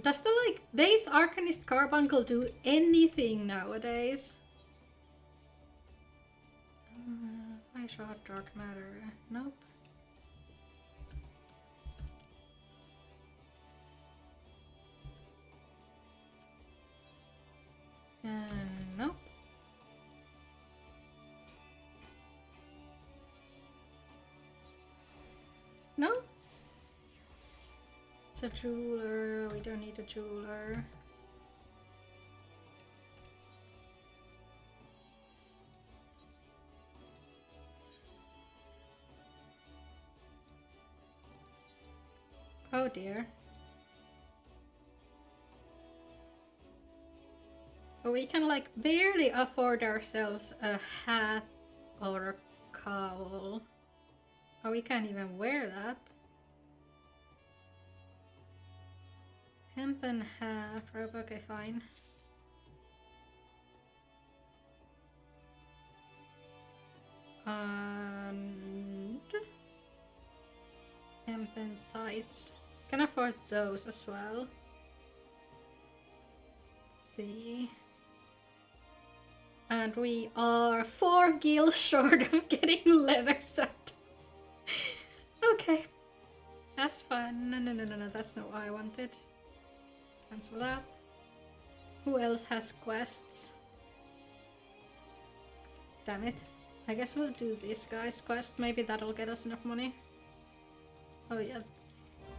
Does the like base Arcanist Carbuncle do anything nowadays? I shot dark matter. Nope. Nope. No? It's a jeweler. We don't need a jeweler. Oh dear. We can like barely afford ourselves a hat or a cowl. Oh, we can't even wear that. Hemp and half rope, okay, fine. And hemp and tights. Can afford those as well. Let's see. And we are 4 gil short of getting leather sandals. Okay. That's fine. No, that's not what I wanted. Cancel that. Who else has quests? Damn it. I guess we'll do this guy's quest. Maybe that'll get us enough money. Oh yeah.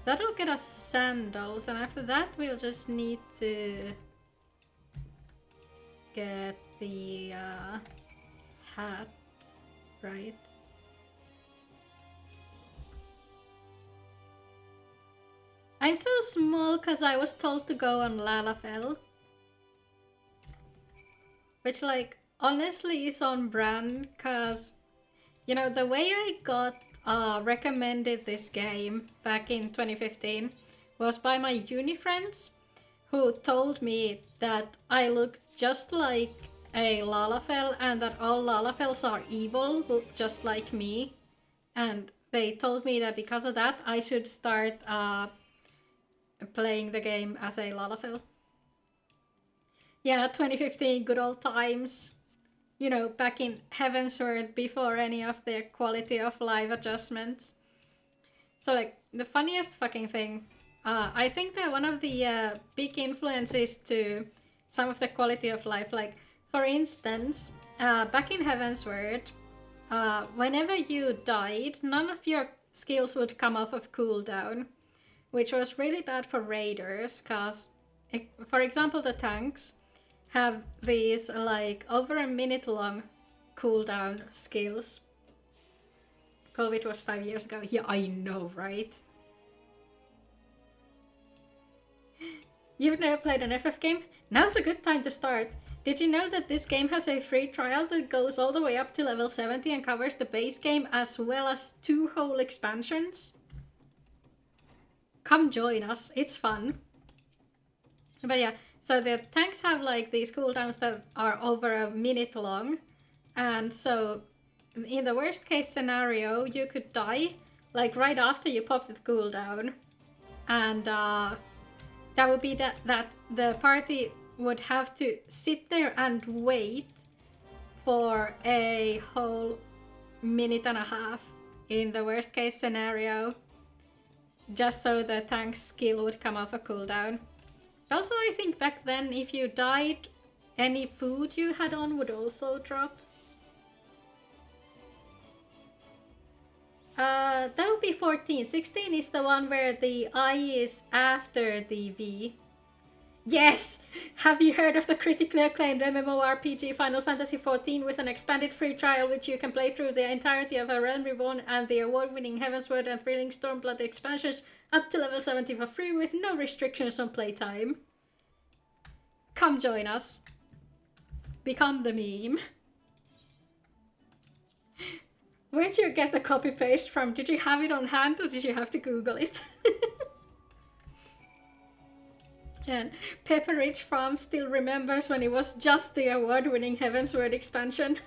That'll get us sandals, and after that we'll just need to get the hat, right? I'm so small because I was told to go on Lalafell. Which, like, honestly is on brand because You know, the way I got recommended this game back in 2015 was by my uni friends who told me that I looked just like a Lalafell and that all Lalafells are evil, just like me. And they told me that because of that, I should start playing the game as a Lalafell. Yeah, 2015, good old times. You know, back in Heavensward before any of their quality of life adjustments. So, like, the funniest fucking thing, I think that one of the big influences to some of the quality of life, like, for instance, back in Heavensward, whenever you died, none of your skills would come off of cooldown, which was really bad for raiders, because, for example, the tanks have these like over a minute long cooldown skills. COVID was 5 years ago. Yeah, I know, right? You've never played an FF game? Now's a good time to start. Did you know that this game has a free trial that goes all the way up to level 70 and covers the base game as well as 2 whole expansions? Come join us, it's fun. But yeah, so the tanks have like these cooldowns that are over a minute long. And so in the worst case scenario, you could die like right after you pop the cooldown. And that would be that the party would have to sit there and wait for a whole minute and a half in the worst case scenario, just so the tank's skill would come off a cooldown. Also, I think back then, if you died, any food you had on would also drop. That would be 14. 16 is the one where the I is after the V. Yes! Have you heard of the critically acclaimed MMORPG Final Fantasy XIV with an expanded free trial which you can play through the entirety of A Realm Reborn and the award-winning Heavensward and thrilling Stormblood expansions up to level 70 for free with no restrictions on playtime? Come join us. Become the meme. Where'd you get the copy-paste from? Did you have it on hand or did you have to Google it? And Pepper Ridge Farm still remembers when it was just the award-winning Heavensward expansion.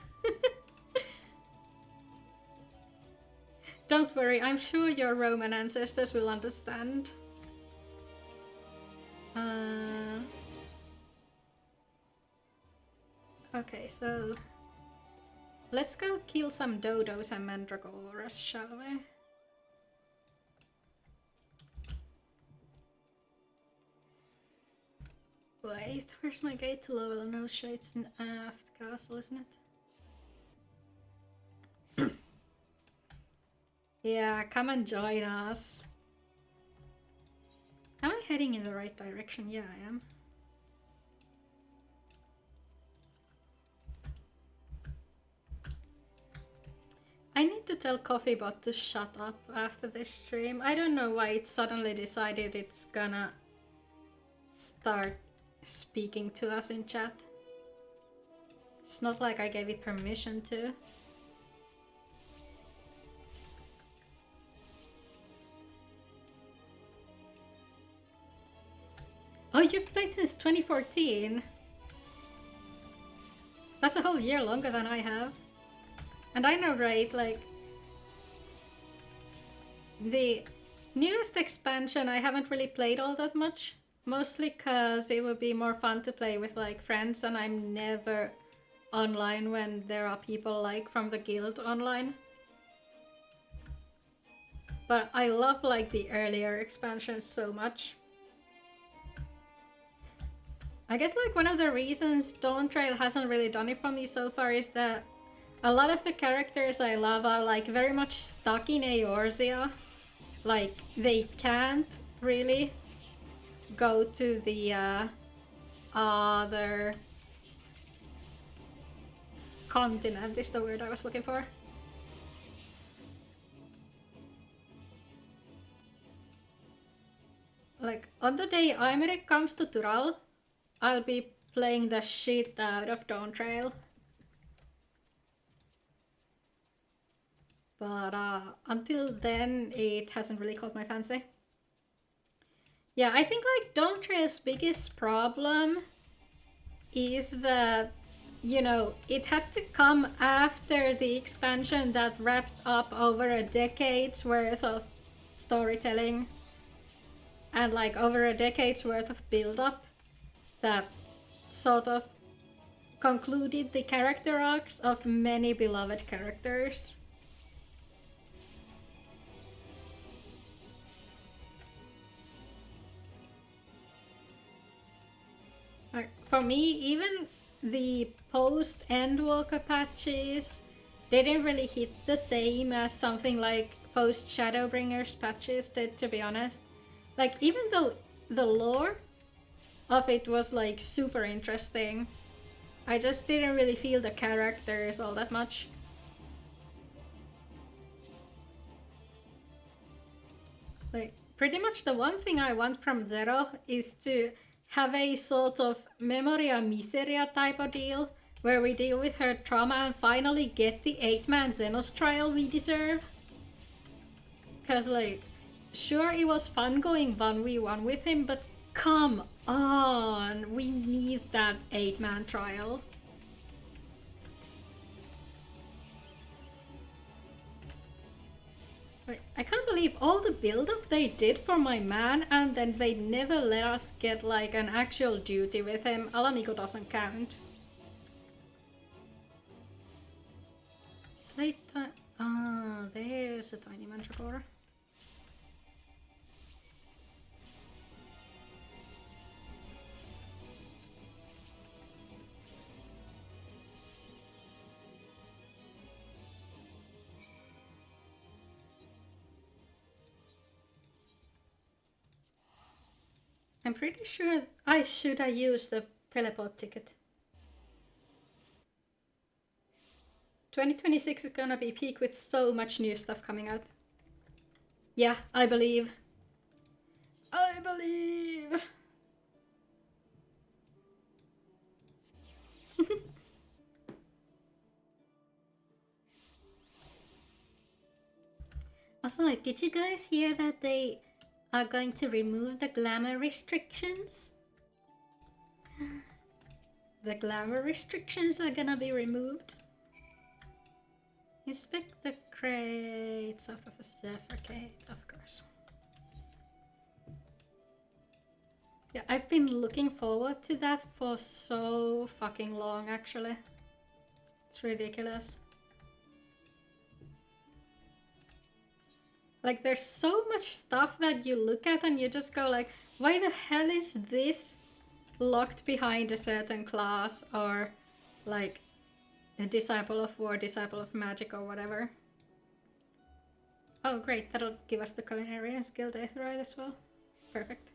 Don't worry, I'm sure your Roman ancestors will understand. Okay, so let's go kill some dodos and mandragoras, shall we? Wait, where's my gate to level? No shades in Aft Castle, isn't it? Yeah, come and join us. Am I heading in the right direction? Yeah, I am. I need to tell Coffeebot to shut up after this stream. I don't know why it suddenly decided it's gonna start speaking to us in chat. It's not like I gave it permission to. Oh, you've played since 2014? That's a whole year longer than I have. And I know, right, like, the newest expansion I haven't really played all that much. Mostly because it would be more fun to play with, like, friends, and I'm never online when there are people, like, from the guild online. But I love, like, the earlier expansions so much. I guess, like, one of the reasons Dawn Trail hasn't really done it for me so far is that a lot of the characters I love are like very much stuck in Eorzea. Like they can't really go to the other continent is the word I was looking for. Like on the day Aymeric comes to Tural, I'll be playing the shit out of Dawn Trail. But until then, it hasn't really caught my fancy. Yeah, I think like Dawntrail's biggest problem is that, you know, it had to come after the expansion that wrapped up over a decade's worth of storytelling and like over a decade's worth of build-up that sort of concluded the character arcs of many beloved characters. Like, for me, even the post-Endwalker patches didn't really hit the same as something like post-Shadowbringers patches did, to be honest. Like, even though the lore of it was like super interesting, I just didn't really feel the characters all that much. Like, pretty much the one thing I want from Zero is to have a sort of Memoria Miseria type of deal, where we deal with her trauma and finally get the 8-man Xenos trial we deserve. Cause like, sure it was fun going 1v1 with him, but come on, we need that 8-man trial. I can't believe all the build-up they did for my man, and then they never let us get like an actual duty with him. Alamigo doesn't count. There's a tiny manticore. I'm pretty sure I should have used the teleport ticket. 2026 is gonna be peak with so much new stuff coming out. Yeah, I believe. I believe! Also, like, did you guys hear that they are going to remove the glamour restrictions? The glamour restrictions are gonna be removed. Inspect the crates of the suffocate, of course. Yeah, I've been looking forward to that for so fucking long, actually. It's ridiculous. Like, there's so much stuff that you look at and you just go like, why the hell is this locked behind a certain class, or like a Disciple of War, Disciple of Magic, or whatever. Oh great, that'll give us the Culinarian's Guild Aetheryte as well. Perfect.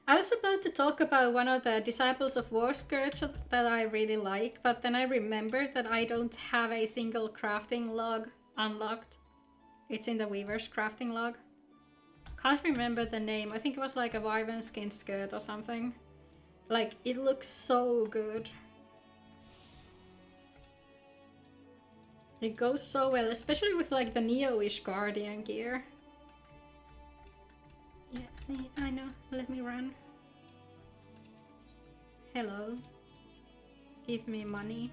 I was about to talk about one of the Disciples of War Scourge that I really like, but then I remembered that I don't have a single crafting log unlocked. It's in the Weaver's crafting log. Can't remember the name. I think it was like a wyvern skin skirt or something. Like, it looks so good. It goes so well, especially with like the Neo-ish Guardian gear. Yeah, I know. Let me run. Hello. Give me money.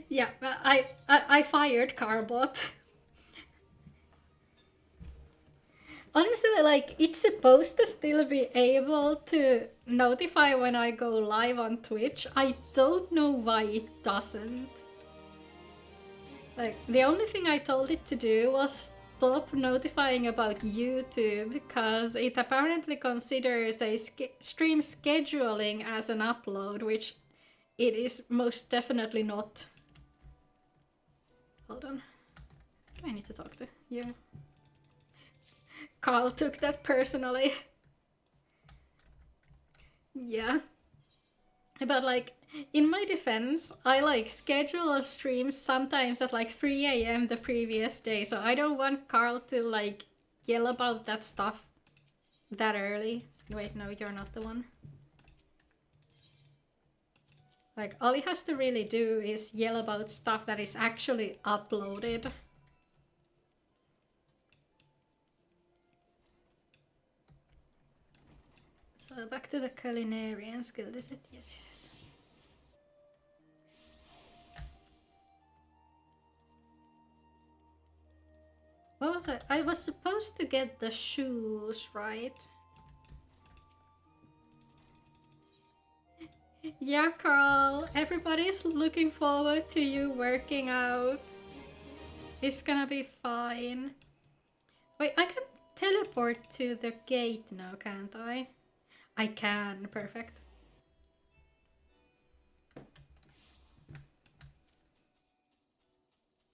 Yeah, I fired Carbot. Honestly, like, it's supposed to still be able to notify when I go live on Twitch. I don't know why it doesn't. Like, the only thing I told it to do was stop notifying about YouTube, because it apparently considers a stream scheduling as an upload, which it is most definitely not. Hold on. Do I need to talk to you? Carl took that personally. Yeah. But like, In my defense, I like schedule a stream sometimes at like 3 a.m. the previous day, so I don't want Carl to like yell about that stuff that early. Wait, no, you're not the one. Like, all he has to really do is yell about stuff that is actually uploaded. So back to the culinarian skill, is it? Yes, yes, yes. What was I? I was supposed to get the shoes, right? Yeah, Carl, everybody's looking forward to you working out. It's gonna be fine. Wait, I can teleport to the gate now, can't I? I can, perfect.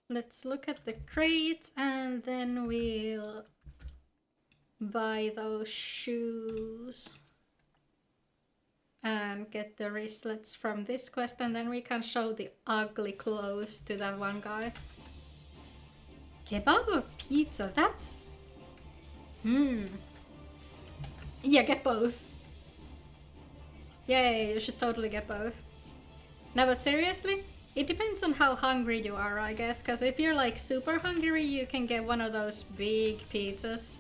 Let's look at the crates and then we'll buy those shoes. And get the wristlets from this quest, and then we can show the ugly clothes to that one guy. Kebab or pizza? That's... Yeah, get both. Yeah, you should totally get both. No, but seriously, it depends on how hungry you are, I guess, because if you're like super hungry, you can get one of those big pizzas.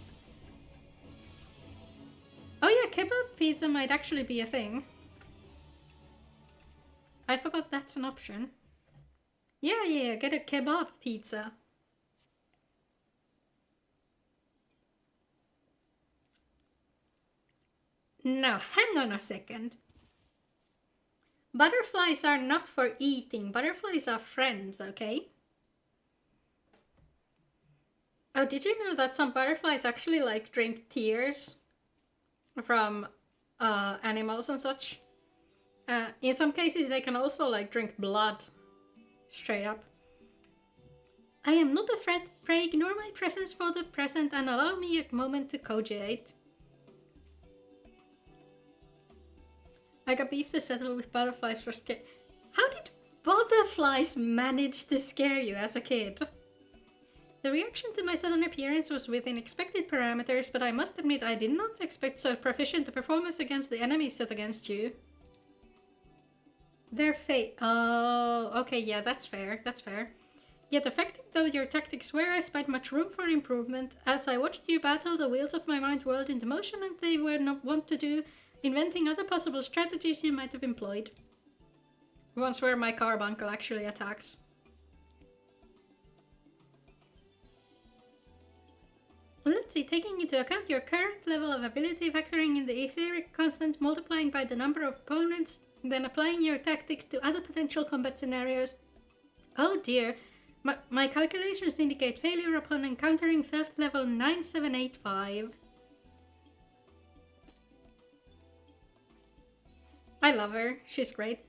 Oh yeah, kebab pizza might actually be a thing. I forgot that's an option. Yeah, get a kebab pizza. Now, hang on a second. Butterflies are not for eating. Butterflies are friends, okay? Oh, did you know that some butterflies actually like drink tears from animals and such? In some cases, they can also like drink blood, straight up. I am not a threat. Pray ignore my presence for the present and allow me a moment to cogitate. I got beef to settle with butterflies for scare. How did butterflies manage to scare you as a kid? The reaction to my sudden appearance was within expected parameters, but I must admit I did not expect so proficient a performance against the enemies set against you. Their fate. Oh, okay, yeah, that's fair, that's fair. Yet effective though your tactics were, I spied much room for improvement. As I watched you battle, the wheels of my mind whirled into motion, and they were not wont to do, inventing other possible strategies you might have employed. Once where my carbuncle actually attacks. Let's see, taking into account your current level of ability, factoring in the etheric constant, multiplying by the number of opponents, then applying your tactics to other potential combat scenarios. Oh dear, my calculations indicate failure upon encountering theft level 9785. I love her, she's great.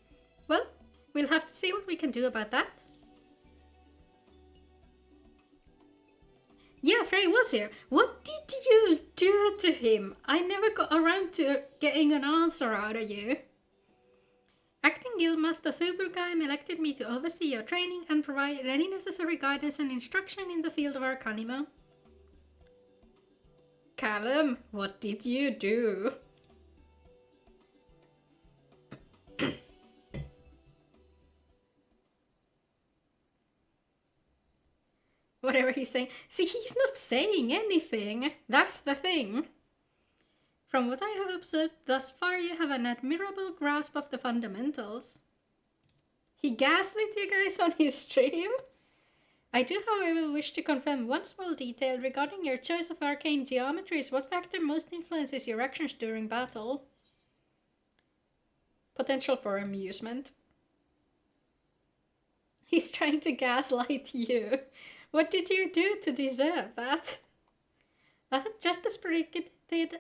Well, we'll have to see what we can do about that. Yeah, Frey was here. What did you do to him? I never got around to getting an answer out of you. Acting Guildmaster Thubergheim elected me to oversee your training and provide any necessary guidance and instruction in the field of Arcanima. Callum, what did you do? Whatever he's saying. See, he's not saying anything. That's the thing. From what I have observed thus far, you have an admirable grasp of the fundamentals. He gaslit you guys on his stream? I do, however, wish to confirm one small detail regarding your choice of arcane geometries. What factor most influences your actions during battle? Potential for amusement. He's trying to gaslight you. What did you do to deserve that? Just as predicted,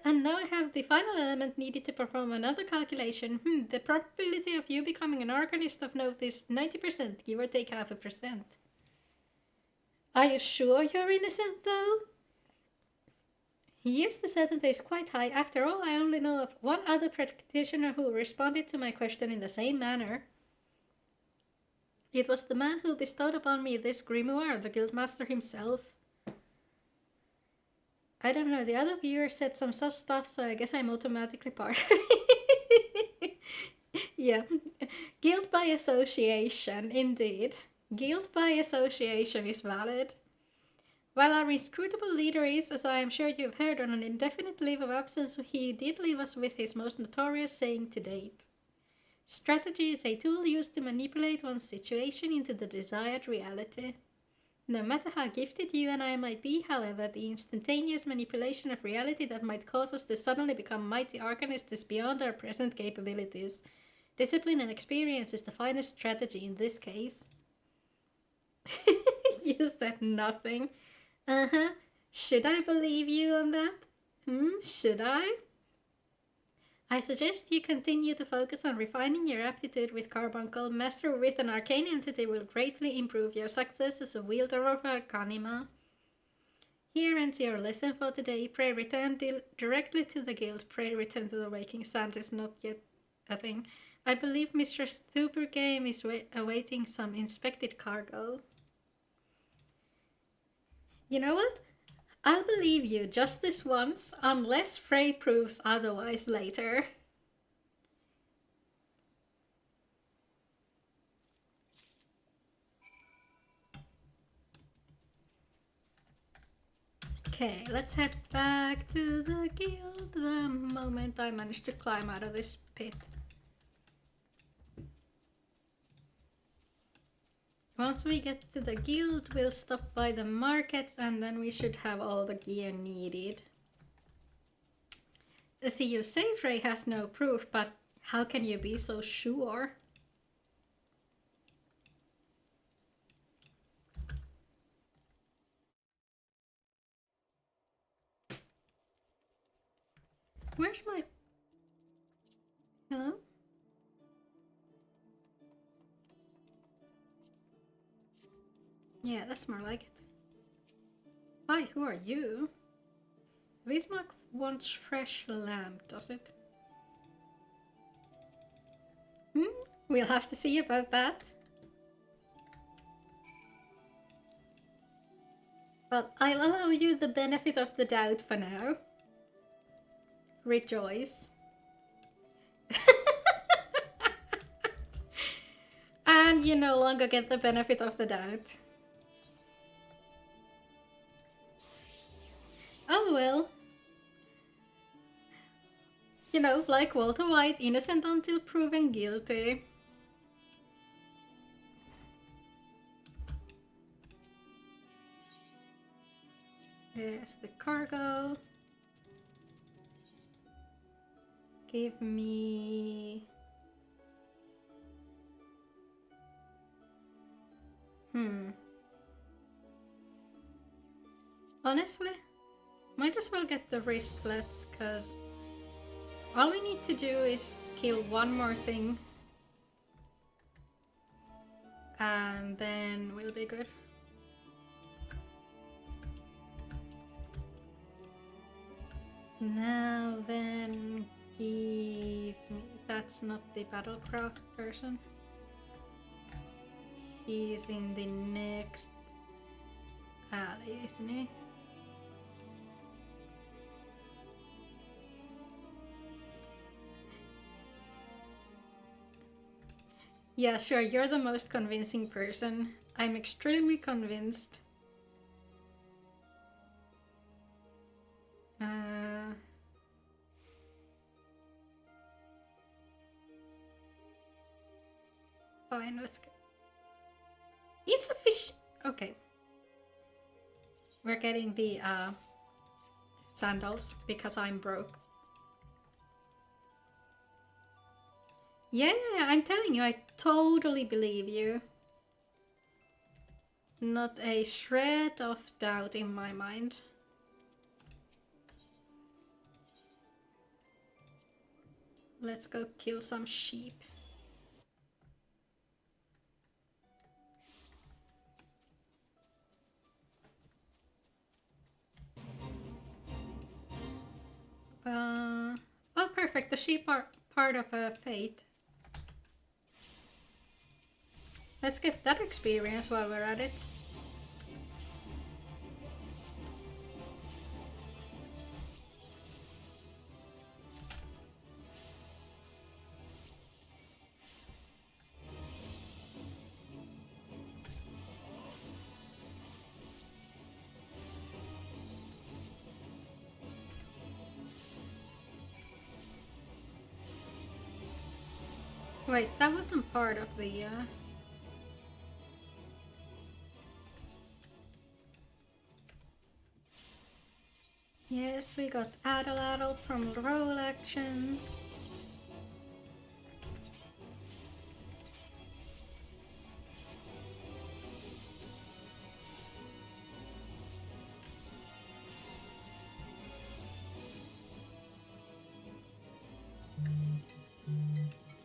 and now I have the final element needed to perform another calculation. The probability of you becoming an arcanist of note is 90%, give or take 0.5%. Are you sure you're innocent, though? Yes, the certainty is quite high. After all, I only know of one other practitioner who responded to my question in the same manner. It was the man who bestowed upon me this grimoire, the guildmaster himself. I don't know, the other viewer said some such stuff, so I guess I'm automatically part of it. Yeah, guilt by association, indeed. Guilt by association is valid. While our inscrutable leader is, as I am sure you've heard, on an indefinite leave of absence, he did leave us with his most notorious saying to date. Strategy is a tool used to manipulate one's situation into the desired reality. No matter how gifted you and I might be, however, the instantaneous manipulation of reality that might cause us to suddenly become mighty arcanists is beyond our present capabilities. Discipline and experience is the finest strategy in this case. You said nothing. Uh-huh. Should I believe you on that? Should I? I suggest you continue to focus on refining your aptitude with carbuncle. Master with an arcane entity will greatly improve your success as a wielder of Arcanima. Here ends your lesson for today. Pray return directly to the guild. Pray return to the waking sand is not yet a thing. I believe Mr. Stubergame is awaiting some inspected cargo. You know what? I'll believe you just this once, unless Frey proves otherwise later. Okay, let's head back to the guild the moment I manage to climb out of this pit. Once we get to the guild, we'll stop by the markets and then we should have all the gear needed. See, you say Frey has no proof, but how can you be so sure? Where's my... Hello? Yeah, that's more like it. Hi, who are you? Bismarck wants fresh lamb, does it? We'll have to see about that. But I'll allow you the benefit of the doubt for now. Rejoice. And you no longer get the benefit of the doubt. Oh well. You know, like Walter White, innocent until proven guilty. There's the cargo. Give me... Honestly, might as well get the wristlets, cause all we need to do is kill one more thing. And then we'll be good. Now then, give me... That's not the battlecraft person. He's in the next alley, isn't he? Yeah, sure, you're the most convincing person. I'm extremely convinced. Fine, let's go. Insufficient. Okay. We're getting the sandals because I'm broke. Yeah, I'm telling you, I totally believe you. Not a shred of doubt in my mind. Let's go kill some sheep. Oh, perfect. The sheep are part of a fate. Let's get that experience while we're at it. Wait, that wasn't part of the... Yes, we got Addle from roll actions.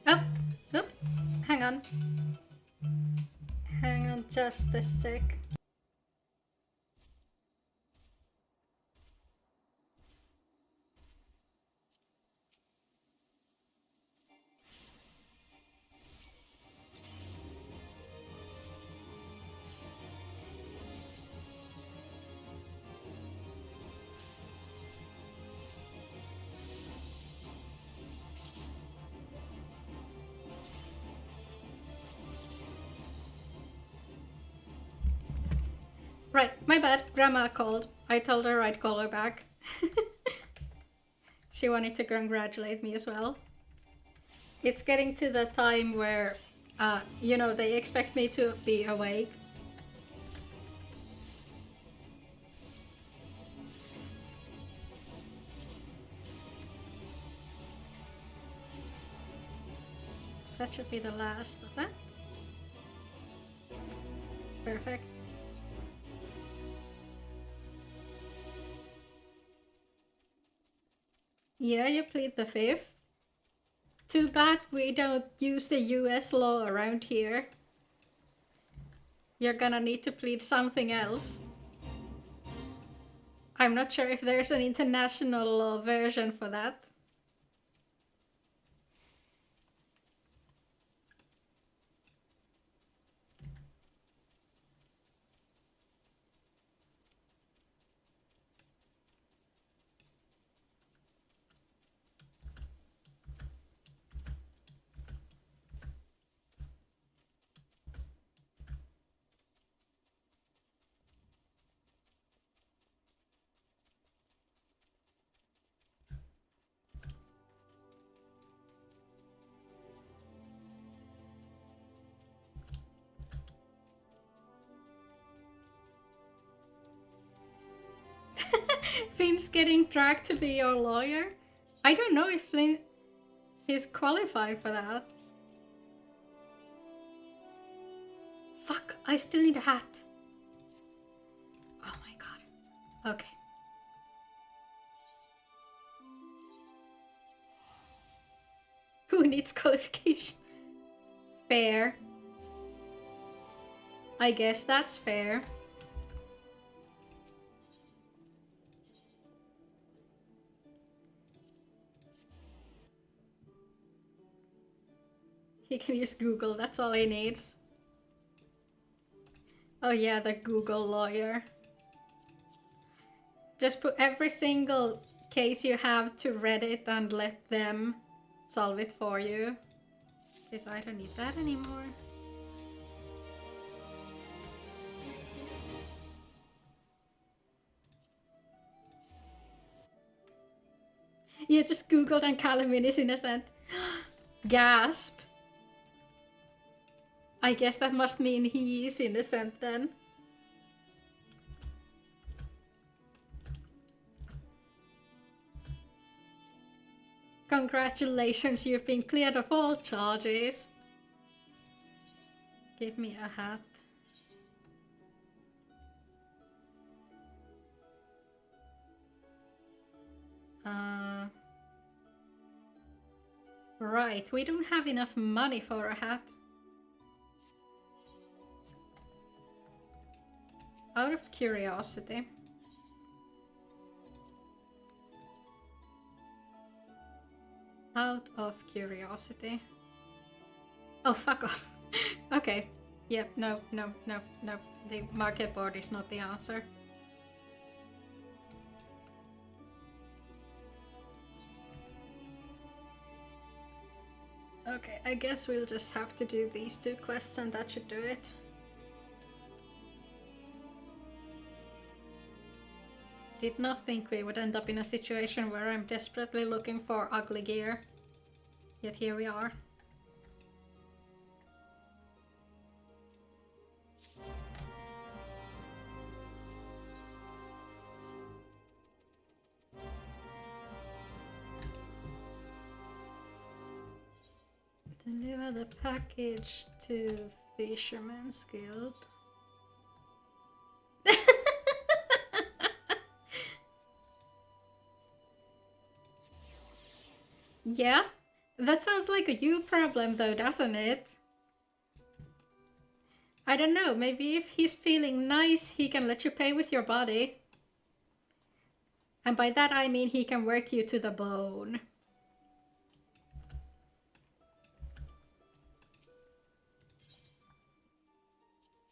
Oh, nope. Hang on. Hang on just a sec. Right, my bad. Grandma called. I told her I'd call her back. She wanted to congratulate me as well. It's getting to the time where, you know, they expect me to be awake. That should be the last of that. Perfect. Yeah, you plead the fifth. Too bad we don't use the US law around here. You're gonna need to plead something else. I'm not sure if there's an international law version for that. Finn's getting dragged to be your lawyer? I don't know if Flynn is qualified for that. Fuck, I still need a hat. Oh my god. Okay. Who needs qualification? Fair. I guess that's fair. He can use Google, that's all he needs. Oh yeah, the Google lawyer. Just put every single case you have to Reddit and let them solve it for you. Because I don't need that anymore. You just googled and Calamin is innocent. Gasp. I guess that must mean he is innocent then. Congratulations, you've been cleared of all charges. Give me a hat. Right, we don't have enough money for a hat. Out of curiosity. Out of curiosity. Oh, fuck off. Okay. Yep, no. The market board is not the answer. Okay, I guess we'll just have to do these 2 quests and that should do it. Did not think we would end up in a situation where I'm desperately looking for ugly gear. Yet here we are. Deliver the package to Fisherman's Guild. Yeah, that sounds like a you problem though, doesn't it? I don't know, maybe if he's feeling nice, he can let you pay with your body. And by that I mean he can work you to the bone.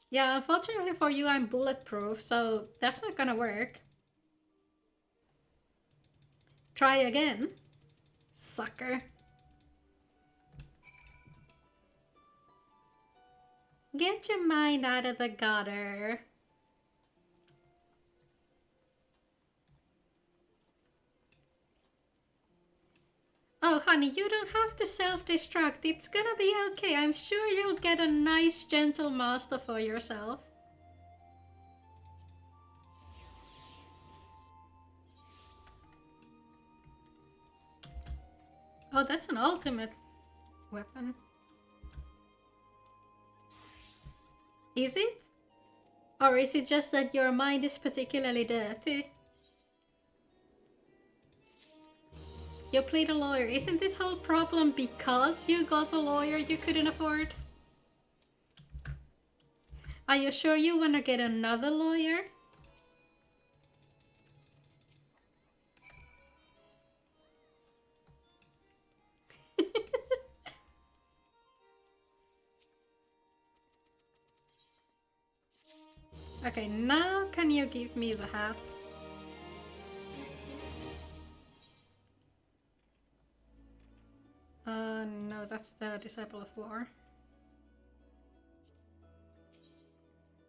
Yeah, unfortunately for you, I'm bulletproof, so that's not gonna work. Try again, sucker. Get your mind out of the gutter. Oh, honey, you don't have to self-destruct. It's gonna be okay. I'm sure you'll get a nice, gentle master for yourself. Oh, that's an ultimate weapon. Is it? Or is it just that your mind is particularly dirty? You played a lawyer. Isn't this whole problem because you got a lawyer you couldn't afford? Are you sure you want to get another lawyer? Okay, now can you give me the hat? No, that's the Disciple of War.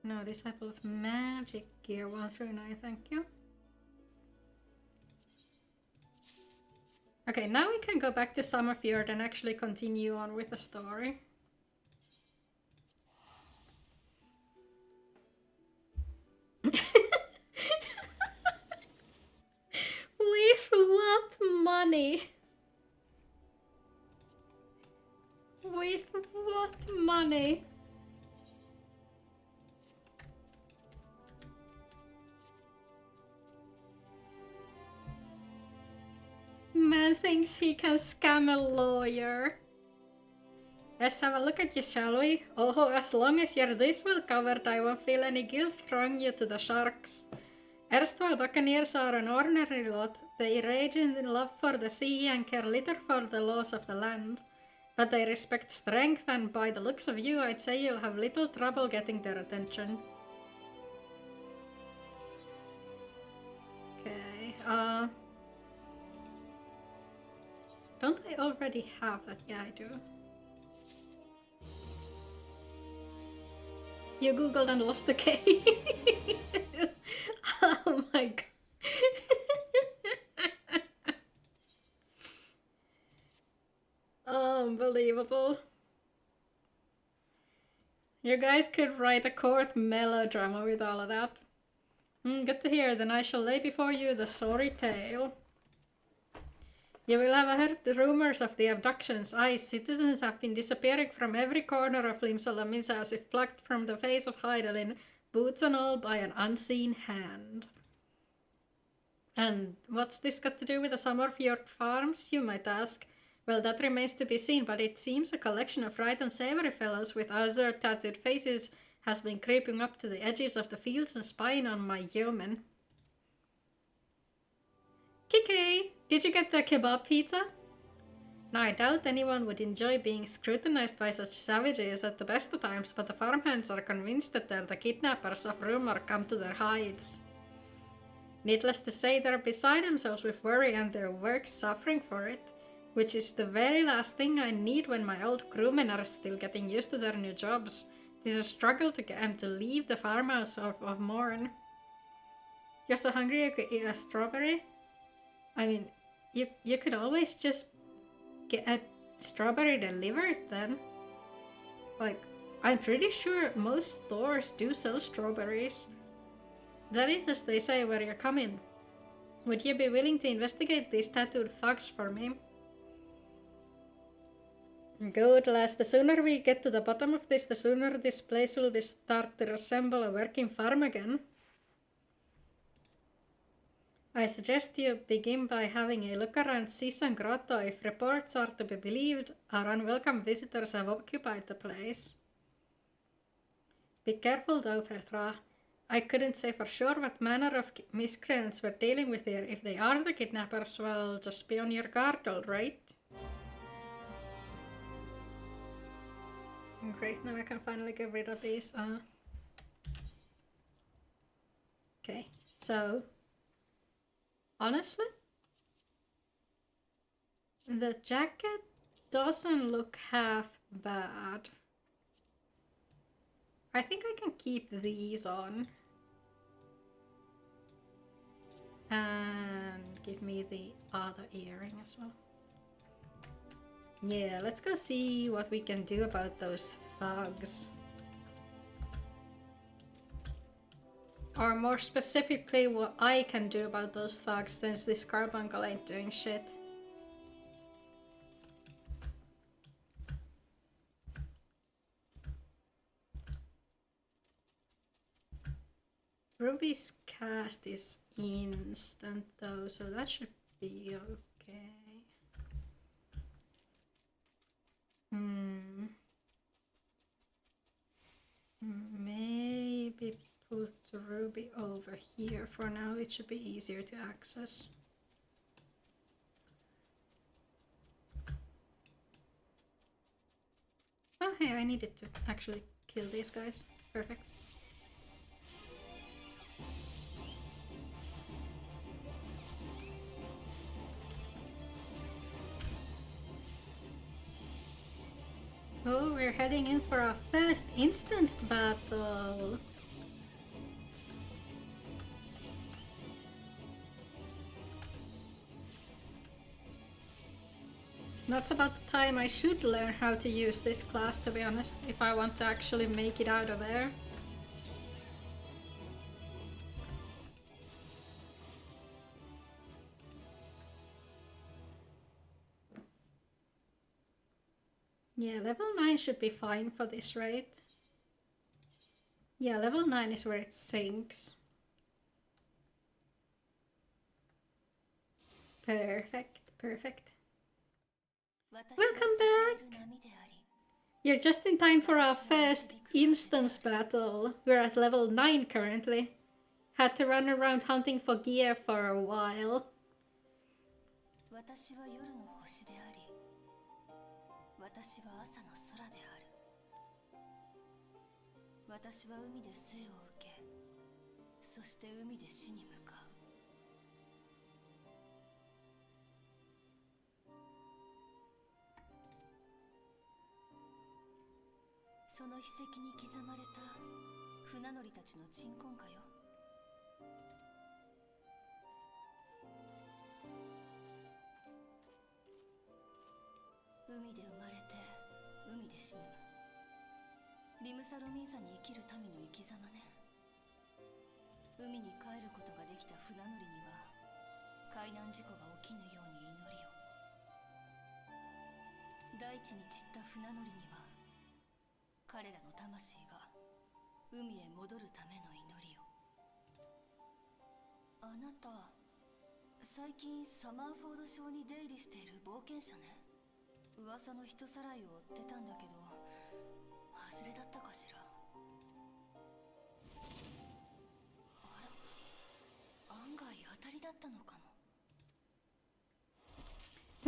No, Disciple of Magic Gear 1 through 9, thank you. Okay, now we can go back to Summerfjord and actually continue on with the story. With what money? With what money? Man thinks he can scam a lawyer. Let's have a look at you, shall we? Oh, as long as you're this well covered, I won't feel any guilt throwing you to the sharks. Erstwhile buccaneers are an ordinary lot. They rage in love for the sea and care little for the laws of the land. But they respect strength, and by the looks of you, I'd say you'll have little trouble getting their attention. Okay, don't I already have that? Yeah, I do. You googled and lost the case. Oh my god. Unbelievable. You guys could write a court melodrama with all of that. Good to hear. Then I shall lay before you the sorry tale. You will have heard the rumors of the abductions. Aye, citizens have been disappearing from every corner of Limsalamisa as if plucked from the face of Heidelin, boots and all, by an unseen hand. And what's this got to do with the Summerfjord farms, you might ask? Well, that remains to be seen, but it seems a collection of right and savory fellows with azure tattooed faces has been creeping up to the edges of the fields and spying on my yeomen. Kike, did you get the kebab pizza? Now, I doubt anyone would enjoy being scrutinized by such savages at the best of times, but the farmhands are convinced that they're the kidnappers of rumor come to their hides. Needless to say, they're beside themselves with worry and their work suffering for it, which is the very last thing I need when my old crewmen are still getting used to their new jobs. It is a struggle to get them to leave the farmhouse of Morn. You're so hungry you could eat a strawberry? I mean, you could always just get a strawberry delivered then. Like, I'm pretty sure most stores do sell strawberries. That is as they say where you're coming. Would you be willing to investigate these tattooed thugs for me? Good, lass. The sooner we get to the bottom of this, the sooner this place will be start to resemble a working farm again. I suggest you begin by having a look around Sisan Grotto. If reports are to be believed, our unwelcome visitors have occupied the place. Be careful though, Fertra. I couldn't say for sure what manner of miscreants we're dealing with here. If they are the kidnappers, well, just be on your guard, alright? Great, now I can finally get rid of these. Okay, so... honestly, the jacket doesn't look half bad. I think I can keep these on. And give me the other earring as well. Yeah, let's go see what we can do about those thugs. Or more specifically, what I can do about those thugs, since this carbuncle ain't doing shit. Ruby's cast is instant though, so that should be okay. Maybe put Ruby over here for now. It should be easier to access. Oh hey, I needed to actually kill these guys. Perfect. Oh, we're heading in for our first instanced battle. That's about the time I should learn how to use this class, to be honest, if I want to actually make it out of there. Yeah, level 9 should be fine for this, right? Yeah, level 9 is where it sinks. Perfect, perfect. Welcome back! You're just in time for our first instance battle. We're at level 9 currently. Had to run around hunting for gear for a while.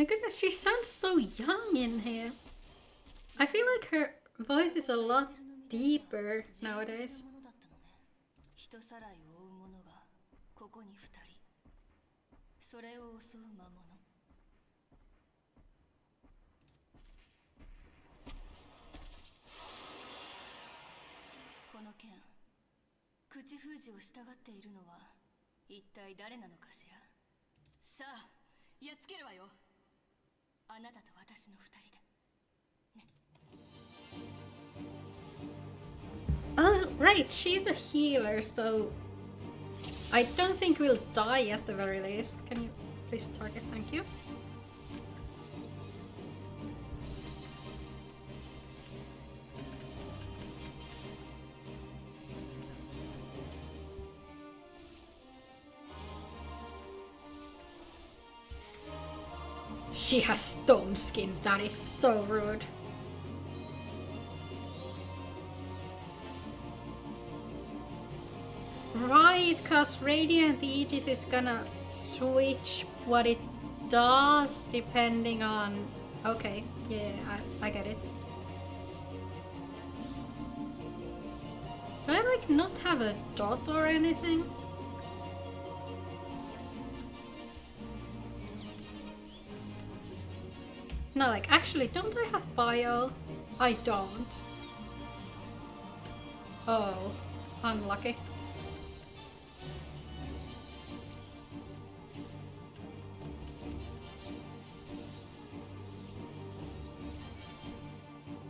My goodness, she sounds so young in here. I feel like her voice is a lot deeper nowadays. 人さらいを追う者がここに2人、それを襲う魔物。この剣、口封じを従っているのは一体誰なのかしら。さあ、やっつけるわよ。あなたと私の2人で。Oh, right, she's a healer, so I don't think we'll die at the very least. Can you please target? Thank you. She has stone skin. That is so rude. Right, cause Radiant Aegis is gonna switch what it does depending on... Okay, yeah, I get it. Do I like not have a dot or anything? No, like, actually, don't I have bio? I don't. Oh, unlucky.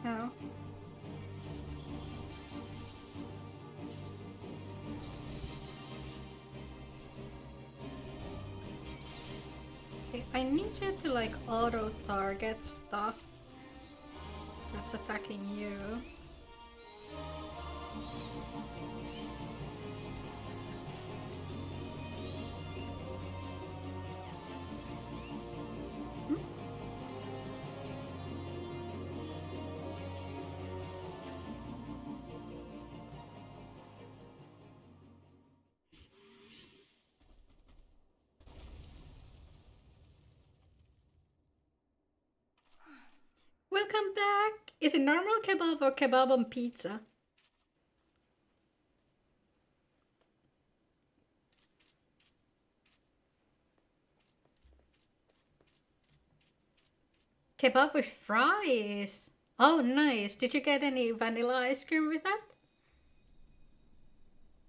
Oh. Okay, I need you to like auto target stuff that's attacking you. Welcome back! Is it normal kebab or kebab on pizza? Kebab with fries! Oh, nice! Did you get any vanilla ice cream with that?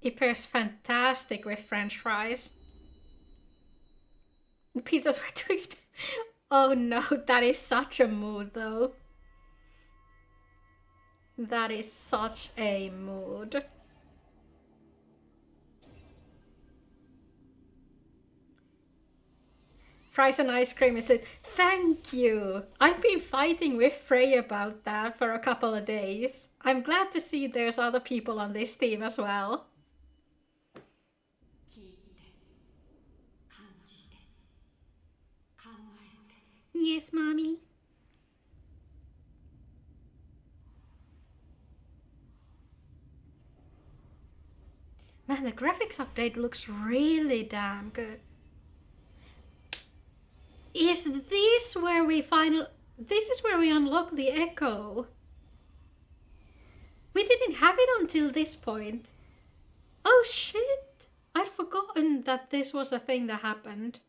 It pairs fantastic with French fries. Pizzas were too expensive. Oh no, that is such a mood though. That is such a mood. Fries and ice cream is it? Thank you! I've been fighting with Frey about that for a couple of days. I'm glad to see there's other people on this team as well. Yes, mommy. Man, the graphics update looks really damn good. Is this where we this is where we unlock the echo? We didn't have it until this point. Oh shit! I'd forgotten that this was a thing that happened.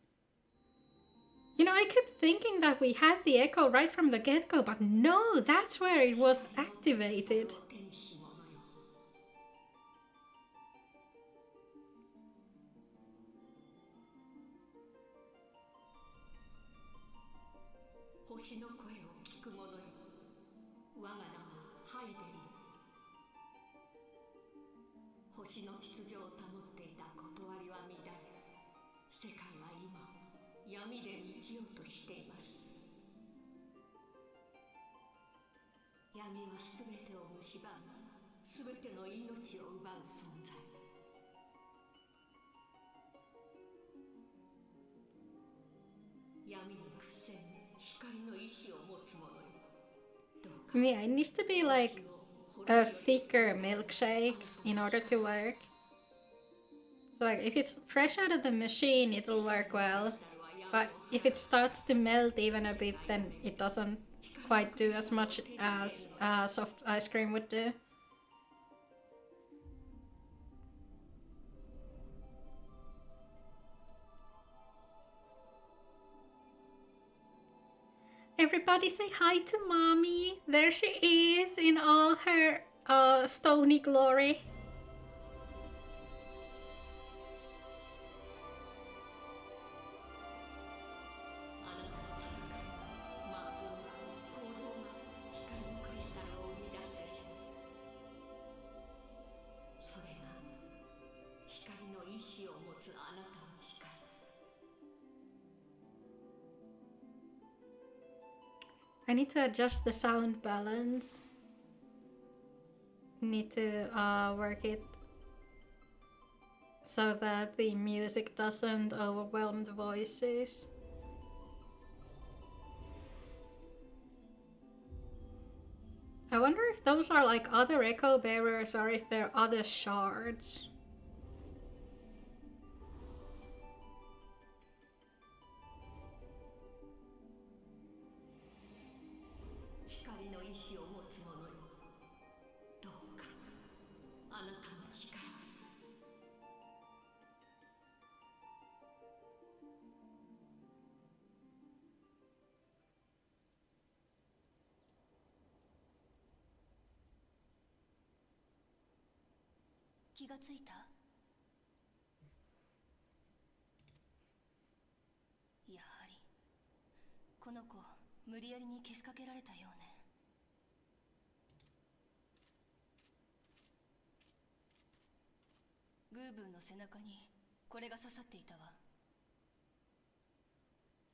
You know, I kept thinking that we had the echo right from the get-go, but no, that's where it was activated. Yeah, it needs to be like a thicker milkshake in order to work. So like if it's fresh out of the machine, it'll work well. But if it starts to melt even a bit, then it doesn't quite do as much as soft ice cream would do. Everybody say hi to mommy. There she is in all her stony glory. I need to adjust the sound balance. Need to work it so that the music doesn't overwhelm the voices. I wonder if those are like other echo bearers or if they're other shards.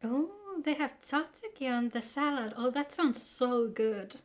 Oh, they have tzatziki on the salad. Oh, that sounds so good.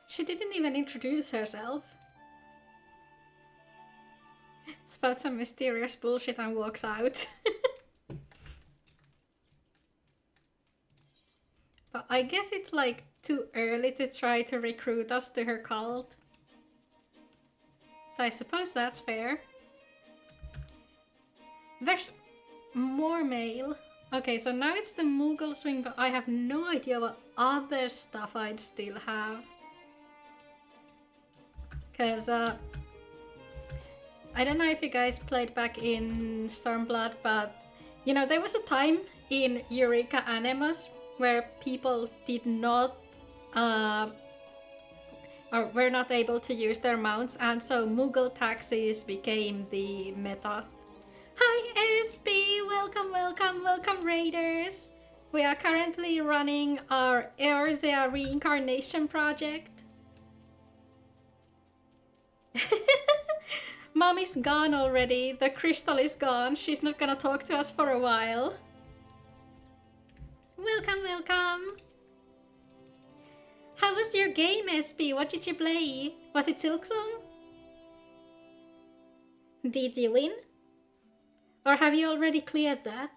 She didn't even introduce herself. Spouts some mysterious bullshit and walks out. But I guess it's like too early to try to recruit us to her cult. So I suppose that's fair. There's more mail. Okay, so now it's the Moogle swing, but I have no idea what other stuff I'd still have. Because, I don't know if you guys played back in Stormblood, but, you know, there was a time in Eureka Animus where people did not, or were not able to use their mounts, and so Moogle taxis became the meta. Hi SB! Welcome, welcome, welcome raiders! We are currently running our Eorzea reincarnation project. Mommy's gone already. The crystal is gone. She's not gonna talk to us for a while. Welcome, welcome. How was your game, SB? What did you play? Was it Silksong? Did you win? Or have you already cleared that?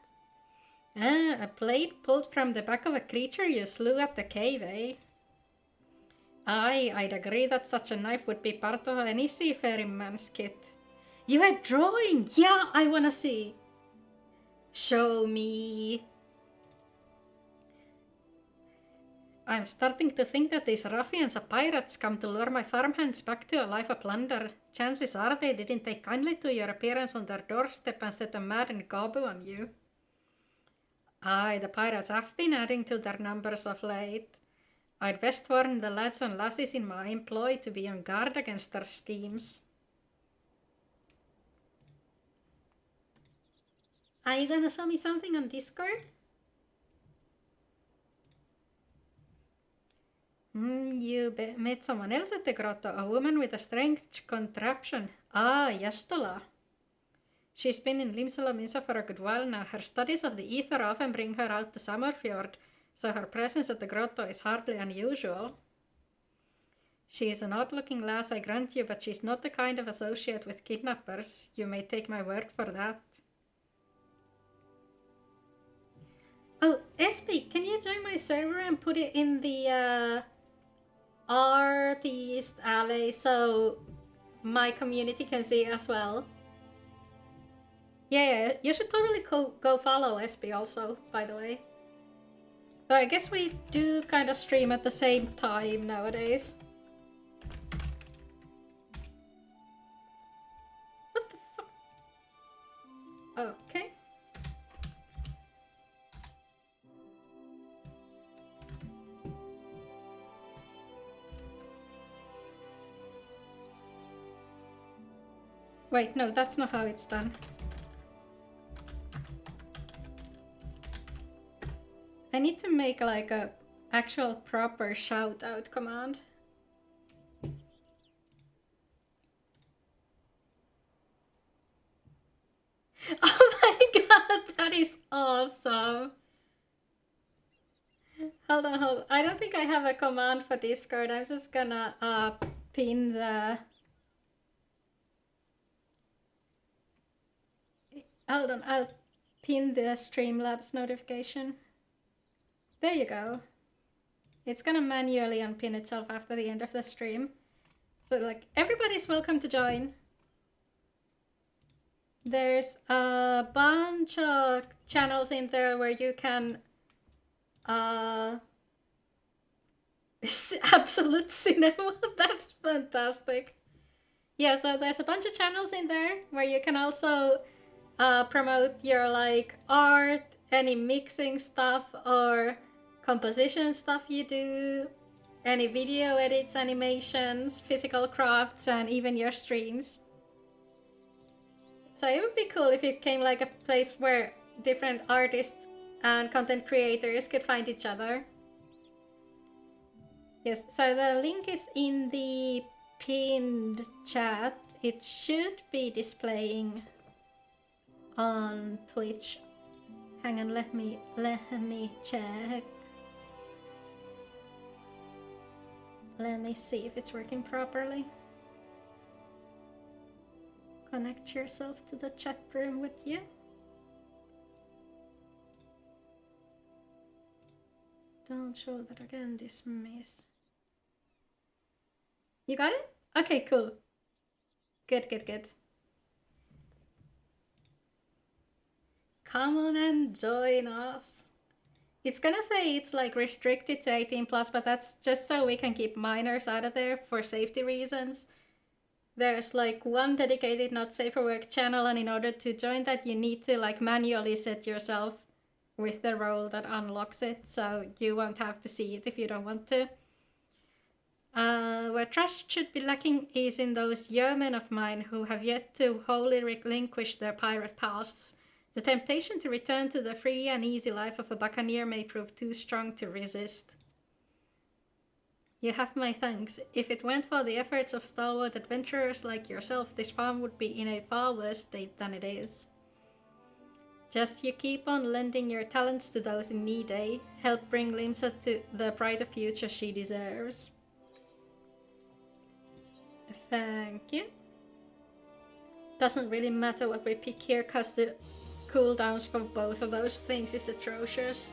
Ah, a blade pulled from the back of a creature you slew at the cave, eh? Aye, I'd agree that such a knife would be part of any seafaring man's kit. You are drawing! Yeah, I wanna see. Show me. I'm starting to think that these ruffians are pirates come to lure my farmhands back to a life of plunder. Chances are they didn't take kindly to your appearance on their doorstep and set a mad and gabu on you. Aye, the pirates have been adding to their numbers of late. I'd best warn the lads and lassies in my employ to be on guard against their schemes. Are you gonna show me something on Discord? You met someone else at the grotto, a woman with a strange contraption. Ah, Yastola. She's been in Limsalomisa for a good while now. Her studies of the ether often bring her out to Summerfjord, so her presence at the grotto is hardly unusual. She is an odd-looking lass, I grant you, but she's not the kind of associate with kidnappers. You may take my word for that. Oh, SP, can you join my server and put it in the artist alley so my community can see as well? Yeah, you should totally go follow SP also, by the way. So I guess we do kind of stream at the same time nowadays. What the fuck? Okay. Wait, no, that's not how it's done. I need to make like a actual proper shout out command. Oh my god, that is awesome. Hold on. I don't think I have a command for Discord. I'm just gonna pin the... Hold on, I'll pin the Streamlabs notification. There you go. It's gonna manually unpin itself after the end of the stream. So like, everybody's welcome to join. There's a bunch of channels in there where you can absolute cinema. That's fantastic. Yeah, so there's a bunch of channels in there where you can also promote your like art, any mixing stuff or composition stuff you do, any video edits, animations, physical crafts, and even your streams. So it would be cool if it came like a place where different artists and content creators could find each other. Yes, so the link is in the pinned chat. It should be displaying on Twitch. Hang on, let me check. Let me see if it's working properly. Connect yourself to the chat room with you. Don't show that again, dismiss. You got it? Okay, cool. Good. Come on and join us. It's gonna say it's like restricted to 18 plus, but that's just so we can keep minors out of there for safety reasons. There's like one dedicated not safe for work channel, and in order to join that you need to like manually set yourself with the role that unlocks it, so you won't have to see it if you don't want to. Where trust should be lacking is in those yeomen of mine who have yet to wholly relinquish their pirate pasts. The temptation to return to the free and easy life of a buccaneer may prove too strong to resist. You have my thanks. If it weren't for the efforts of stalwart adventurers like yourself, this farm would be in a far worse state than it is. Just you keep on lending your talents to those in need, eh? Help bring Limsa to the brighter future she deserves. Thank you. Doesn't really matter what we pick here, cause the cooldowns for both of those things is atrocious.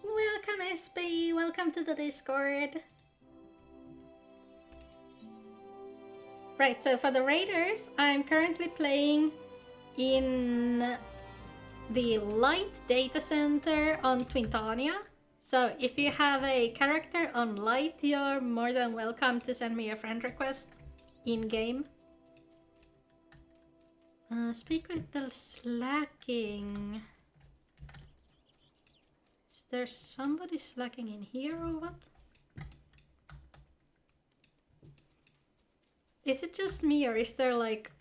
Welcome SB, welcome to the Discord. Right, so for the raiders, I'm currently playing in the Light Data Center on Twintania. So if you have a character on Light, you're more than welcome to send me a friend request in-game. Speak with the slacking. Is there somebody slacking in here or what? Is it just me or is there like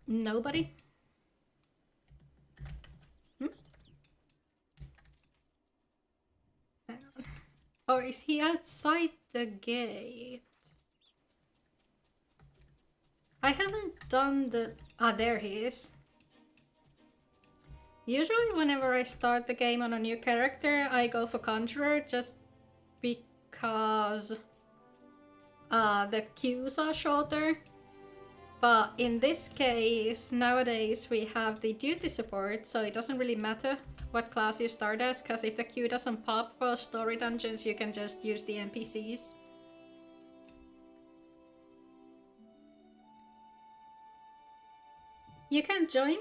nobody? Hang on. Or is he outside the gate? I haven't done the... Ah, there he is. Usually whenever I start the game on a new character, I go for Conjurer just because the queues are shorter. But in this case, nowadays we have the duty support, so it doesn't really matter what class you start as, because if the queue doesn't pop for story dungeons, you can just use the NPCs. You can join.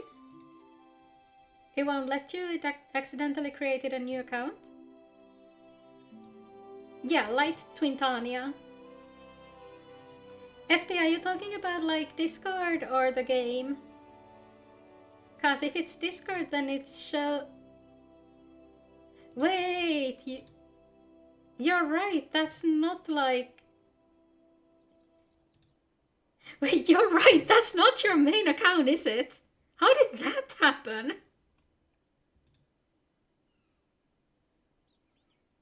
It won't let you, it accidentally created a new account. Yeah, Light Twintania. SP, are you talking about like Discord or the game? Cause if it's Discord, then it's show... Wait, you're right, that's not like... Wait, you're right, that's not your main account, is it? How did that happen?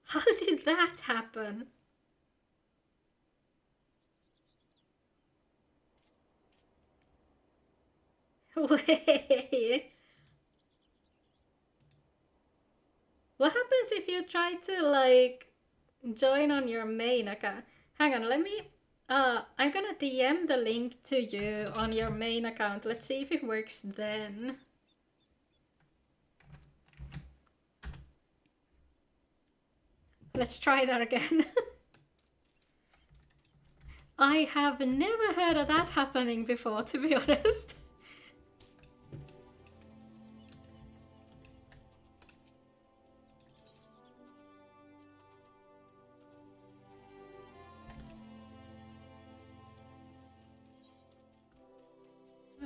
How did that happen? Wait. What happens if you try to like join on your main account? Hang on, let me I'm gonna DM the link to you on your main account. Let's see if it works then. Let's try that again. I have never heard of that happening before, to be honest.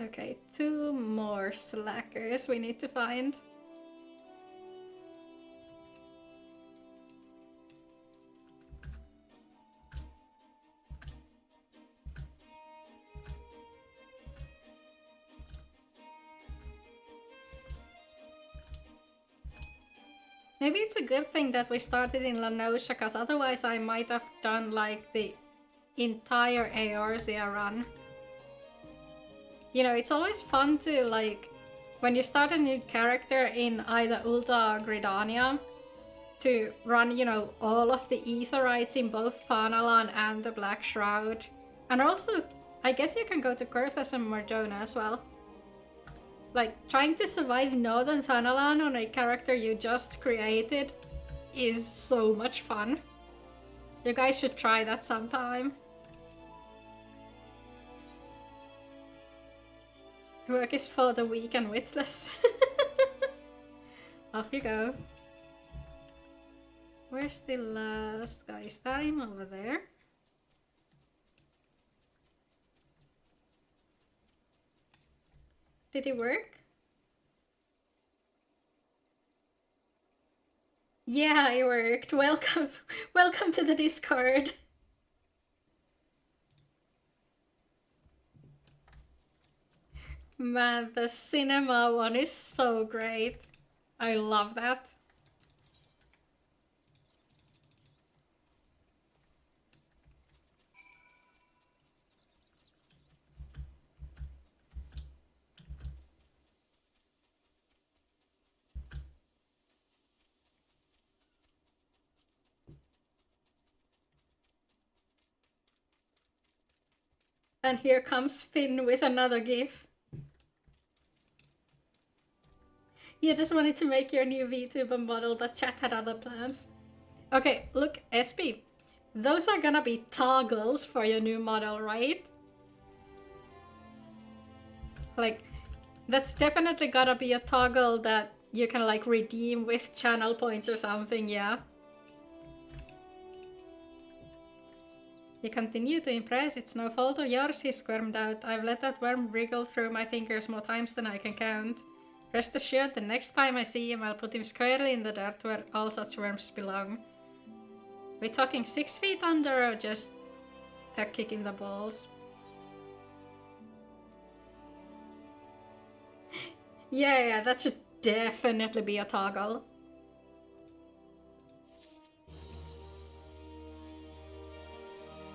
Okay, 2 more slackers we need to find. Maybe it's a good thing that we started in La Noscia, because otherwise I might have done like the entire Eorzea run. You know, it's always fun to like, when you start a new character in either Ulta or Gridania, to run, you know, all of the Aetherytes in both Thanalan and the Black Shroud. And also, I guess you can go to Kurthas and Mardona as well. Like, trying to survive Northern Thanalan on a character you just created is so much fun. You guys should try that sometime. Work is for the weak and witless. Off you go. Where's the last guy? Is that him over there? Did it work? Yeah, it worked. Welcome. Welcome to the Discord. Man, the cinema one is so great. I love that. And here comes Finn with another GIF. You just wanted to make your new VTuber model, but chat had other plans. Okay, look, SP. Those are gonna be toggles for your new model, right? Like, That's definitely gotta be a toggle that you can like redeem with channel points or something, yeah. You continue to impress, it's no fault of yours, he squirmed out. I've let that worm wriggle through my fingers more times than I can count. Rest assured, the next time I see him, I'll put him squarely in the dirt where all such worms belong. We're talking 6 feet under or just a kick in the balls? Yeah, that should definitely be a toggle.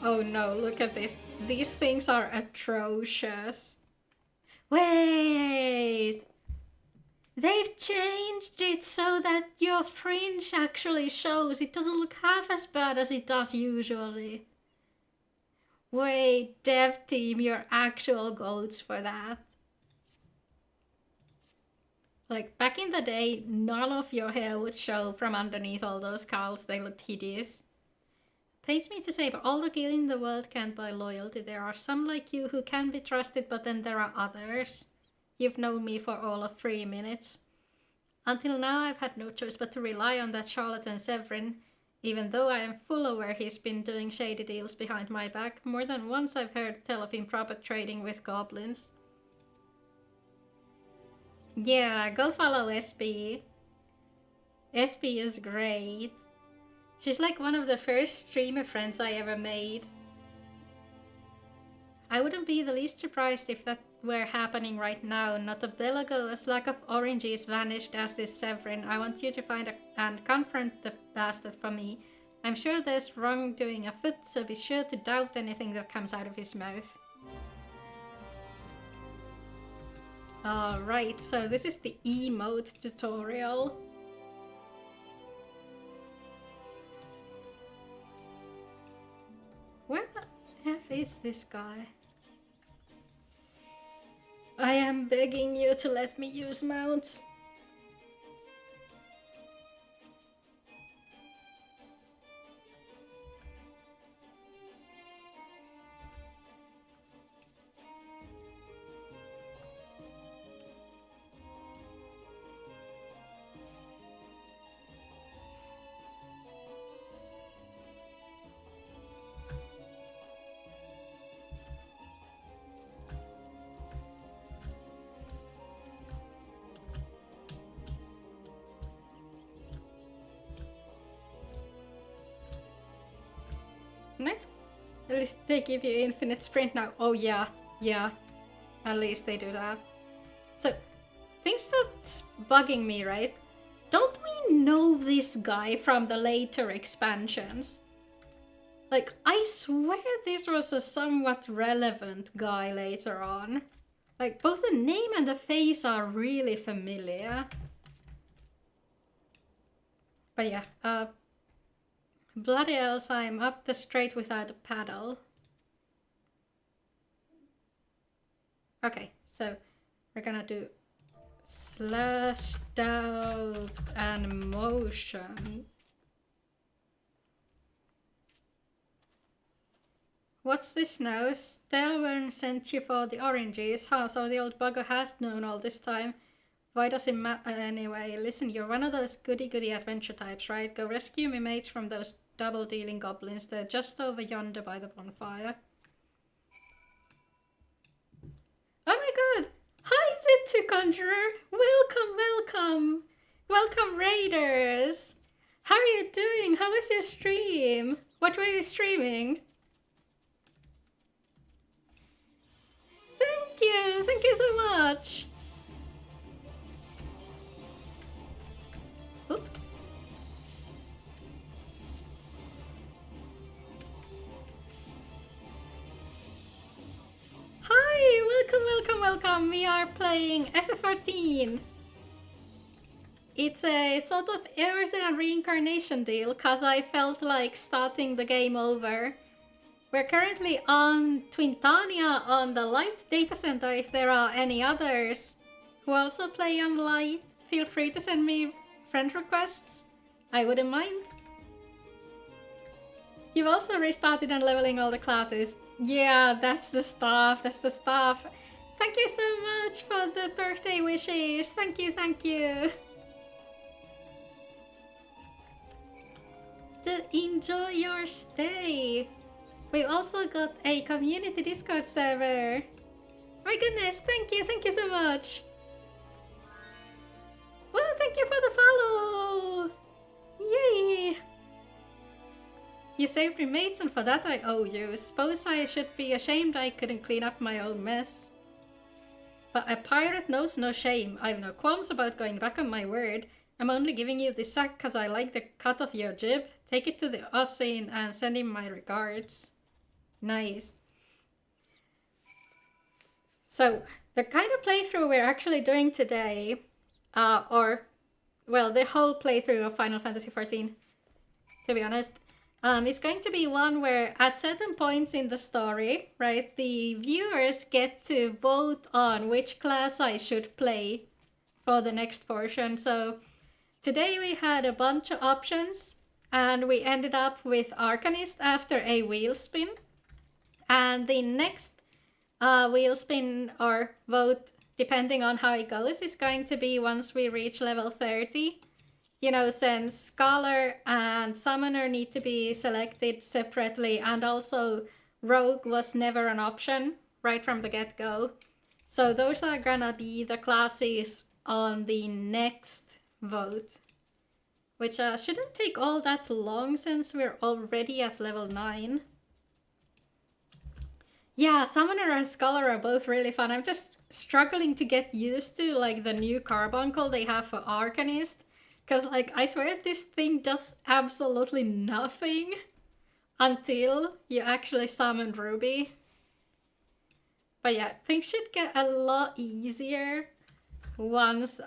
Oh no, look at this. These things are atrocious. Wait! They've changed it so that your fringe actually shows. It doesn't look half as bad as it does usually. Wait, dev team, your actual goats for that. Like, back in the day, none of your hair would show from underneath all those curls. They looked hideous. Pains me to say, but all the gil in the world can't buy loyalty. There are some like you who can be trusted, but then there are others. You've known me for all of 3 minutes. Until now, I've had no choice but to rely on that charlatan Severin, even though I am full aware he's been doing shady deals behind my back. More than once I've heard tell of improper trading with goblins. Yeah, go follow SB. SB is great. She's like one of the first streamer friends I ever made. I wouldn't be the least surprised if that were happening right now. Not a bell ago, a slack of oranges vanished as this Severin. I want you to find and confront the bastard for me. I'm sure there's wrongdoing afoot, so be sure to doubt anything that comes out of his mouth. Alright, so this is the emote tutorial. Where the F is this guy? I am begging you to let me use mounts. Nice. At least they give you infinite sprint now. Oh yeah, yeah. At least they do that. So, things that's bugging me, right? Don't we know this guy from the later expansions? Like, I swear this was a somewhat relevant guy later on. Like, both the name and the face are really familiar. But yeah, bloody else, I'm up the straight without a paddle. Okay, so we're gonna do slashed out and motion. What's this now? Stelvern sent you for the oranges, huh? So the old bugger has known all this time. Why does it matter anyway? Listen, you're one of those goody-goody adventure types, right? Go rescue me mates from those double-dealing goblins. They're just over yonder by the bonfire. Oh my god! Hi, Zitsu Conjurer! Welcome, welcome! Welcome, Raiders! How are you doing? How was your stream? What were you streaming? Thank you so much! Oop. Hi, welcome. We are playing FF14. It's a sort of Emerson reincarnation deal, cause I felt like starting the game over. We're currently on Twintania on the Light data center. If there are any others who also play on Light, feel free to send me friend requests. I wouldn't mind. You've also restarted and leveling all the classes. Yeah, that's the stuff. Thank you so much for the birthday wishes. Thank you, thank you. To enjoy your stay. We've also got a community Discord server. My goodness, thank you so much. Well, thank you for the follow. Yay. You saved your mates and for that I owe you. Suppose I should be ashamed I couldn't clean up my own mess. But a pirate knows no shame. I've no qualms about going back on my word. I'm only giving you this sack cause I like the cut of your jib. Take it to the Aussie and send him my regards. Nice. So, the kind of playthrough we're actually doing today, well, the whole playthrough of Final Fantasy XIV, to be honest, is going to be one where at certain points in the story, right, the viewers get to vote on which class I should play for the next portion. So today we had a bunch of options and we ended up with Arcanist after a wheel spin. And the next wheel spin or vote, depending on how it goes, is going to be once we reach level 30. You know, since Scholar and Summoner need to be selected separately, and also Rogue was never an option right from the get-go. So those are gonna be the classes on the next vote, which shouldn't take all that long since we're already at level 9. Yeah, Summoner and Scholar are both really fun. I'm just struggling to get used to like the new carbuncle they have for Arcanist. Because, like, I swear this thing does absolutely nothing until you actually summon Ruby. But yeah, things should get a lot easier once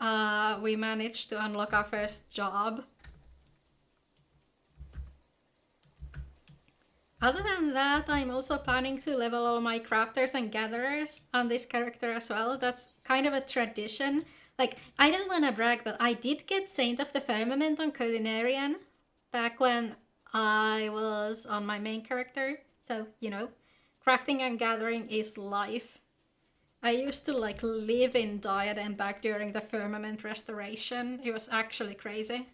we manage to unlock our first job. Other than that, I'm also planning to level all my crafters and gatherers on this character as well. That's kind of a tradition. Like, I don't want to brag, but I did get Saint of the Firmament on Culinarian back when I was on my main character. So, you know, crafting and gathering is life. I used to, like, live in Diadem back during the Firmament restoration. It was actually crazy.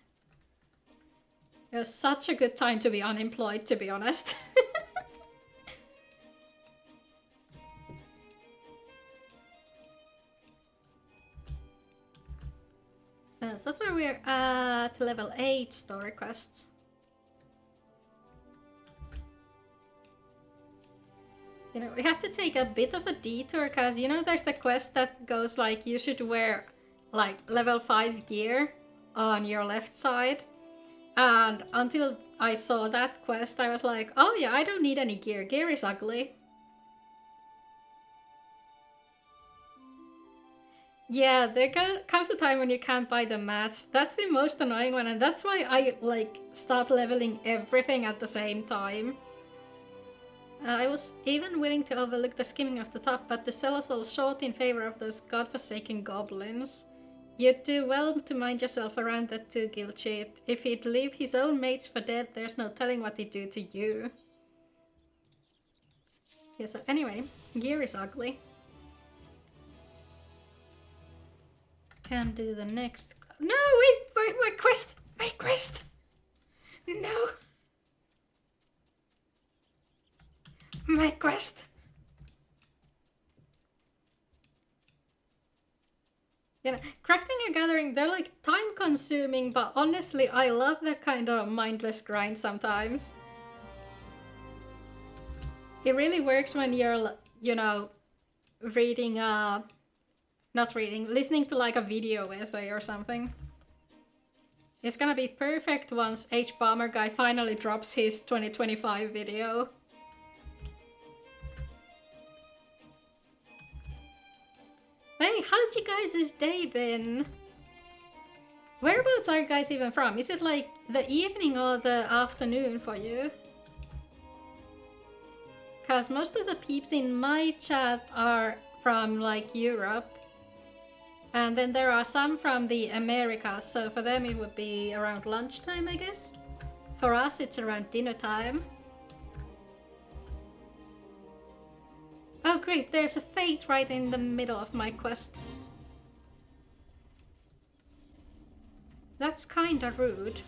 It was such a good time to be unemployed, to be honest. So far we're at level 8 story quests. You know, we have to take a bit of a detour because, you know, there's the quest that goes like you should wear like level 5 gear on your left side. And until I saw that quest, I was like, oh yeah, I don't need any gear. Gear is ugly. Yeah, there comes a time when you can't buy the mats. That's the most annoying one, and that's why I like start leveling everything at the same time. I was even willing to overlook the skimming of the top, but the colossal short in favor of those godforsaken goblins. You'd do well to mind yourself around that too, guild cheat. If he'd leave his own mates for dead, there's no telling what he'd do to you. Yeah, so anyway, gear is ugly. Can do the next. No, wait, my quest! My quest! No! My quest! You know, crafting and gathering, they're like time consuming, but honestly, I love that kind of mindless grind sometimes. It really works when you're, you know, reading not reading, listening to like a video essay or something. It's gonna be perfect once H Bomber guy finally drops his 2025 video. Hey, how's you guys' day been? Whereabouts are you guys even from? Is it like the evening or the afternoon for you? Cause most of the peeps in my chat are from like Europe. And then there are some from the Americas, so for them it would be around lunchtime, I guess. For us, it's around dinner time. Oh great, there's a fate right in the middle of my quest. That's kinda rude.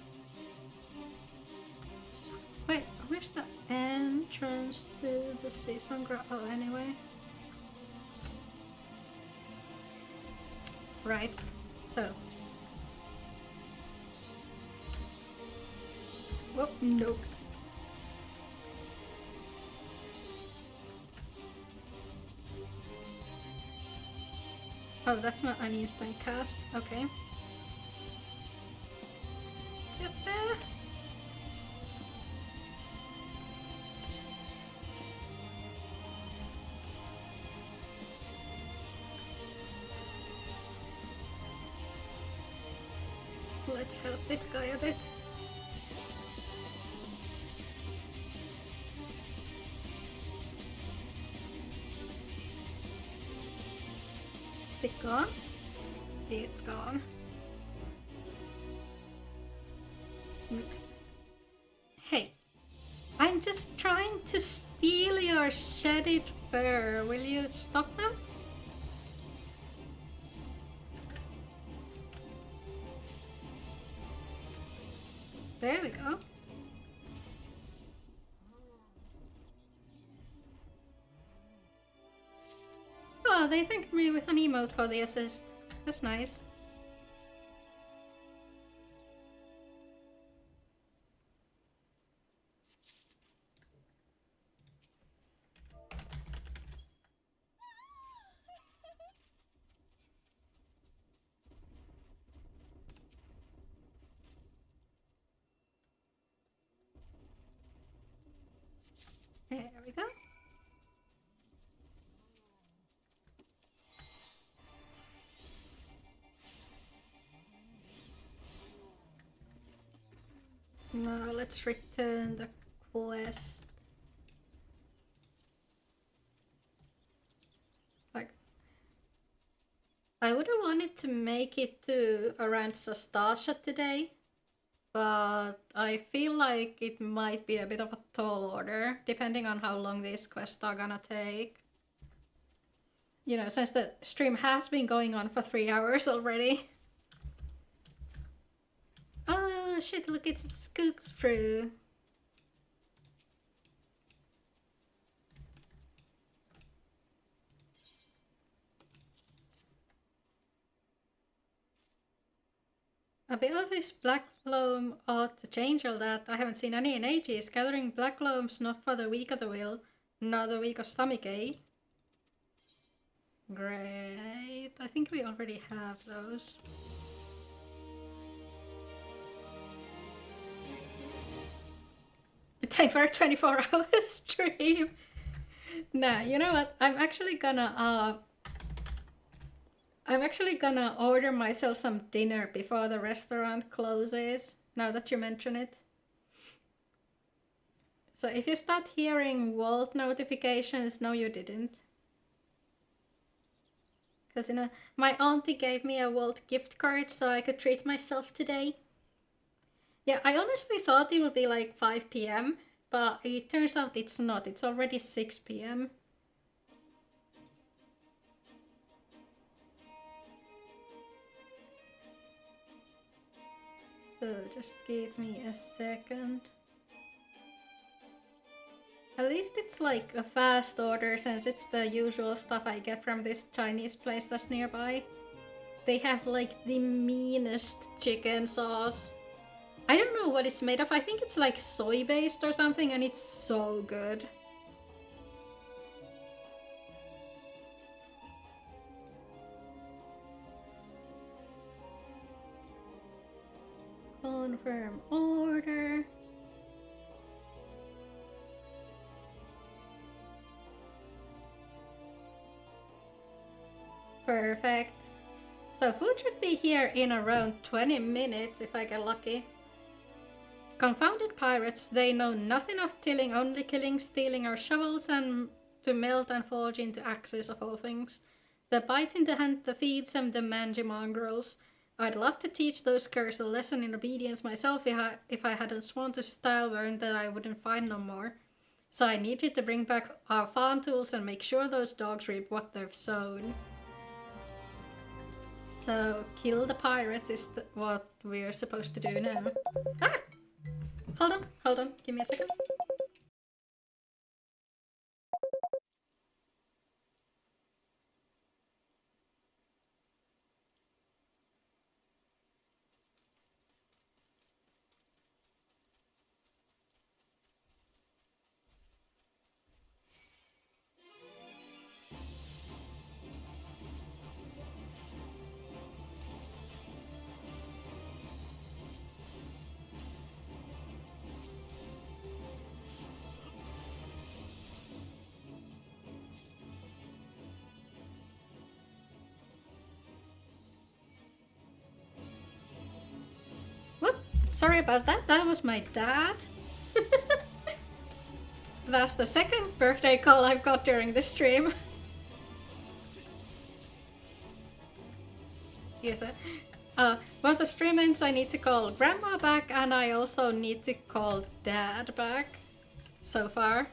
Wait, where's the entrance to the season? Oh, anyway. Right, so. Whoop, nope. Oh, that's not an instant cast. Okay. Get there. Let's help this guy a bit. Is it gone? It's gone. Hey, I'm just trying to steal your shedded fur. Will you stop that? There we go. Oh, they thanked me with an emote for the assist. That's nice. There we go. Now let's return the quest. Like, I would have wanted to make it to around Sastasha today, but I feel like it might be a bit of a tall order, depending on how long these quests are gonna take. You know, since the stream has been going on for 3 hours already. Oh shit, look, it's Skook's through. A bit of this black loam ought to change all that. I haven't seen any in ages. Gathering black loam's not for the weak of the will, not the weak of stomach, eh? Great. I think we already have those. Time for a 24-hour stream. Nah, you know what? I'm actually gonna order myself some dinner before the restaurant closes, now that you mention it. So if you start hearing Walt notifications, no you didn't. Because, you know, my auntie gave me a Walt gift card so I could treat myself today. Yeah, I honestly thought it would be like 5 p.m, but it turns out it's not. It's already 6 p.m. So just give me a second. At least it's like a fast order, since it's the usual stuff I get from this Chinese place that's nearby. They have like the meanest chicken sauce. I don't know what it's made of. I think it's like soy based or something, and it's so good. Confirm order. Perfect. So food should be here in around 20 minutes if I get lucky. Confounded pirates, they know nothing of tilling, only killing, stealing our shovels and to melt and forge into axes of all things. The bite in the hand that feeds them, the mangy mongrels. I'd love to teach those curs a lesson in obedience myself if I hadn't sworn to style burn that I wouldn't find no more. So I need you to bring back our farm tools and make sure those dogs reap what they've sown. So kill the pirates is what we're supposed to do now. Ah! Hold on, give me a second. Whoop! Sorry about that, that was my dad. That's the second birthday call I've got during this stream. Yes, once the stream ends, I need to call Grandma back, and I also need to call Dad back. So far.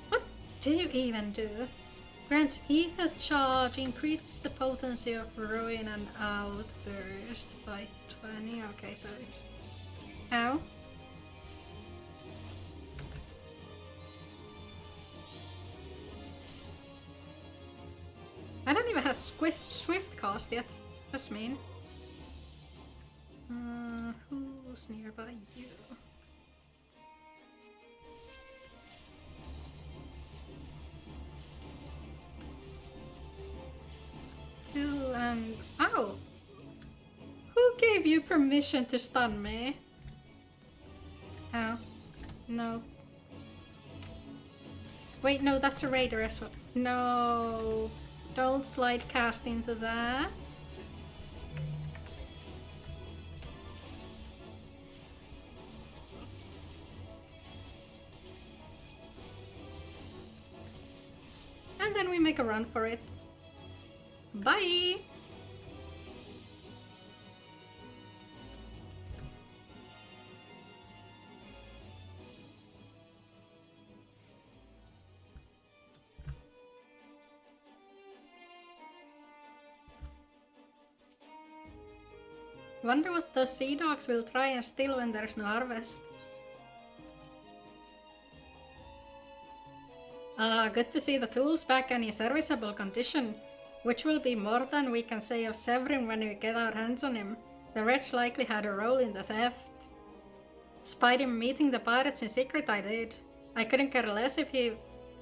What do you even do? Grants ether charge, increases the potency of ruin and outburst by 20. Okay, so it's... Ow. I don't even have Swift cast yet. That's mean. Who's nearby you? Still and... Ow! Who gave you permission to stun me? Ow. No. Wait, no, that's a raider as well. No. Don't slide cast into that. And then we make a run for it. Bye! Wonder what the sea dogs will try and steal when there's no harvest. Good to see the tools back and in serviceable condition, which will be more than we can say of Severin when we get our hands on him. The wretch likely had a role in the theft. Spied him meeting the pirates in secret, I did. I couldn't care less if the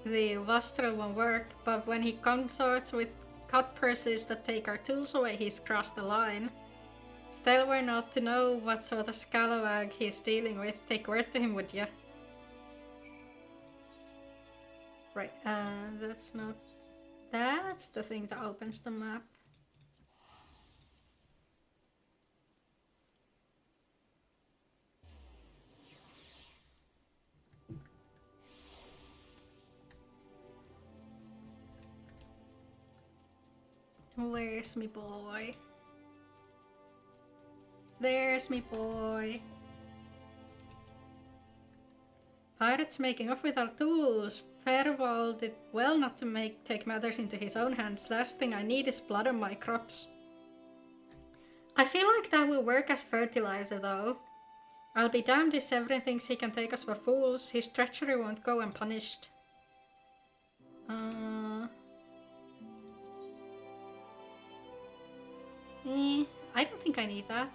Vastrel won't work, but when he consorts with cut purses that take our tools away, he's crossed the line. Still, we're not to know what sort of scalawag he's dealing with. Take word to him, would ya? Right, that's not... That's the thing that opens the map. Where's me boy? There's me boy. Pirates making off with our tools. Fairwall did well not to take matters into his own hands. Last thing I need is blood on my crops. I feel like that will work as fertilizer though. I'll be damned if Severin thinks he can take us for fools. His treachery won't go unpunished. I don't think I need that.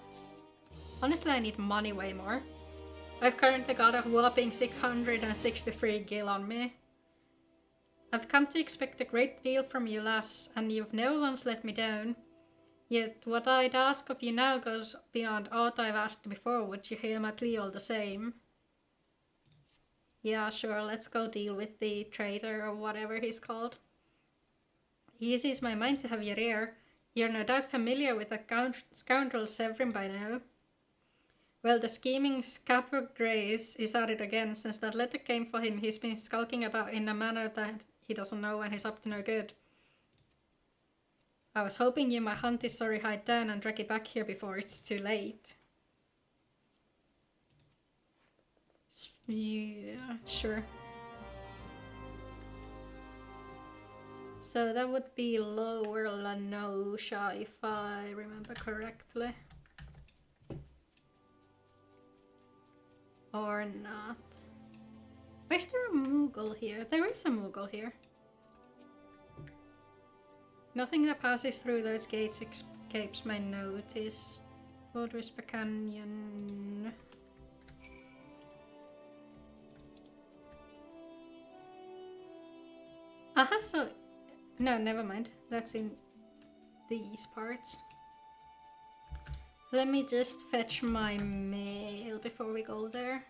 Honestly, I need money way more. I've currently got a whopping 663 gil on me. I've come to expect a great deal from you, lass, and you've never once let me down. Yet what I'd ask of you now goes beyond aught I've asked before. Would you hear my plea all the same? Yeah, sure, let's go deal with the traitor or whatever he's called. Easy's my mind to have your ear. You're no doubt familiar with the scoundrel Severin by now. Well, the scheming Scapper Grace is at it again. Since that letter came for him, he's been skulking about in a manner that he doesn't know and he's up to no good. I was hoping you might hunt his sorry hide down and drag it back here before it's too late. Yeah, sure. So that would be Lower Lanosha if I remember correctly. Or not. Why is there a Moogle here? There is a Moogle here. Nothing that passes through those gates escapes my notice. Lord Whisper Canyon. Aha, so... No, never mind. That's in these parts. Let me just fetch my mail before we go there.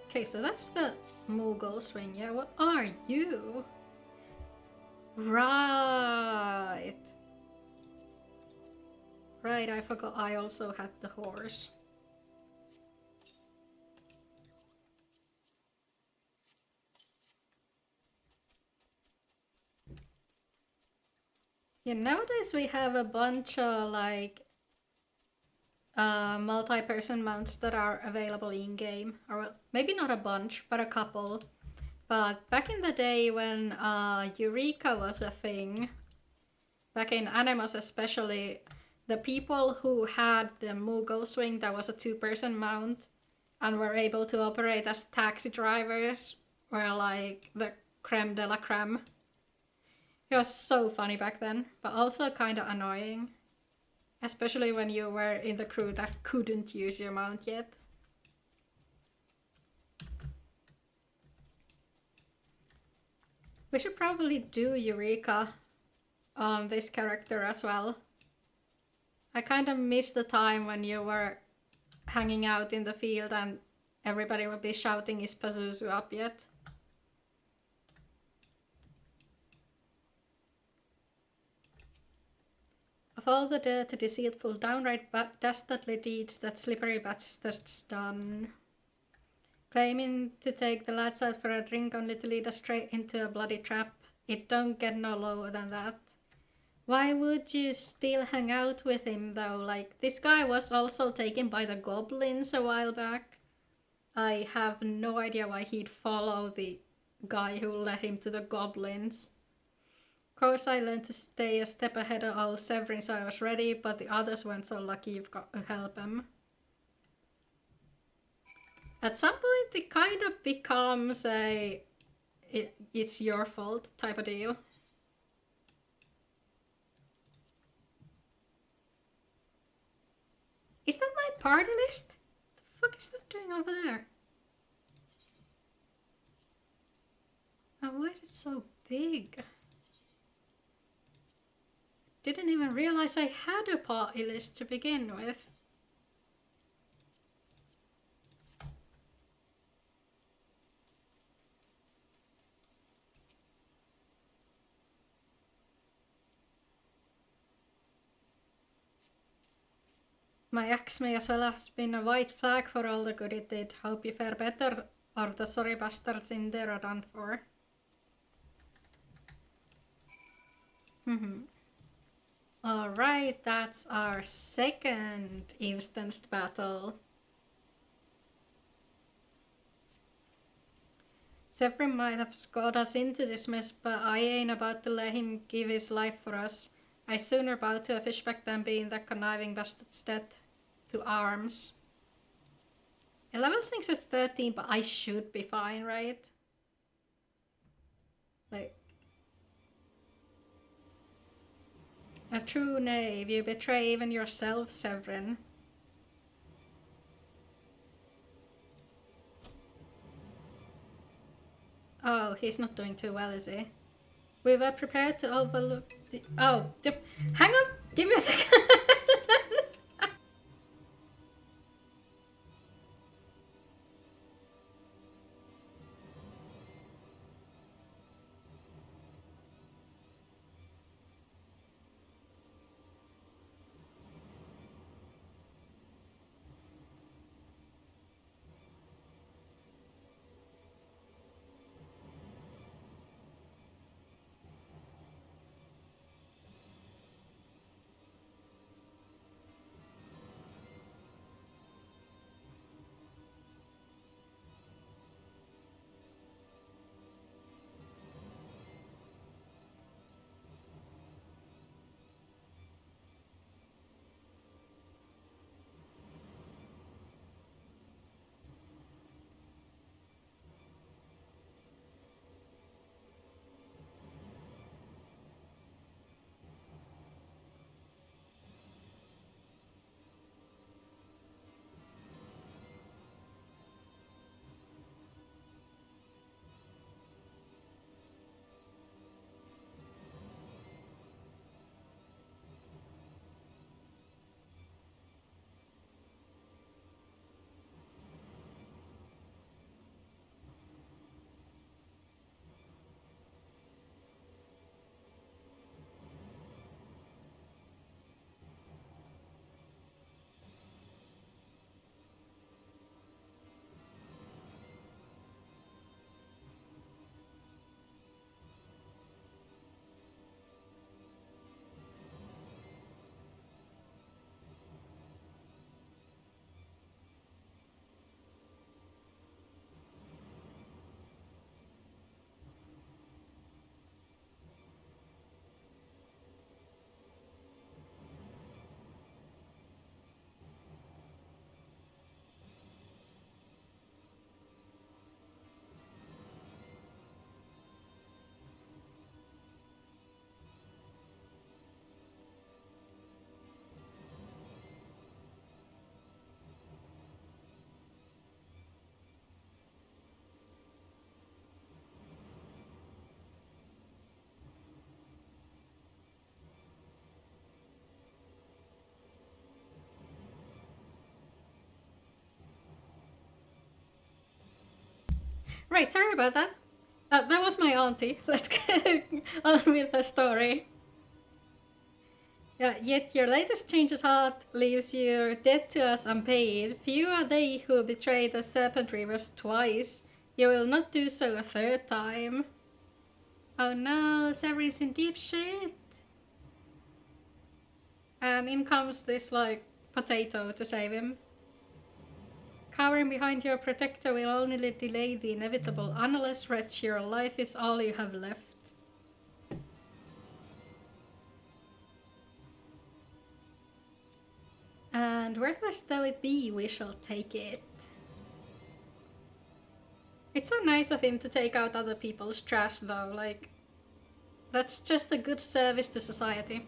Okay, so that's the Moogle swing. Yeah, what are you? Right. Right, I forgot I also had the horse. Yeah, nowadays we have a bunch of like multi-person mounts that are available in-game. Or well, maybe not a bunch, but a couple. But back in the day when Eureka was a thing, back in Animus especially, the people who had the Moogle swing that was a two-person mount and were able to operate as taxi drivers were like the creme de la creme. It was so funny back then, but also kind of annoying. Especially when you were in the crew that couldn't use your mount yet. We should probably do Eureka on this character as well. I kind of miss the time when you were hanging out in the field and everybody would be shouting, "Is Pazuzu up yet?" Of all the dirty, deceitful, downright dastardly deeds that slippery bastard's done. Claiming to take the lads out for a drink only to lead us straight into a bloody trap. It don't get no lower than that. Why would you still hang out with him though? Like, this guy was also taken by the goblins a while back. I have no idea why he'd follow the guy who led him to the goblins. Of course, I learned to stay a step ahead of old Severin, so I was ready, but the others weren't so lucky. You've got to help them. At some point, it kind of becomes a it's your fault type of deal. Is that my party list? The fuck is that doing over there? Oh, why is it so big? Didn't even realize I had a party list to begin with. My axe may as well have been a white flag for all the good it did. Hope you fare better, or the sorry bastards in there are done for. Alright, that's our second instanced battle. Severin might have got us into this mess, but I ain't about to let him give his life for us. I sooner bow to a fishback than be in that conniving bastard's death to arms. It level things at 13, but I should be fine, right? Like... A true knave, you betray even yourself, Severin. Oh, he's not doing too well, is he? We were prepared to overlook the... Oh, hang on! Give me a second! Right, sorry about that. That was my auntie. Let's get on with the story. Yet your latest change's heart leaves your debt to us unpaid. Few are they who betray the Serpent Rivers twice. You will not do so a third time. Oh no, Severin's in deep shit. And in comes this, like, potato to save him. Cowering behind your protector will only delay the inevitable, unless, wretch, your life is all you have left. And worthless though it be, we shall take it. It's so nice of him to take out other people's trash though, like, that's just a good service to society.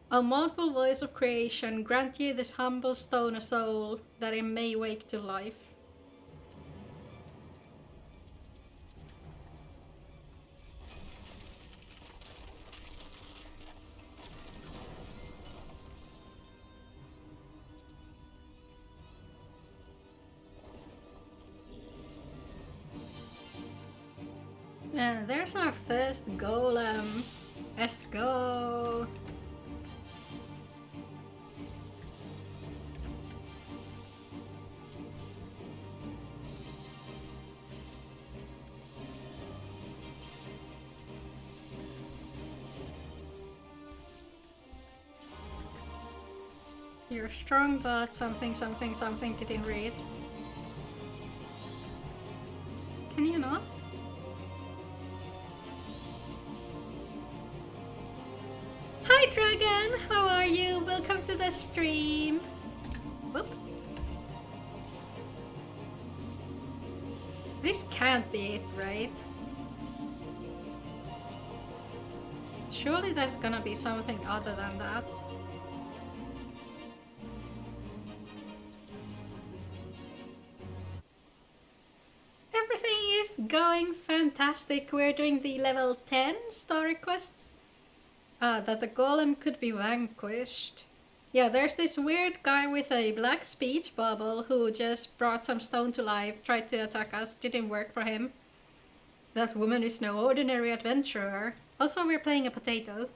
O mournful voice of creation, grant ye this humble stone a soul, that it may wake to life. And there's our first golem. Let's go. You're strong, but something didn't read. Can you not? Hi Dragon! How are you? Welcome to the stream! Whoop. This can't be it, right? Surely there's gonna be something other than that. Everything is going fantastic. We're doing the level 10 story quests. That the golem could be vanquished. Yeah, there's this weird guy with a black speech bubble who just brought some stone to life, tried to attack us, didn't work for him. That woman is no ordinary adventurer. Also, we're playing a potato.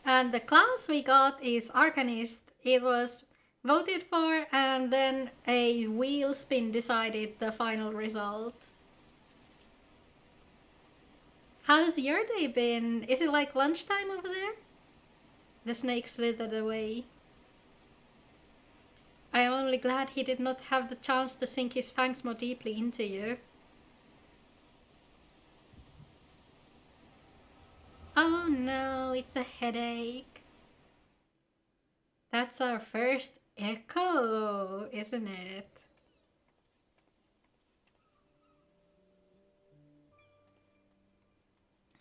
And the class we got is Arcanist. It was voted for, and then a wheel spin decided the final result. How's your day been? Is it like lunchtime over there? The snake slithered away. I am only glad he did not have the chance to sink his fangs more deeply into you. Oh no, it's a headache. That's our first echo, isn't it?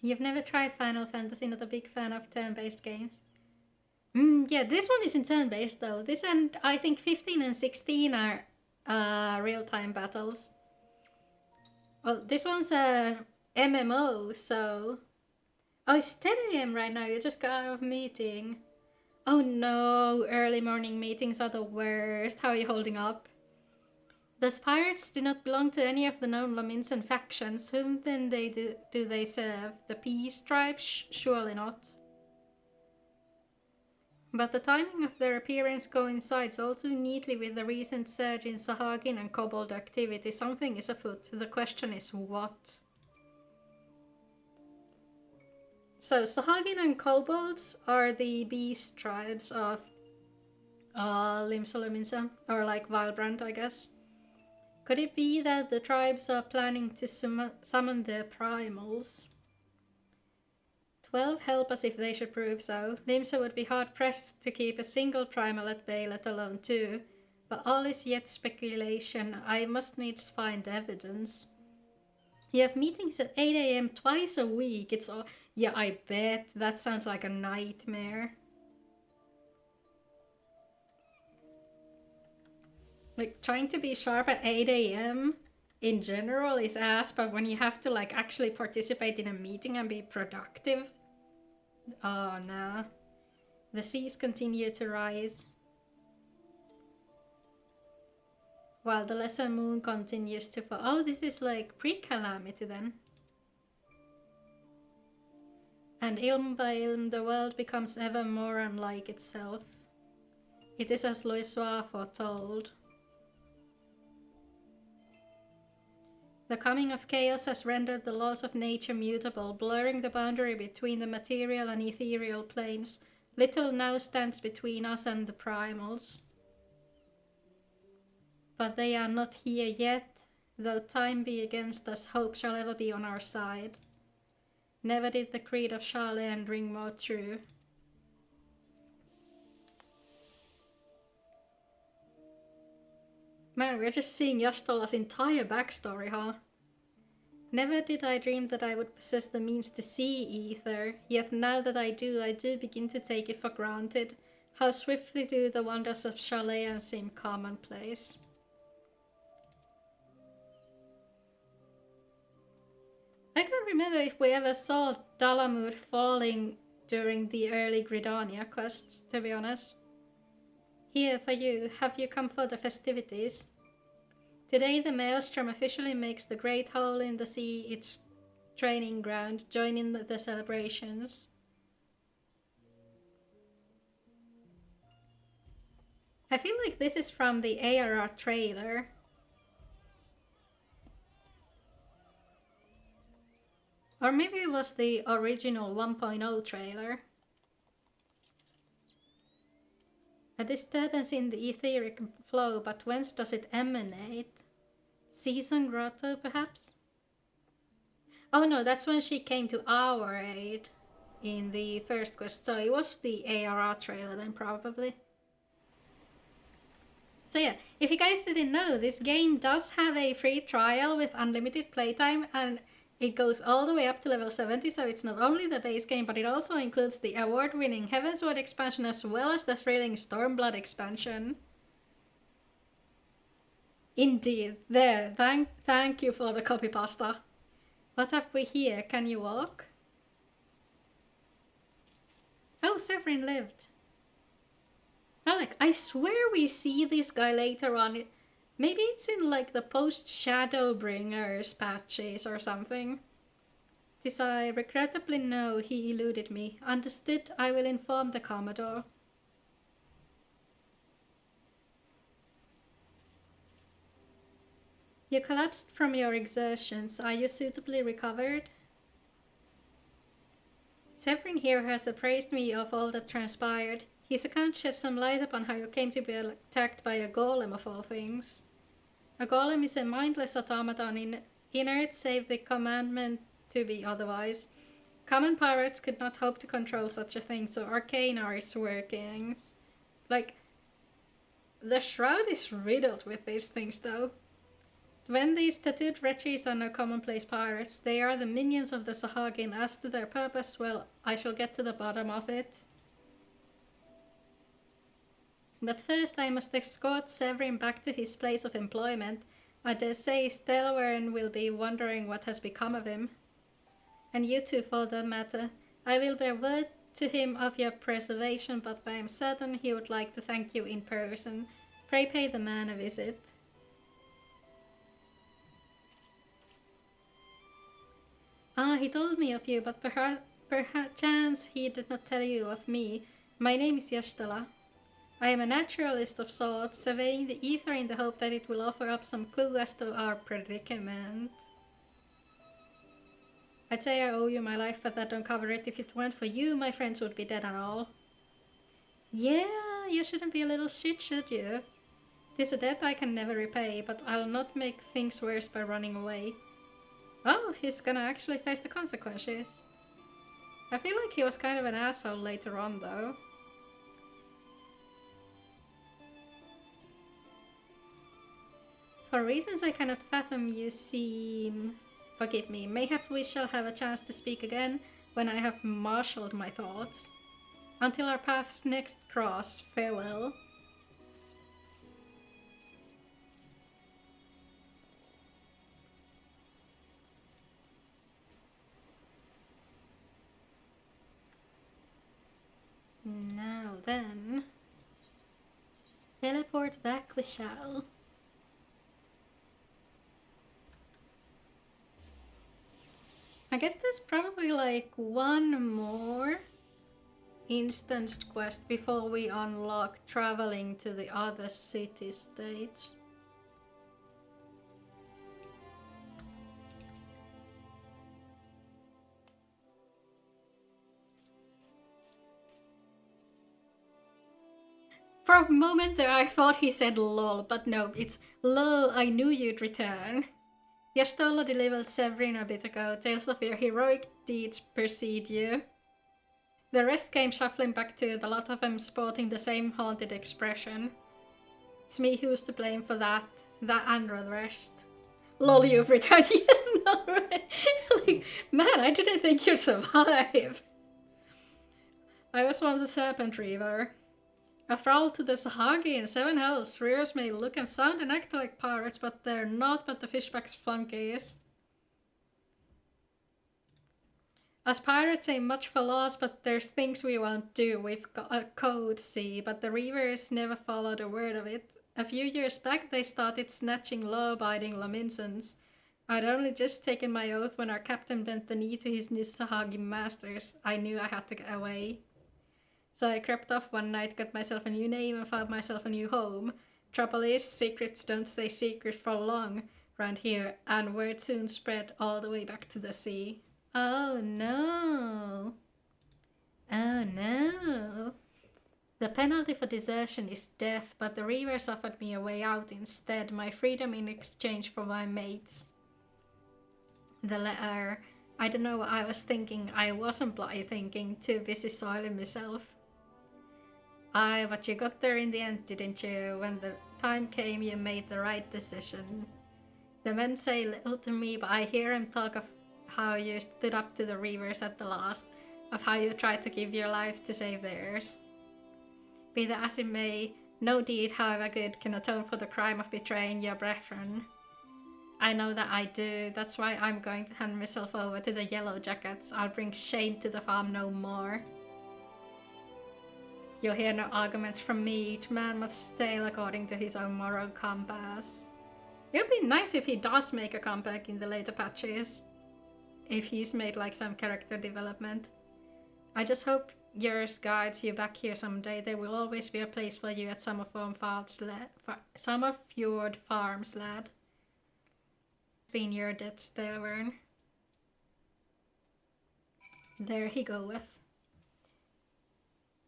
You've never tried Final Fantasy, not a big fan of turn-based games. Yeah, this one isn't turn-based though. This and I think 15 and 16 are real-time battles. Well, this one's a MMO, so... Oh, it's 10 AM right now, you just got out of meeting. Oh no, early morning meetings are the worst. How are you holding up? Those pirates do not belong to any of the known Lominsan factions. Whom then do they serve? The Peace Tribe? Surely not. But the timing of their appearance coincides all too neatly with the recent surge in Sahagin and Kobold activity. Something is afoot. The question is what? So Sahagin and Kobolds are the beast tribes of Limsa Lominsa, or like Vilbrand, I guess. Could it be that the tribes are planning to summon their primals? 12 help us if they should prove so. Limsa would be hard-pressed to keep a single primal at bay, let alone two. But all is yet speculation. I must needs find evidence. You have meetings at 8 AM twice a week. It's all... Yeah, I bet. That sounds like a nightmare. Like, trying to be sharp at 8 AM in general is ass, but when you have to, like, actually participate in a meeting and be productive... Oh, nah. The seas continue to rise. while the lesser moon continues to fall. Oh, this is like pre-calamity then. And ilm by ilm, the world becomes ever more unlike itself. It is as Louisoix foretold. The coming of chaos has rendered the laws of nature mutable, blurring the boundary between the material and ethereal planes. Little now stands between us and the primals. But they are not here yet. Though time be against us, hope shall ever be on our side. Never did the creed of Charlene ring more true. Man, we're just seeing Yashtola's entire backstory, huh? Never did I dream that I would possess the means to see ether, yet now that I do begin to take it for granted. How swiftly do the wonders of Charlene seem commonplace. I can't remember if we ever saw Dalamud falling during the early Gridania quests, to be honest. Here for you, have you come for the festivities? Today the Maelstrom officially makes the Great Hole in the Sea its training ground. Join in the celebrations. I feel like this is from the ARR trailer. Or maybe it was the original 1.0 trailer. A disturbance in the etheric flow, but whence does it emanate? Season Grotto, perhaps? Oh no, that's when she came to our aid in the first quest, so it was the ARR trailer then, probably. So yeah, if you guys didn't know, this game does have a free trial with unlimited playtime, and it goes all the way up to level 70, so it's not only the base game, but it also includes the award-winning Heavensward expansion as well as the thrilling Stormblood expansion. Indeed. There, thank you for the copy pasta. What have we here? Can you walk? Oh, Severin lived. Alec, I swear we see this guy later on. Maybe it's in like the post-Shadowbringers patches or something. This I regrettably know he eluded me. Understood, I will inform the Commodore. You collapsed from your exertions. Are you suitably recovered? Severin here has appraised me of all that transpired. His account sheds some light upon how you came to be attacked by a golem of all things. A golem is a mindless automaton inert save the commandment to be otherwise. Common pirates could not hope to control such a thing, so arcane are its workings. Like, the Shroud is riddled with these things though. When these tattooed wretches are no commonplace pirates, they are the minions of the Sahagin. As to their purpose, well, I shall get to the bottom of it. But first I must escort Severin back to his place of employment. I dare say Stelwern will be wondering what has become of him. And you too, for that matter. I will bear word to him of your preservation, but I am certain he would like to thank you in person. Pray pay the man a visit. Ah, he told me of you, but perchance he did not tell you of me. My name is Yashtala. I am a naturalist of sorts, surveying the ether in the hope that it will offer up some clue as to our predicament. I'd say I owe you my life, but that don't cover it. If it weren't for you, my friends would be dead and all. Yeah, you shouldn't be a little shit, should you? 'Tis a debt I can never repay, but I'll not make things worse by running away. Oh, he's gonna actually face the consequences. I feel like he was kind of an asshole later on, though. For reasons I cannot fathom, you seem... Forgive me, mayhap we shall have a chance to speak again when I have marshaled my thoughts. Until our paths next cross, farewell. Now then... Teleport back we shall. I guess there's probably like one more instanced quest before we unlock traveling to the other city-states. For a moment there I thought he said lol, but no, it's lol, I knew you'd return. Yastola delivered Severin a bit ago. Tales of your heroic deeds precede you. The rest came shuffling back too, the lot of them sporting the same haunted expression. It's me who's to blame for that and the rest. Lol, you've returned. Yeah, no, right? Like, man, I didn't think you'd survive. I was once a serpent reaver. A thrall to the Sahagi in 7 hells. Reavers may look and sound and act like pirates, but they're not but the fishback's flunkies. As pirates ain't much for laws, but there's things we won't do. We've got a code, see, but the Reavers never followed a word of it. A few years back they started snatching law-abiding Laminsons. I'd only just taken my oath when our captain bent the knee to his new Sahagi masters. I knew I had to get away. So I crept off one night, got myself a new name and found myself a new home. Trouble is, secrets don't stay secret for long round here, and word soon spread all the way back to the sea. Oh no! Oh no! The penalty for desertion is death, but the Reavers offered me a way out instead, my freedom in exchange for my mates. The letter... I don't know what I was thinking. I wasn't bloody thinking, too busy soiling myself. Aye, but you got there in the end, didn't you? When the time came, you made the right decision. The men say little to me, but I hear them talk of how you stood up to the Reavers at the last, of how you tried to give your life to save theirs. Be that as it may, no deed, however good, can atone for the crime of betraying your brethren. I know that I do, that's why I'm going to hand myself over to the Yellow Jackets. I'll bring shame to the farm no more. You'll hear no arguments from me, each man must sail according to his own moral compass. It would be nice if he does make a comeback in the later patches. If he's made like some character development. I just hope yours guides you back here someday. There will always be a place for you at Summerfjord Farms, lad. It's been your death, Stelvern. There he goeth.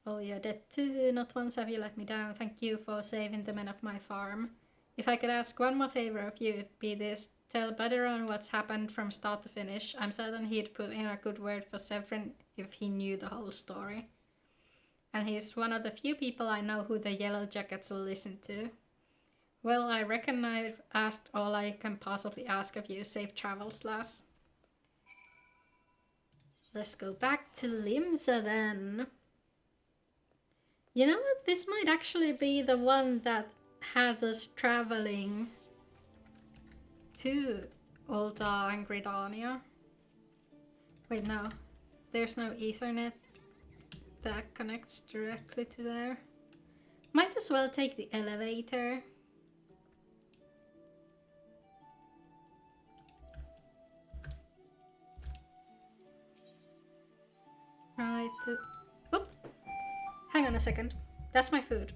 Oh, you're dead too. Not once have you let me down. Thank you for saving the men of my farm. If I could ask one more favor of you, it'd be this. Tell Baderon what's happened from start to finish. I'm certain he'd put in a good word for Severin if he knew the whole story. And he's one of the few people I know who the Yellow Jackets will listen to. Well, I reckon I've asked all I can possibly ask of you. Safe travels, lass. Let's go back to Limsa then. You know what? This might actually be the one that has us traveling to Ulta and Gridania. Wait, no. There's no Ethernet that connects directly to there. Might as well take the elevator. Right. Oop! Hang on a second. That's my food.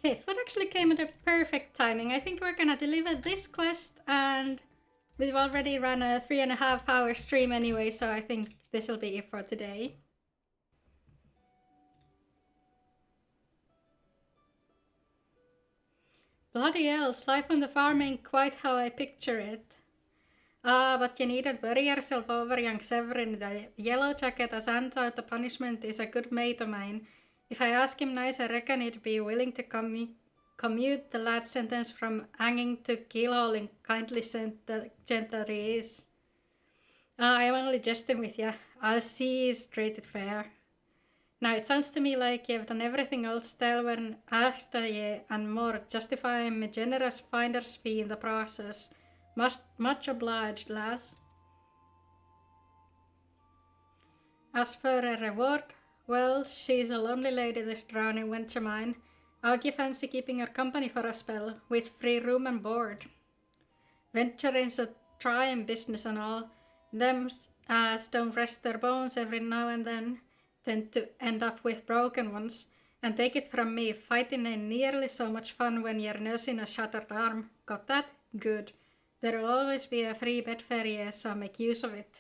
Okay, food actually came at the perfect timing. I think we're gonna deliver this quest, and we've already run a 3.5 hour stream anyway, so I think this will be it for today. Bloody hell, life on the farm ain't quite how I picture it. Ah, but you needn't worry yourself over, young Severin. The yellow jacket as hands out the punishment is a good mate of mine. If I ask him nice, I reckon he'd be willing to commute the lad's sentence from hanging to keelhauling. Kindly gentle he is. I'm only jesting with you. I'll see he's treated fair. Now, it sounds to me like you've done everything else Stelwern asked ye and more, justifying a generous finder's fee in the process. Much obliged, lass. As for a reward, well, she's a lonely lady, this drowning wench of mine. How'd you fancy keeping her company for a spell, with free room and board? Venturing's a trying business and all. Them as don't rest their bones every now and then tend to end up with broken ones. And take it from me, fighting ain't nearly so much fun when you're nursing a shattered arm. Got that? Good. There'll always be a free bed fare, yeah, so make use of it.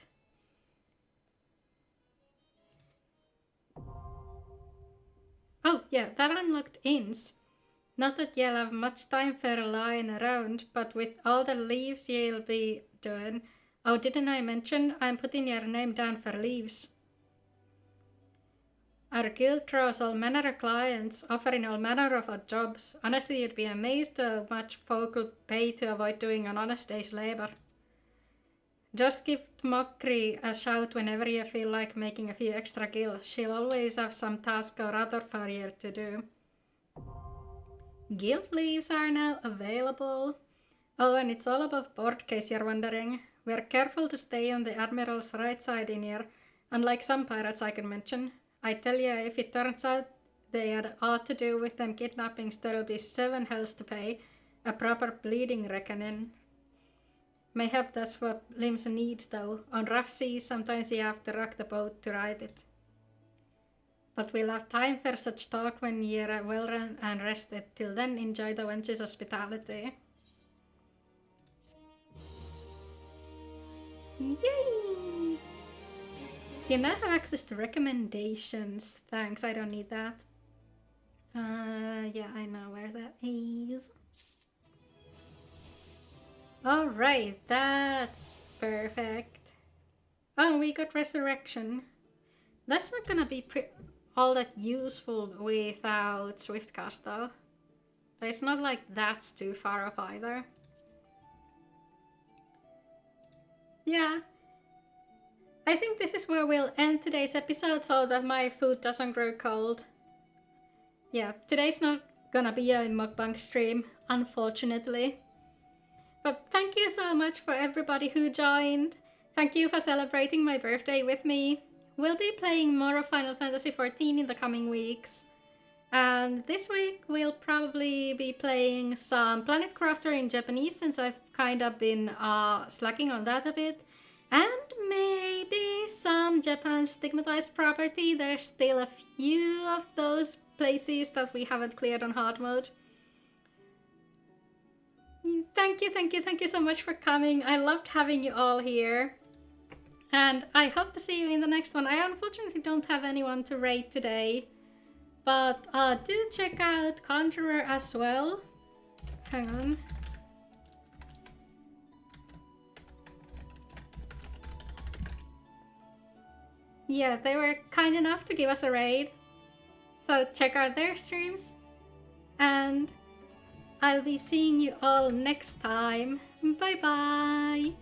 Oh, yeah, that unlocked inns. Not that you'll have much time for lying around, but with all the leaves you'll be doing. Oh, didn't I mention I'm putting your name down for leaves? Our guild draws all manner of clients, offering all manner of odd jobs. Honestly, you'd be amazed how much folk will pay to avoid doing an honest day's labor. Just give Mockery a shout whenever you feel like making a few extra gil. She'll always have some task or other for you to do. Guild leaves are now available. Oh, and it's all above board, in case you're wondering. We're careful to stay on the Admiral's right side in here, unlike some pirates I can mention. I tell you, if it turns out they had aught to do with them kidnappings, there'll be 7 hells to pay. A proper bleeding reckoning. Mayhap that's what Limbs needs, though. On rough seas, sometimes you have to rock the boat to ride it. But we'll have time for such talk when you're well run and rested. Till then, enjoy the wench's hospitality. Yay! You now have access to recommendations. Thanks, I don't need that. Yeah, I know where that is. Alright, that's perfect. Oh, we got resurrection. That's not gonna be all that useful without Swiftcast though. It's not like that's too far off either. Yeah. I think this is where we'll end today's episode so that my food doesn't grow cold. Yeah, today's not gonna be a mukbang stream, unfortunately. But thank you so much for everybody who joined. Thank you for celebrating my birthday with me. We'll be playing more of Final Fantasy XIV in the coming weeks. And this week we'll probably be playing some Planet Crafter in Japanese, since I've kind of been slacking on that a bit. And maybe some Japan Stigmatized property. There's still a few of those places that we haven't cleared on hard mode. Thank you so much for coming. I loved having you all here. And I hope to see you in the next one. I unfortunately don't have anyone to raid today. But do check out Conjurer as well. Hang on. Yeah, they were kind enough to give us a raid. So check out their streams. And I'll be seeing you all next time. Bye bye!